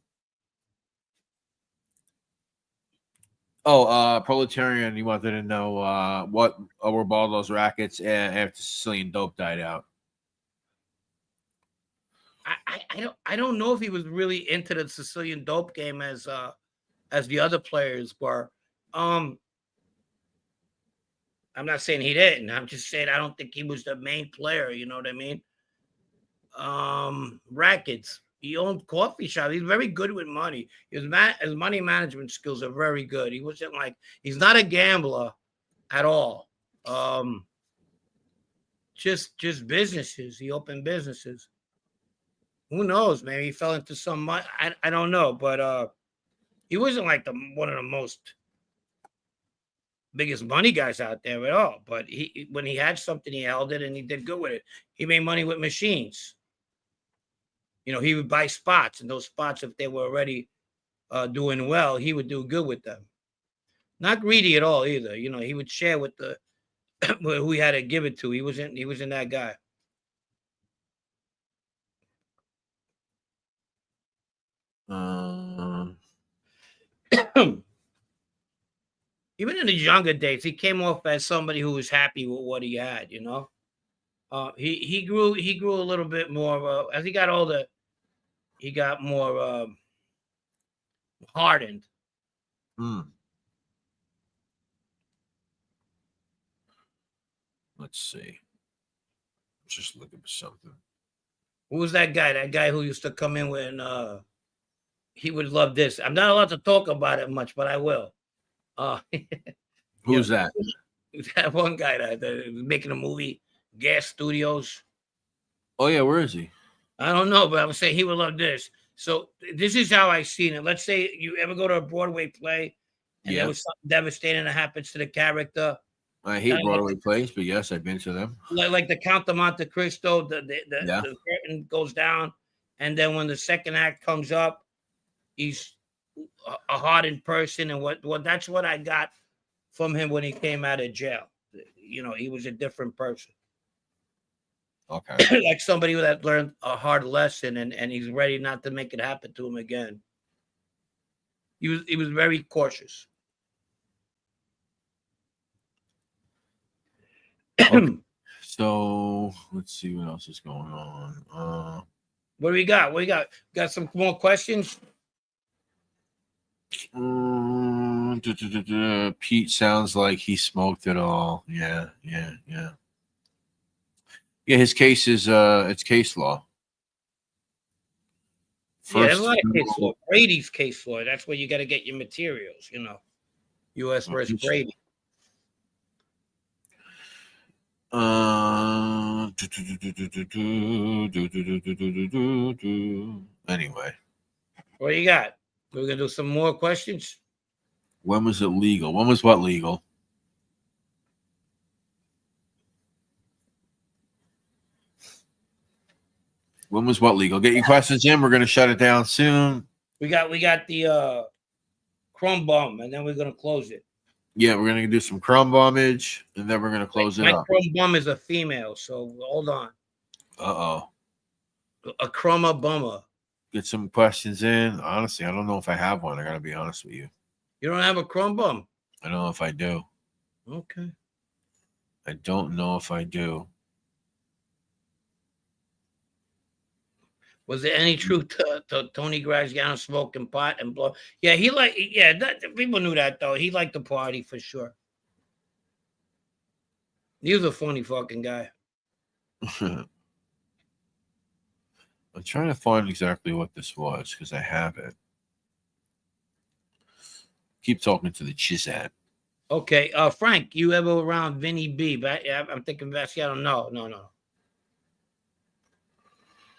Proletarian, you wanted to know what were Baldo's rackets after Sicilian dope died out. I don't know if he was really into the Sicilian dope game as the other players were. I'm not saying he didn't. I'm just saying I don't think he was the main player. You know what I mean? Rackets. He owned coffee shop. He's very good with money. His money management skills are very good. He wasn't he's not a gambler at all. Just businesses. He opened businesses. Who knows? Maybe he fell into some money. I don't know, but he wasn't like one of the most biggest money guys out there at all. But when he had something, he held it and he did good with it. He made money with machines. You know, he would buy spots, and those spots, if they were already doing well, he would do good with them. Not greedy at all either. You know, he would share with the who he had to give it to. He wasn't that guy. Even in his younger days, he came off as somebody who was happy with what he had. You know, he grew a little bit more as he got older. He got more hardened. Let's see. Just looking for something. Who was that guy? That guy who used to come in when he would love this. I'm not allowed to talk about it much, but I will. Who's that? That one guy that was making a movie, Gas Studios. Oh yeah, where is he? I don't know, but I would say he would love this. So this is how I seen it. Let's say you ever go to a Broadway play, and there was something devastating that happens to the character. I hate Broadway plays, but yes, I've been to them. Like the Count of Monte Cristo, the curtain goes down, and then when the second act comes up, he's a hardened person, and what that's what I got from him when he came out of jail. You know, he was a different person. Okay. Like somebody that learned a hard lesson, and he's ready not to make it happen to him again. He was very cautious. Okay. So let's see what else is going on. What do we got? Got some more questions? Pete sounds like he smoked it all. Yeah. His case is it's case law. There's a lot of case law. Brady's case law. That's where you got to get your materials. You know, U.S. versus Brady. Anyway, What do you got? We're gonna do some more questions. When was it legal? When was what legal? When was what legal? Get your questions in. We're gonna shut it down soon. We got the crumb bomb, and then we're gonna close it. Yeah, we're gonna do some crumb bombage, and then we're gonna close it up. My crumb bomb is a female, so hold on. A crumma bummer. Get some questions in. Honestly, I don't know if I have one. I gotta be honest with you. You don't have a crumb bomb? I don't know if I do. Okay. I don't know if I do. Was there any truth to Tony Graziano smoking pot and blow? Yeah, people knew that though. He liked the party for sure. He was a funny fucking guy. I'm trying to find exactly what this was because I have it. Keep talking to the Chizat. Okay, Frank, you ever around Vinny B? But I'm thinking Vasciano.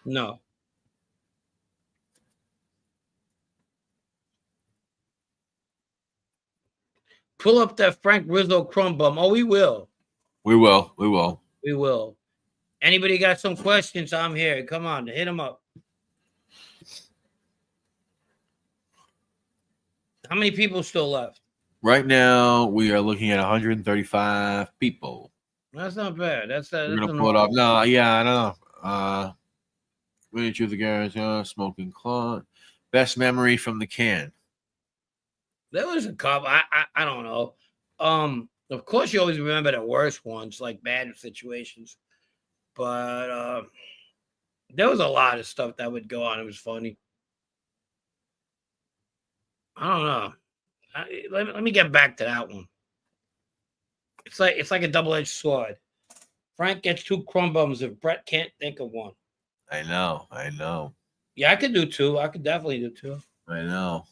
No. Pull up that Frank Rizzo crumb bum. Oh, we will. We will. Anybody got some questions? I'm here. Come on, hit them up. How many people still left? Right now, we are looking at 135 people. That's not bad. We're gonna pull it up. No, yeah, I don't know. Really truth the garage, smoking cloth. Best memory from the can. There was a couple. I don't know. Of course, you always remember the worst ones, like bad situations. But there was a lot of stuff that would go on. It was funny. I don't know. Let me get back to that one. It's like a double-edged sword. Frank gets 2 crumb bums if Brett can't think of one. I know. Yeah, I could do 2. I could definitely do 2. I know.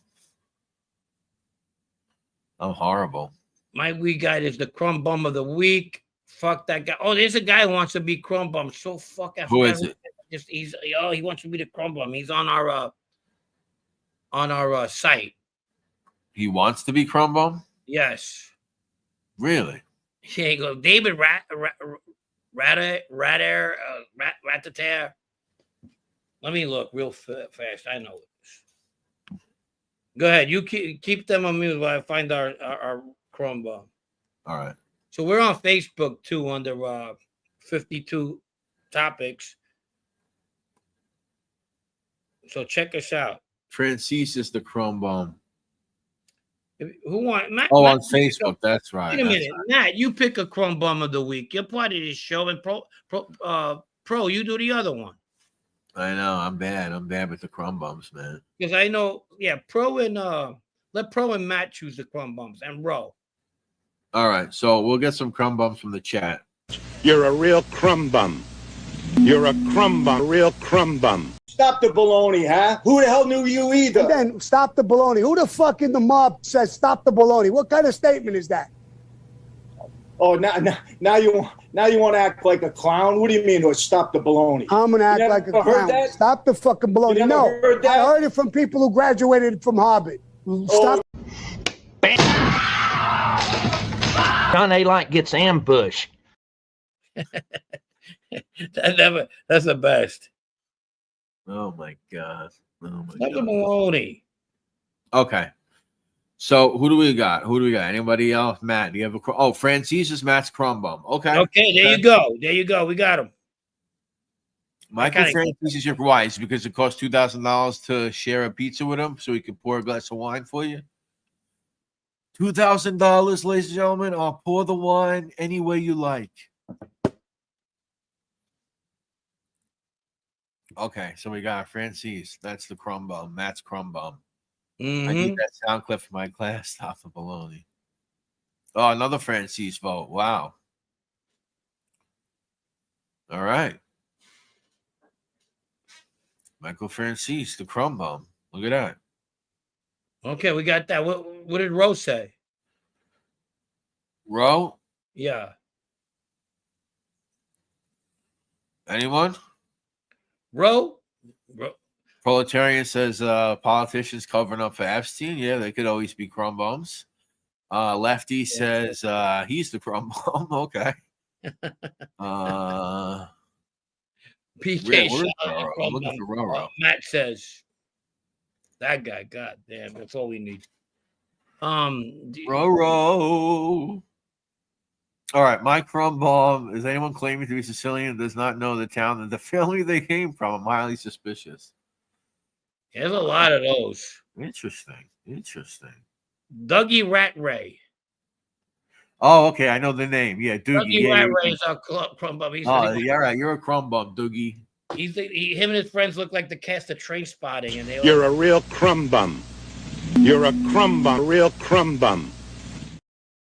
I'm horrible. My week guy is the crumb bum of the week. Fuck that guy. Oh, there's a guy who wants to be crumb bum. So fucking. Who is it? He wants to be the crumb bum. He's on our site. He wants to be crumb bum? Yes. Really? Here you go. David Ratatair. Let me look real fast. I know this. Go ahead. You keep them on mute while I find our Chrome bomb. All right. So we're on Facebook too under 52 topics. So check us out. Francis is the Chrome bomb. Who want Matt? Oh, Matt, on Facebook. That's right. Wait a minute, Matt. You pick a Chrome bomb of the week. You're part of this show, and Pro, you do the other one. I know. I'm bad. I'm bad with the Chrome bombs, man. Because I know, Pro and let Pro and Matt choose the Chrome bombs and Ro. All right. So we'll get some Chrome bombs from the chat. You're a real crumb bum. You're a crumb bum, real crumb bum. Stop the baloney, huh? Who the hell knew you either? And then stop the baloney. Who the fuck in the mob says stop the baloney? What kind of statement is that? Oh, now you want to act like a clown? What do you mean, or stop the baloney? I'm gonna act like a clown. That? Stop the fucking baloney. You No, heard that? I heard it from people who graduated from Harvard. Stop. John A. Light gets ambushed. That's the best. Oh my god. Oh my Stop the god. baloney. Okay. So who do we got? Anybody else? Matt, do you have a? Oh, Francis is Matt's Chrome bomb. Okay. Okay, there you go. There you go. We got him. Michael Francis is your wise because it costs $2,000 to share a pizza with him, so he can pour a glass of wine for you. $2,000, ladies and gentlemen. I'll pour the wine any way you like. Okay, so we got Francis. That's the Chrome bomb. Matt's Chrome bomb. I need that sound clip for my class. Stop the baloney. Oh, another Francis vote. Wow. All right. Michael Francis, the Chrome bomb. Look at that. Okay, we got that. What did Rose say? Ro? Yeah. Anyone? Ro? Proletarian says politicians covering up for Epstein. Yeah, they could always be Chrome bombs. Lefty says he's the Chrome bomb. Okay. PK. I'm looking for Roro. Matt says that guy. God damn, that's all we need. Roro. All right, my Chrome bomb. Is anyone claiming to be Sicilian and does not know the town and the family they came from? I'm highly suspicious. There's a lot of those. Interesting. Dougie Ratray. Oh, okay. I know the name. Yeah, Doogie. Dougie Ratray is our Chrome bomb. Oh, yeah, right. You're a Chrome bomb, Doogie. Him and his friends look like the cast of Train Spotting, and they. You're a real crumb bum. You're a crumb bum, real crumb bum.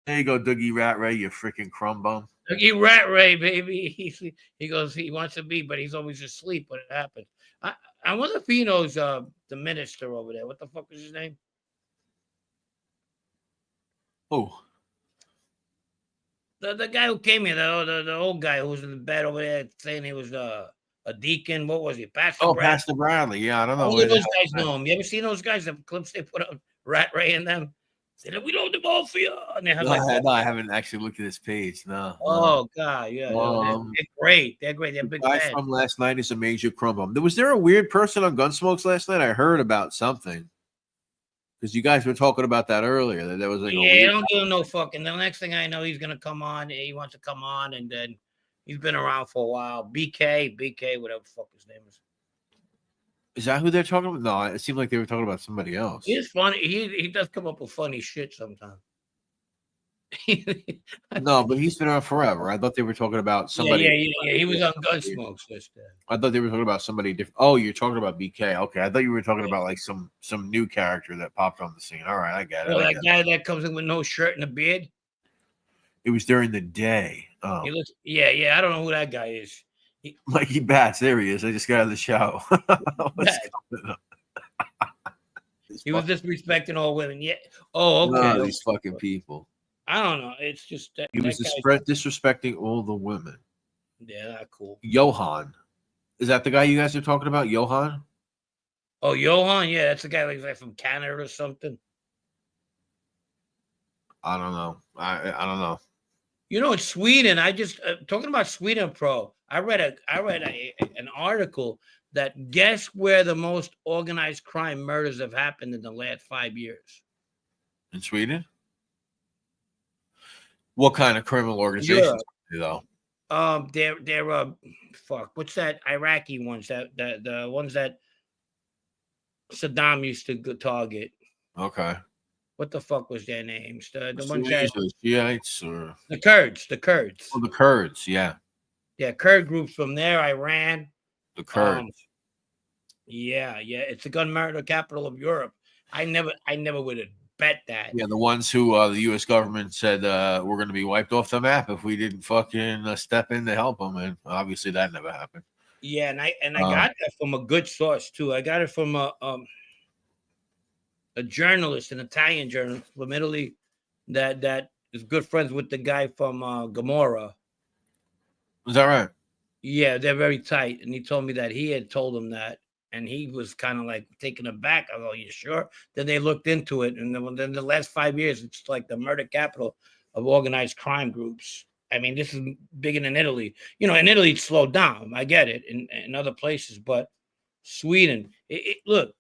There you go, Doogie Ratray, you freaking Chrome bomb. Dougie Ratray, baby. He goes. He wants to be, but he's always asleep when it happens. I wonder if he knows the minister over there. What the fuck is his name? Oh. The guy who came here, the old guy who was in the bed over there saying he was a deacon. What was he? Pastor Bradley. Pastor Bradley. Yeah, I don't know. All those guys know him. You ever seen those guys? The clips they put on Ratray in them? Said, we load them all for you. And they have I haven't actually looked at his page. No. Oh, God. Yeah. They're great. They're great. They're big guy fans. From last night is a major Chrome bomb. Was there a weird person on Gunsmokes last night? I heard about something. Because you guys were talking about that earlier. That there was like I don't give him no fucking. The next thing I know, he's going to come on. He wants to come on. And then he's been around for a while. BK, whatever the fuck his name is. Is that who they're talking about? No, it seemed like they were talking about somebody else. He's funny. He does come up with funny shit sometimes. No, but he's been around forever. I thought they were talking about somebody. Yeah. He was on Gunsmokes list. I thought they were talking about somebody different. Oh, you're talking about BK. Okay, I thought you were talking about like some new character that popped on the scene. All right, I get it. That guy that comes in with no shirt and a beard. It was during the day. Oh, he looks. Yeah. I don't know who that guy is. Mikey Bats, there he is. I just got out of the show. He was disrespecting all women. Yeah. Oh, okay. No, these fucking people. I don't know. It's just that he was disrespecting all the women. Yeah, not cool. Johan, is that the guy you guys are talking about? Johan? Oh, Johan. Yeah, that's the guy like from Canada or something. I don't know. I don't know. You know, in Sweden, I just talking about Sweden, pro. I read an article that guess where the most organized crime murders have happened in the last 5 years. In Sweden? What kind of criminal organizations though? They're fuck. What's that Iraqi ones? That the ones that Saddam used to target. Okay. What the fuck was their names? The ones Sunnis that or Shiites or the Kurds. oh, the Kurds, yeah. Yeah, Kurd groups from there, Iran. The Kurds. Yeah, it's the gun murder capital of Europe. I never would have bet that. Yeah, the ones who the U.S. government said we're going to be wiped off the map if we didn't fucking step in to help them, and obviously that never happened. Yeah, and I got that from a good source too. I got it from a journalist, an Italian journalist from Italy, that is good friends with the guy from Gomorrah. Is that right? Yeah, they're very tight, and he told me that he had told him that. And he was kind of like taken aback. I go, you sure? Then they looked into it. And then the last 5 years, it's like the murder capital of organized crime groups. I mean, this is bigger than Italy. You know, in Italy, it's slowed down. I get it in other places. But Sweden, look,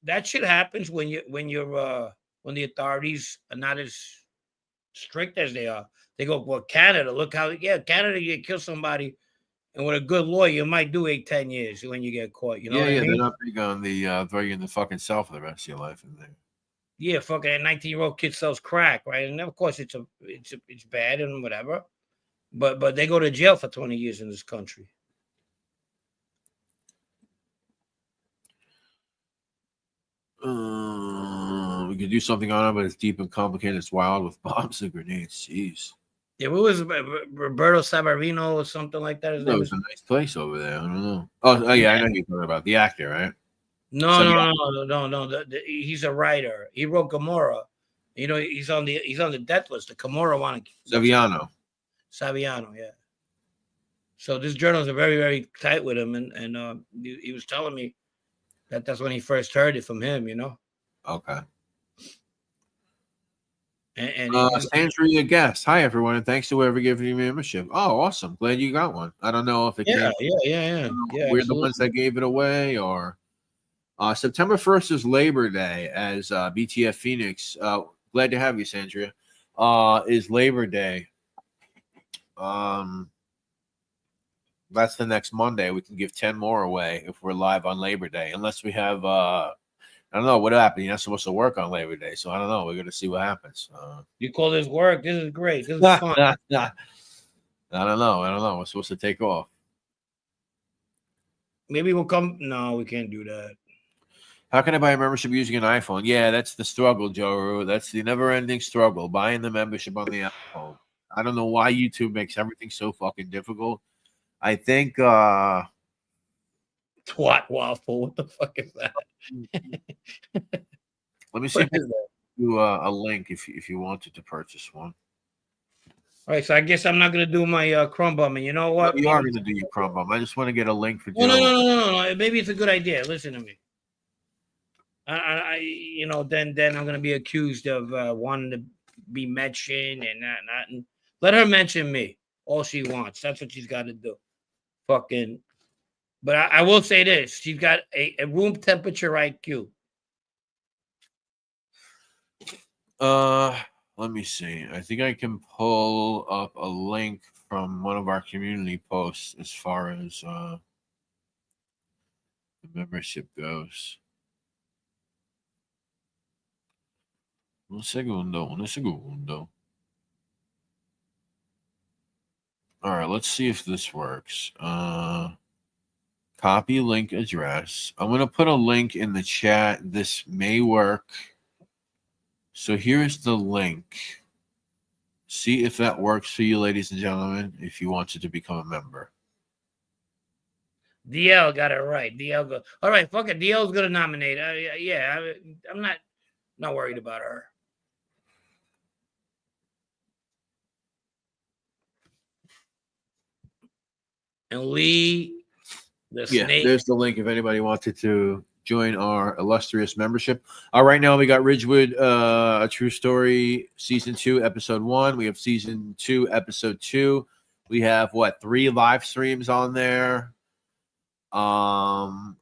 that shit happens when the authorities are not as strict as they are. They go, well, Canada, look how, Canada, you kill somebody. And with a good lawyer, you might do 8-10 years when you get caught. You know what I mean? They're not big on the throw you in the fucking cell for the rest of your life in there. Yeah, fucking a 19-year-old kid sells crack, right? And of course it's bad and whatever. But they go to jail for 20 years in this country. We could do something on it, but it's deep and complicated. It's wild with bombs and grenades. Jeez. Yeah, what was Roberto Savarino or something like that? It was a nice place over there. I don't know. Oh yeah, I know you're talking about the actor, right? No. He's a writer. He wrote Gomorrah. You know, he's on the death list. The Gomorrah one. Saviano, yeah. So this journalists are very, very tight with him, and he was telling me that's when he first heard it from him. You know. Okay. And Andrea guest. Hi everyone, and thanks to whoever gave you membership. Oh, awesome! Glad you got one. I don't know if it yeah. We're the ones that gave it away, or September 1st is Labor Day as BTF Phoenix. Glad to have you, Sandria. Is Labor Day. That's the next Monday. We can give 10 more away if we're live on Labor Day, unless we have I don't know what happened. You're not supposed to work on Labor Day, so I don't know. We're going to see what happens. You call this work? This is great. This is fun. I don't know. We're supposed to take off. Maybe we'll come. No, we can't do that. How can I buy a membership using an iPhone? Yeah, that's the struggle, Joe. That's the never-ending struggle, buying the membership on the iPhone. I don't know why YouTube makes everything so fucking difficult. I think Twat waffle. What the fuck is that? Let me see if I can do a link if you wanted to purchase one. All right, so I guess I'm not gonna do my crumb bum. And you know what? No, you are gonna do your crumb bum. I just want to get a link for Joe. No. Maybe it's a good idea. Listen to me. I then I'm gonna be accused of wanting to be mentioned and not. And let her mention me all she wants. That's what she's got to do. Fucking. But I will say this: she's got a room temperature IQ. Let me see. I think I can pull up a link from one of our community posts as far as the membership goes. Un segundo. All right, let's see if this works. Copy link address. I'm going to put a link in the chat. This may work. So here's the link. See if that works for you, ladies and gentlemen, if you wanted to become a member. DL got it right. All right, fuck it. DL's going to nominate. I'm not worried about her. And Lee, the snake. There's the link if anybody wanted to join our illustrious membership. Right now we got Ridgewood, A True Story, Season 2, Episode 1. We have Season 2, Episode 2. We have, 3 live streams on there. And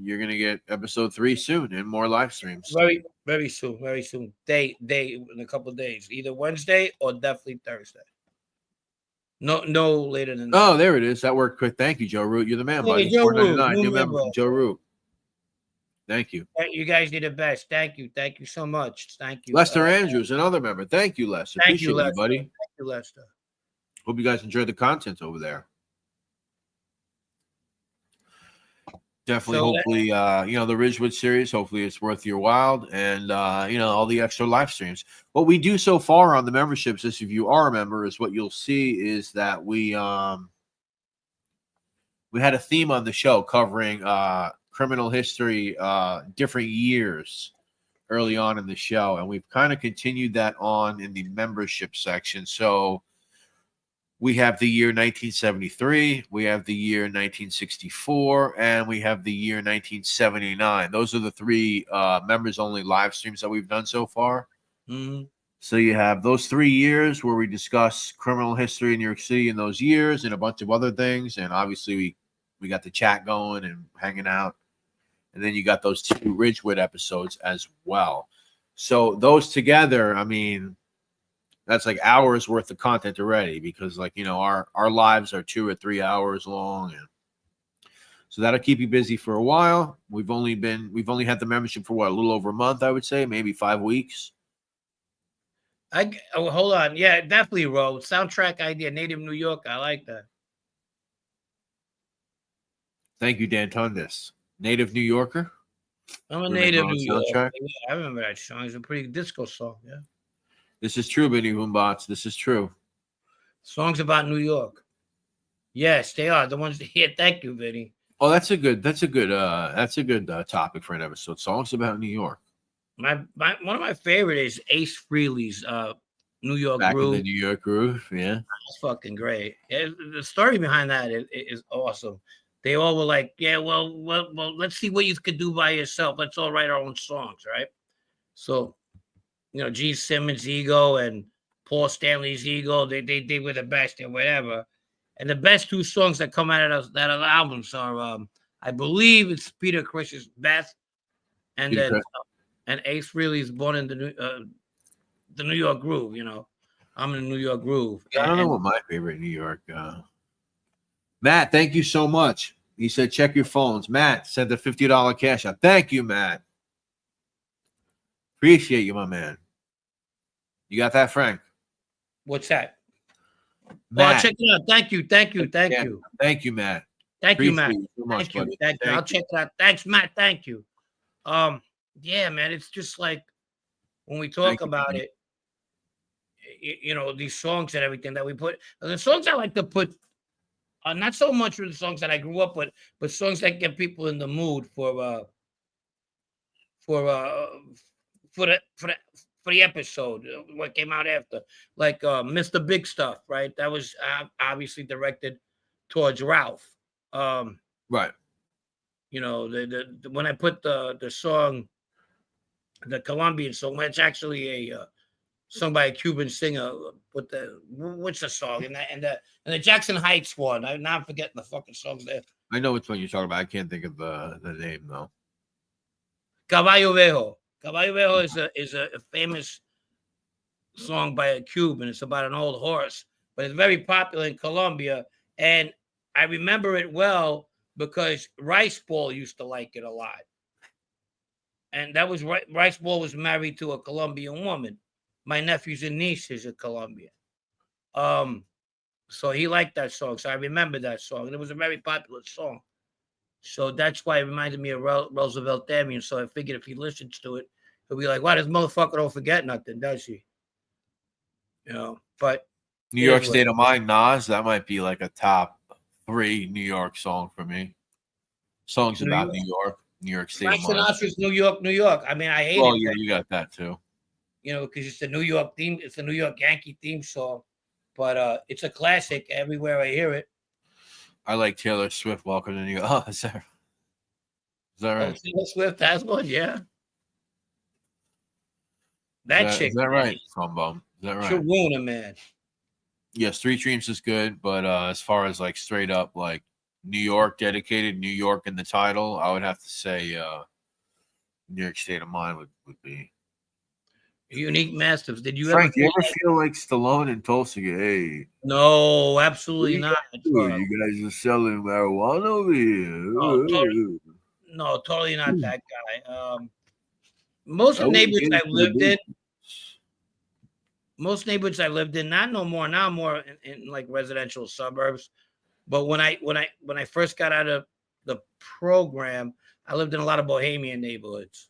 you're going to get Episode 3 soon and more live streams. Very, very soon. Very soon. Day in a couple of days. Either Wednesday or definitely Thursday. No later than that. Oh, there it is. That worked quick. Thank you, Joe Root. You're the man, buddy. Hey, Joe Root, $4.99. new New member member. from Joe Root. Thank you. You guys did the best. Thank you. Thank you so much. Thank you. Lester Andrews, another member. Thank you, Lester. Thank you, Appreciate Lester. you, buddy. Thank you, Lester. Hope you guys enjoyed the content over there. Definitely, hopefully, the Ridgewood series, hopefully it's worth your while, and, all the extra live streams. What we do so far on the memberships, if you are a member, is what you'll see is that we had a theme on the show covering criminal history, different years early on in the show, and we've kind of continued that on in the membership section. So we have the year 1973, we have the year 1964, and we have the year 1979. Those are the 3 members-only live streams that we've done so far. Mm-hmm. So you have those 3 years where we discuss criminal history in New York City in those years and a bunch of other things. And obviously we got the chat going and hanging out. And then you got those 2 Ridgewood episodes as well. So those together, I mean, that's like hours worth of content already, because our lives are 2 or 3 hours long, and so that'll keep you busy for a while. We've only had the membership for a little over a month, I would say, maybe 5 weeks. Hold on, yeah, definitely, Ro. Soundtrack idea, Native New York. I like that. Thank you, Dan Tundis. Native New Yorker. I'm a Native New Yorker. Yeah, I remember that song. It's a pretty disco song. Yeah. This is true, Benny Boombots. This is true. Songs about New York. Yes, they are the ones. Yeah, thank you, Vinny. Oh, that's a good topic for an episode. Songs about New York. One of my favorite is Ace Frehley's New York Back Groove. in the New York Groove, yeah. That's fucking great. The story behind that is awesome. They all were like, yeah, well, let's see what you could do by yourself. Let's all write our own songs, right? So, Gene Simmons' ego and Paul Stanley's ego, they were the best and whatever. And the best 2 songs that come out of that albums are, I believe it's Peter Chris's Beth, and then and Ace Frehley's Born in the New York Groove. I'm in the New York Groove. Yeah, I don't know what my favorite New York. Matt, thank you so much. He said, check your phones. Matt sent a $50 cash out. Thank you, Matt. Appreciate you, my man. You got that, Frank? What's that? Matt. Well, check it out. Thank you. Thank you, Matt. Thank you, Matt. You so much, Thank you. buddy. I'll check it out. Thanks, Matt. Thank you. Yeah, man, it's just like when we talk about it, these songs and everything that we put. The songs I like to put, not so much for the songs that I grew up with, but songs that get people in the mood for the episode, what came out after, like Mr. Big Stuff, right? That was obviously directed towards Ralph. Right. When I put the song, the Colombian song, it's actually a sung by a Cuban singer. What's the song? And the Jackson Heights one. I'm forgetting the fucking songs there. I know which one you're talking about. I can't think of the name though. Caballo Viejo. Caballo Viejo is a famous song by a Cuban. It's about an old horse, but it's very popular in Colombia. And I remember it well because Rice Ball used to like it a lot. And that was Rice Ball was married to a Colombian woman. My nephews and nieces are Colombian. So he liked that song. So I remember that song. And it was a very popular song. So that's why it reminded me of Roosevelt Damien. So I figured if he listens to it, he'll be like, wow, this motherfucker don't forget nothing, does he? But New York State of Mind, Nas, that might be like a top 3 New York song for me. Songs about New York State of Mind. Sinatra's New York, New York. I mean, I hate it. Oh, yeah, you got that too. Because it's the New York theme. It's the New York Yankee theme song. But it's a classic everywhere I hear it. I like Taylor Swift, Welcome to New York. Oh, sorry. Is that Oh, right? Taylor Swift has one, yeah. That chick, Is that man, right, Bum? Is that she'll right? ruin a man. Yes, Three Dreams is good, but as far as like straight up like New York dedicated, New York in the title, I would have to say New York State of Mind would be. Unique Masters. Did you ever Frank, you feel ever like? feel like Stallone and Tulsa? Hey, No, absolutely not. you guys are selling marijuana over No, here. no, totally not that guy. Most I of the wouldn't neighborhoods get I into the lived in, business. not no more now, more in like residential suburbs. But when I first got out of the program, I lived in a lot of bohemian neighborhoods.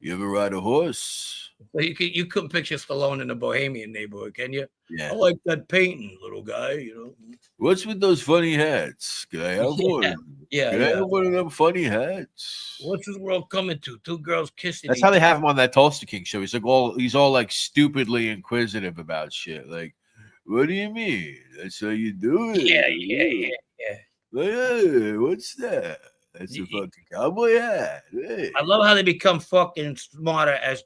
You ever ride a horse? So you couldn't picture Stallone in a bohemian neighborhood, can you? Yeah. I like that painting, little guy. You know. What's with those funny hats? Can I have one? Yeah, Can I yeah. have one of them funny hats? What's this world coming to? Two girls kissing. That's how they have him on that Tulsa King show. He's all like stupidly inquisitive about shit. Like, what do you mean? That's how you do it. Yeah. Like, hey, what's that? That's a fucking cowboy hat. Hey. I love how they become fucking smarter as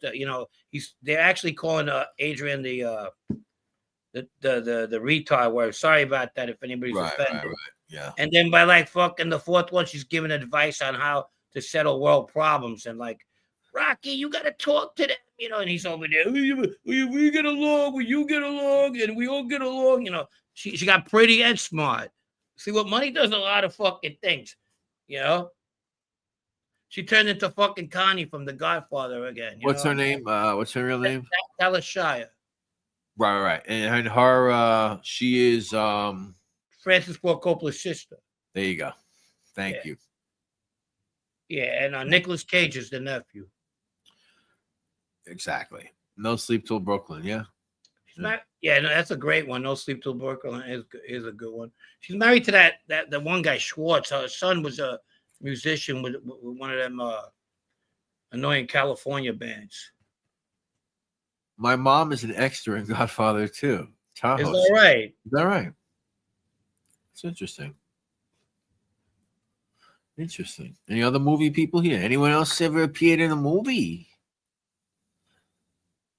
they're actually calling Adrian the retard word. Sorry about that if anybody's offended. Right. Yeah. And then by like fucking the fourth one, she's giving advice on how to settle world problems and like, Rocky, you gotta talk to them, and he's over there. We get along, will you get along, and we all get along, She got pretty and smart. See what money does a lot of fucking things, She turned into fucking Connie from The Godfather again. What's her name? What's her real name? Talia Shire. Right. And her, she is Francis Ford Coppola's sister. There you go. Thank you. Yeah, and Nicolas Cage is the nephew. Exactly. No Sleep Till Brooklyn. Yeah. Yeah, no, that's a great one. No Sleep Till Brooklyn is a good one. She's married to that one guy Schwartz. Her son was a musician with one of them annoying California bands. My mom is an extra in Godfather too. Tahoe. Is that right? Is that right? It's interesting. Interesting. Any other movie people here? Anyone else ever appeared in a movie?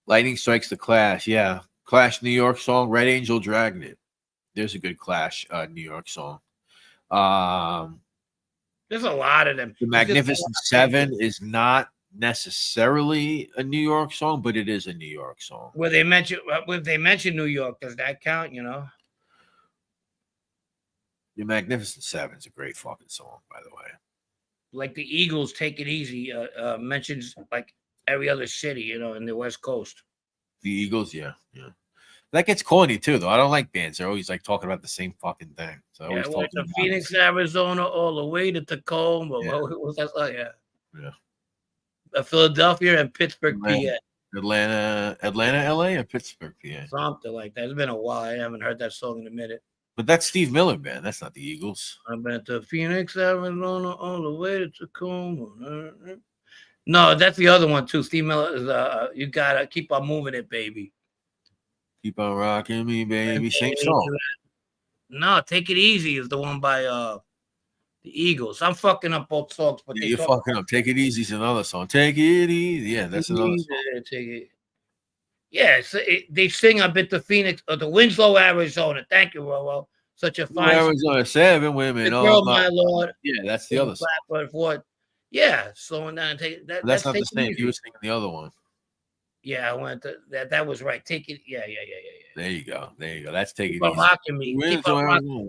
Lightning Strikes the Clash. Yeah. Clash New York song. Red Angel Dragnet. There's a good Clash New York song. There's a lot of them. The Magnificent Seven is not necessarily a New York song, but it is a New York song. When they mention New York, does that count? The Magnificent Seven is a great fucking song, by the way. Like the Eagles, Take It Easy mentions like every other city, in the West Coast. The Eagles, yeah. That gets corny too, though. I don't like bands. They're always like talking about the same fucking thing. So I always went to Phoenix, Arizona, all the way to Tacoma. Yeah. What was that like? Yeah. Philadelphia and Pittsburgh, PA. Atlanta, LA, or Pittsburgh, PA. Something like that. It's been a while. I haven't heard that song in a minute. But that's Steve Miller Band. That's not the Eagles. I've been to Phoenix, Arizona, all the way to Tacoma. No, that's the other one too. Steve Miller is you gotta keep on moving it, baby. Keep on rocking me, baby. Same song. No, Take It Easy is the one by the Eagles. I'm fucking up both songs, but you're fucking up. Take It Easy is another song. Take It Easy. Yeah, that's another song. Yeah, so they sing I've been to Phoenix or the Winslow, Arizona. Thank you, Rolo. Such a fine Arizona, 7 women. Girl, my lord. Yeah, that's the other song. Yeah, slowing down. That's not the same. You were singing the other one. Yeah, I went to that was right. Take it. Yeah. There you go. That's Take It Easy. Rocking me. Keep on rocking.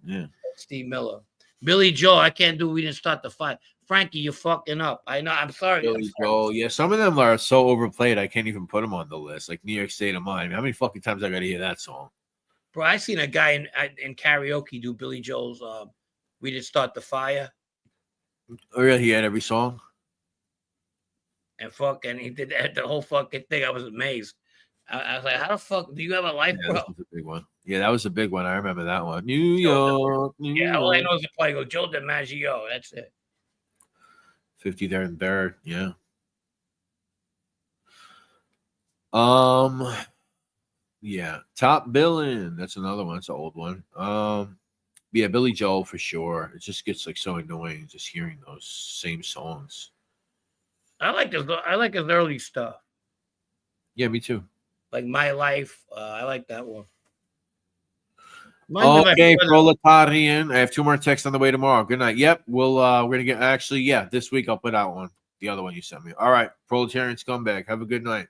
Yeah. Steve Miller. Billy Joel, I can't do. We didn't start the fight. Frankie, you're fucking up. I know. I'm sorry. Billy Joel. Yeah, some of them are so overplayed. I can't even put them on the list. Like New York State of Mind. How many fucking times I got to hear that song? Bro, I seen a guy in karaoke do Billy Joel's We Didn't Start the Fire. Oh, really? He had every song? And he did the whole fucking thing. I was amazed. I was like, how the fuck do you have a life, bro? That was a big one. Yeah, that was a big one. I remember that one. New York. All I know is the play goes Joe DiMaggio. That's it. 53rd and 3rd. Yeah. Yeah. Top Billing. That's another one. It's an old one. Yeah, Billy Joel for sure. It just gets like so annoying just hearing those same songs. I like his early stuff, Yeah, me too. like My Life. I like that one. Reminds me of my Okay, brother. proletarian. I have 2 more texts on the way tomorrow. Good night. Yep, we're gonna get this week I'll put out one. The other one you sent me. All right, proletarian scumbag. Have a good night.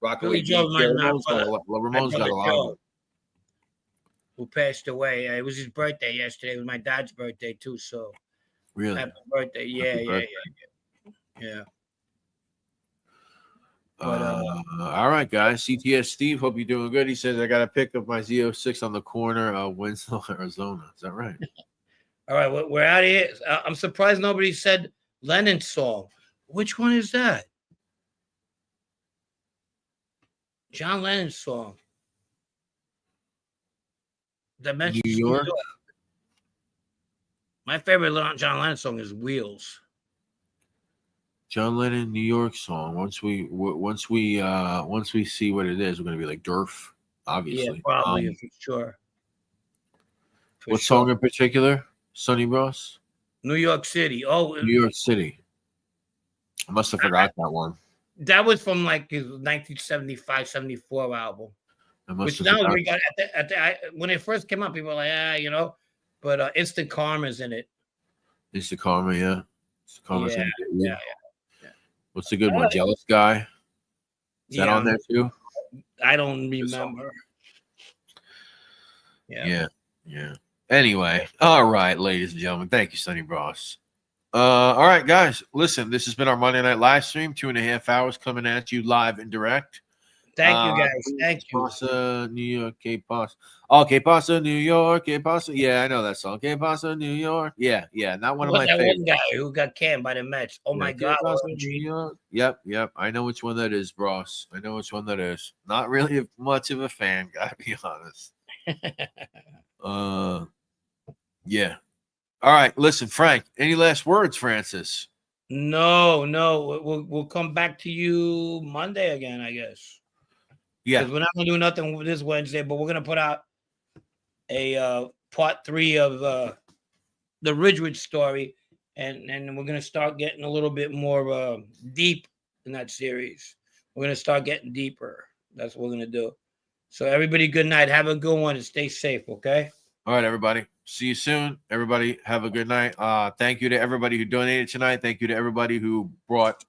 Rocco Billy Joel reminds me of Ramon's got a lot of them. Who passed away. It was his birthday yesterday. It was my dad's birthday too. So Really? happy birthday! Yeah, Happy birthday. yeah. All right, guys. CTS Steve, hope you're doing good. He says I got to pick up my Z06 on the corner of Winslow, Arizona. Is that right? All right, we're out of here. I'm surprised nobody said Lennon's song. Which one is that? John Lennon's song. Dimensions New York. My favorite John Lennon song is Wheels. John Lennon, New York song. Once we see what it is, we're gonna be like Durf, obviously. Yeah, probably for sure. What song in particular? Sonny Ross? New York City. Oh, New York City. I must have forgot that one. That was from like his 1975, 74 album. Which now we got when it first came out, people were like, but Instant Karma's in it. Instant Karma, yeah. Instant Karma's Yeah, gonna get you. yeah. What's the good one? Jealous Guy? Is that on there too? I don't remember. Yeah. Anyway, all right, ladies and gentlemen. Thank you, Sonny Ross. All right, guys. Listen, this has been our Monday night live stream, 2.5 hours coming at you live and direct. Thank you, guys. Thank you. Pasa, New York, Que Pasa. Oh, Que Pasa, New York, Que Pasa. Yeah, I know that song. Que Pasa, New York. Yeah. Not one of my favorites. One guy who got canned by the Mets. Oh, my God. New York. Yep. I know which one that is, Ross. I know which one that is. Not really much of a fan, gotta be honest. Yeah. All right, listen, Frank. Any last words, Francis? No. We'll come back to you Monday again, I guess. Yeah, we're not gonna do nothing this Wednesday, but we're gonna put out a part 3 of the Ridgewood story, and we're gonna start getting a little bit more deep in that series. We're gonna start getting deeper. That's what we're gonna do. So everybody, good night. Have a good one and stay safe. Okay. All right, everybody. See you soon. Everybody, have a good night. Thank you to everybody who donated tonight. Thank you to everybody who brought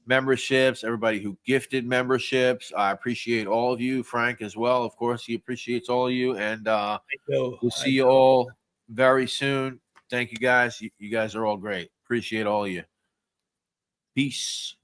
memberships, everybody who gifted memberships. I appreciate all of you. Frank as well, of course, he appreciates all of you, and we'll see you all very soon. Thank you, guys. You guys are all great. Appreciate all of you. Peace.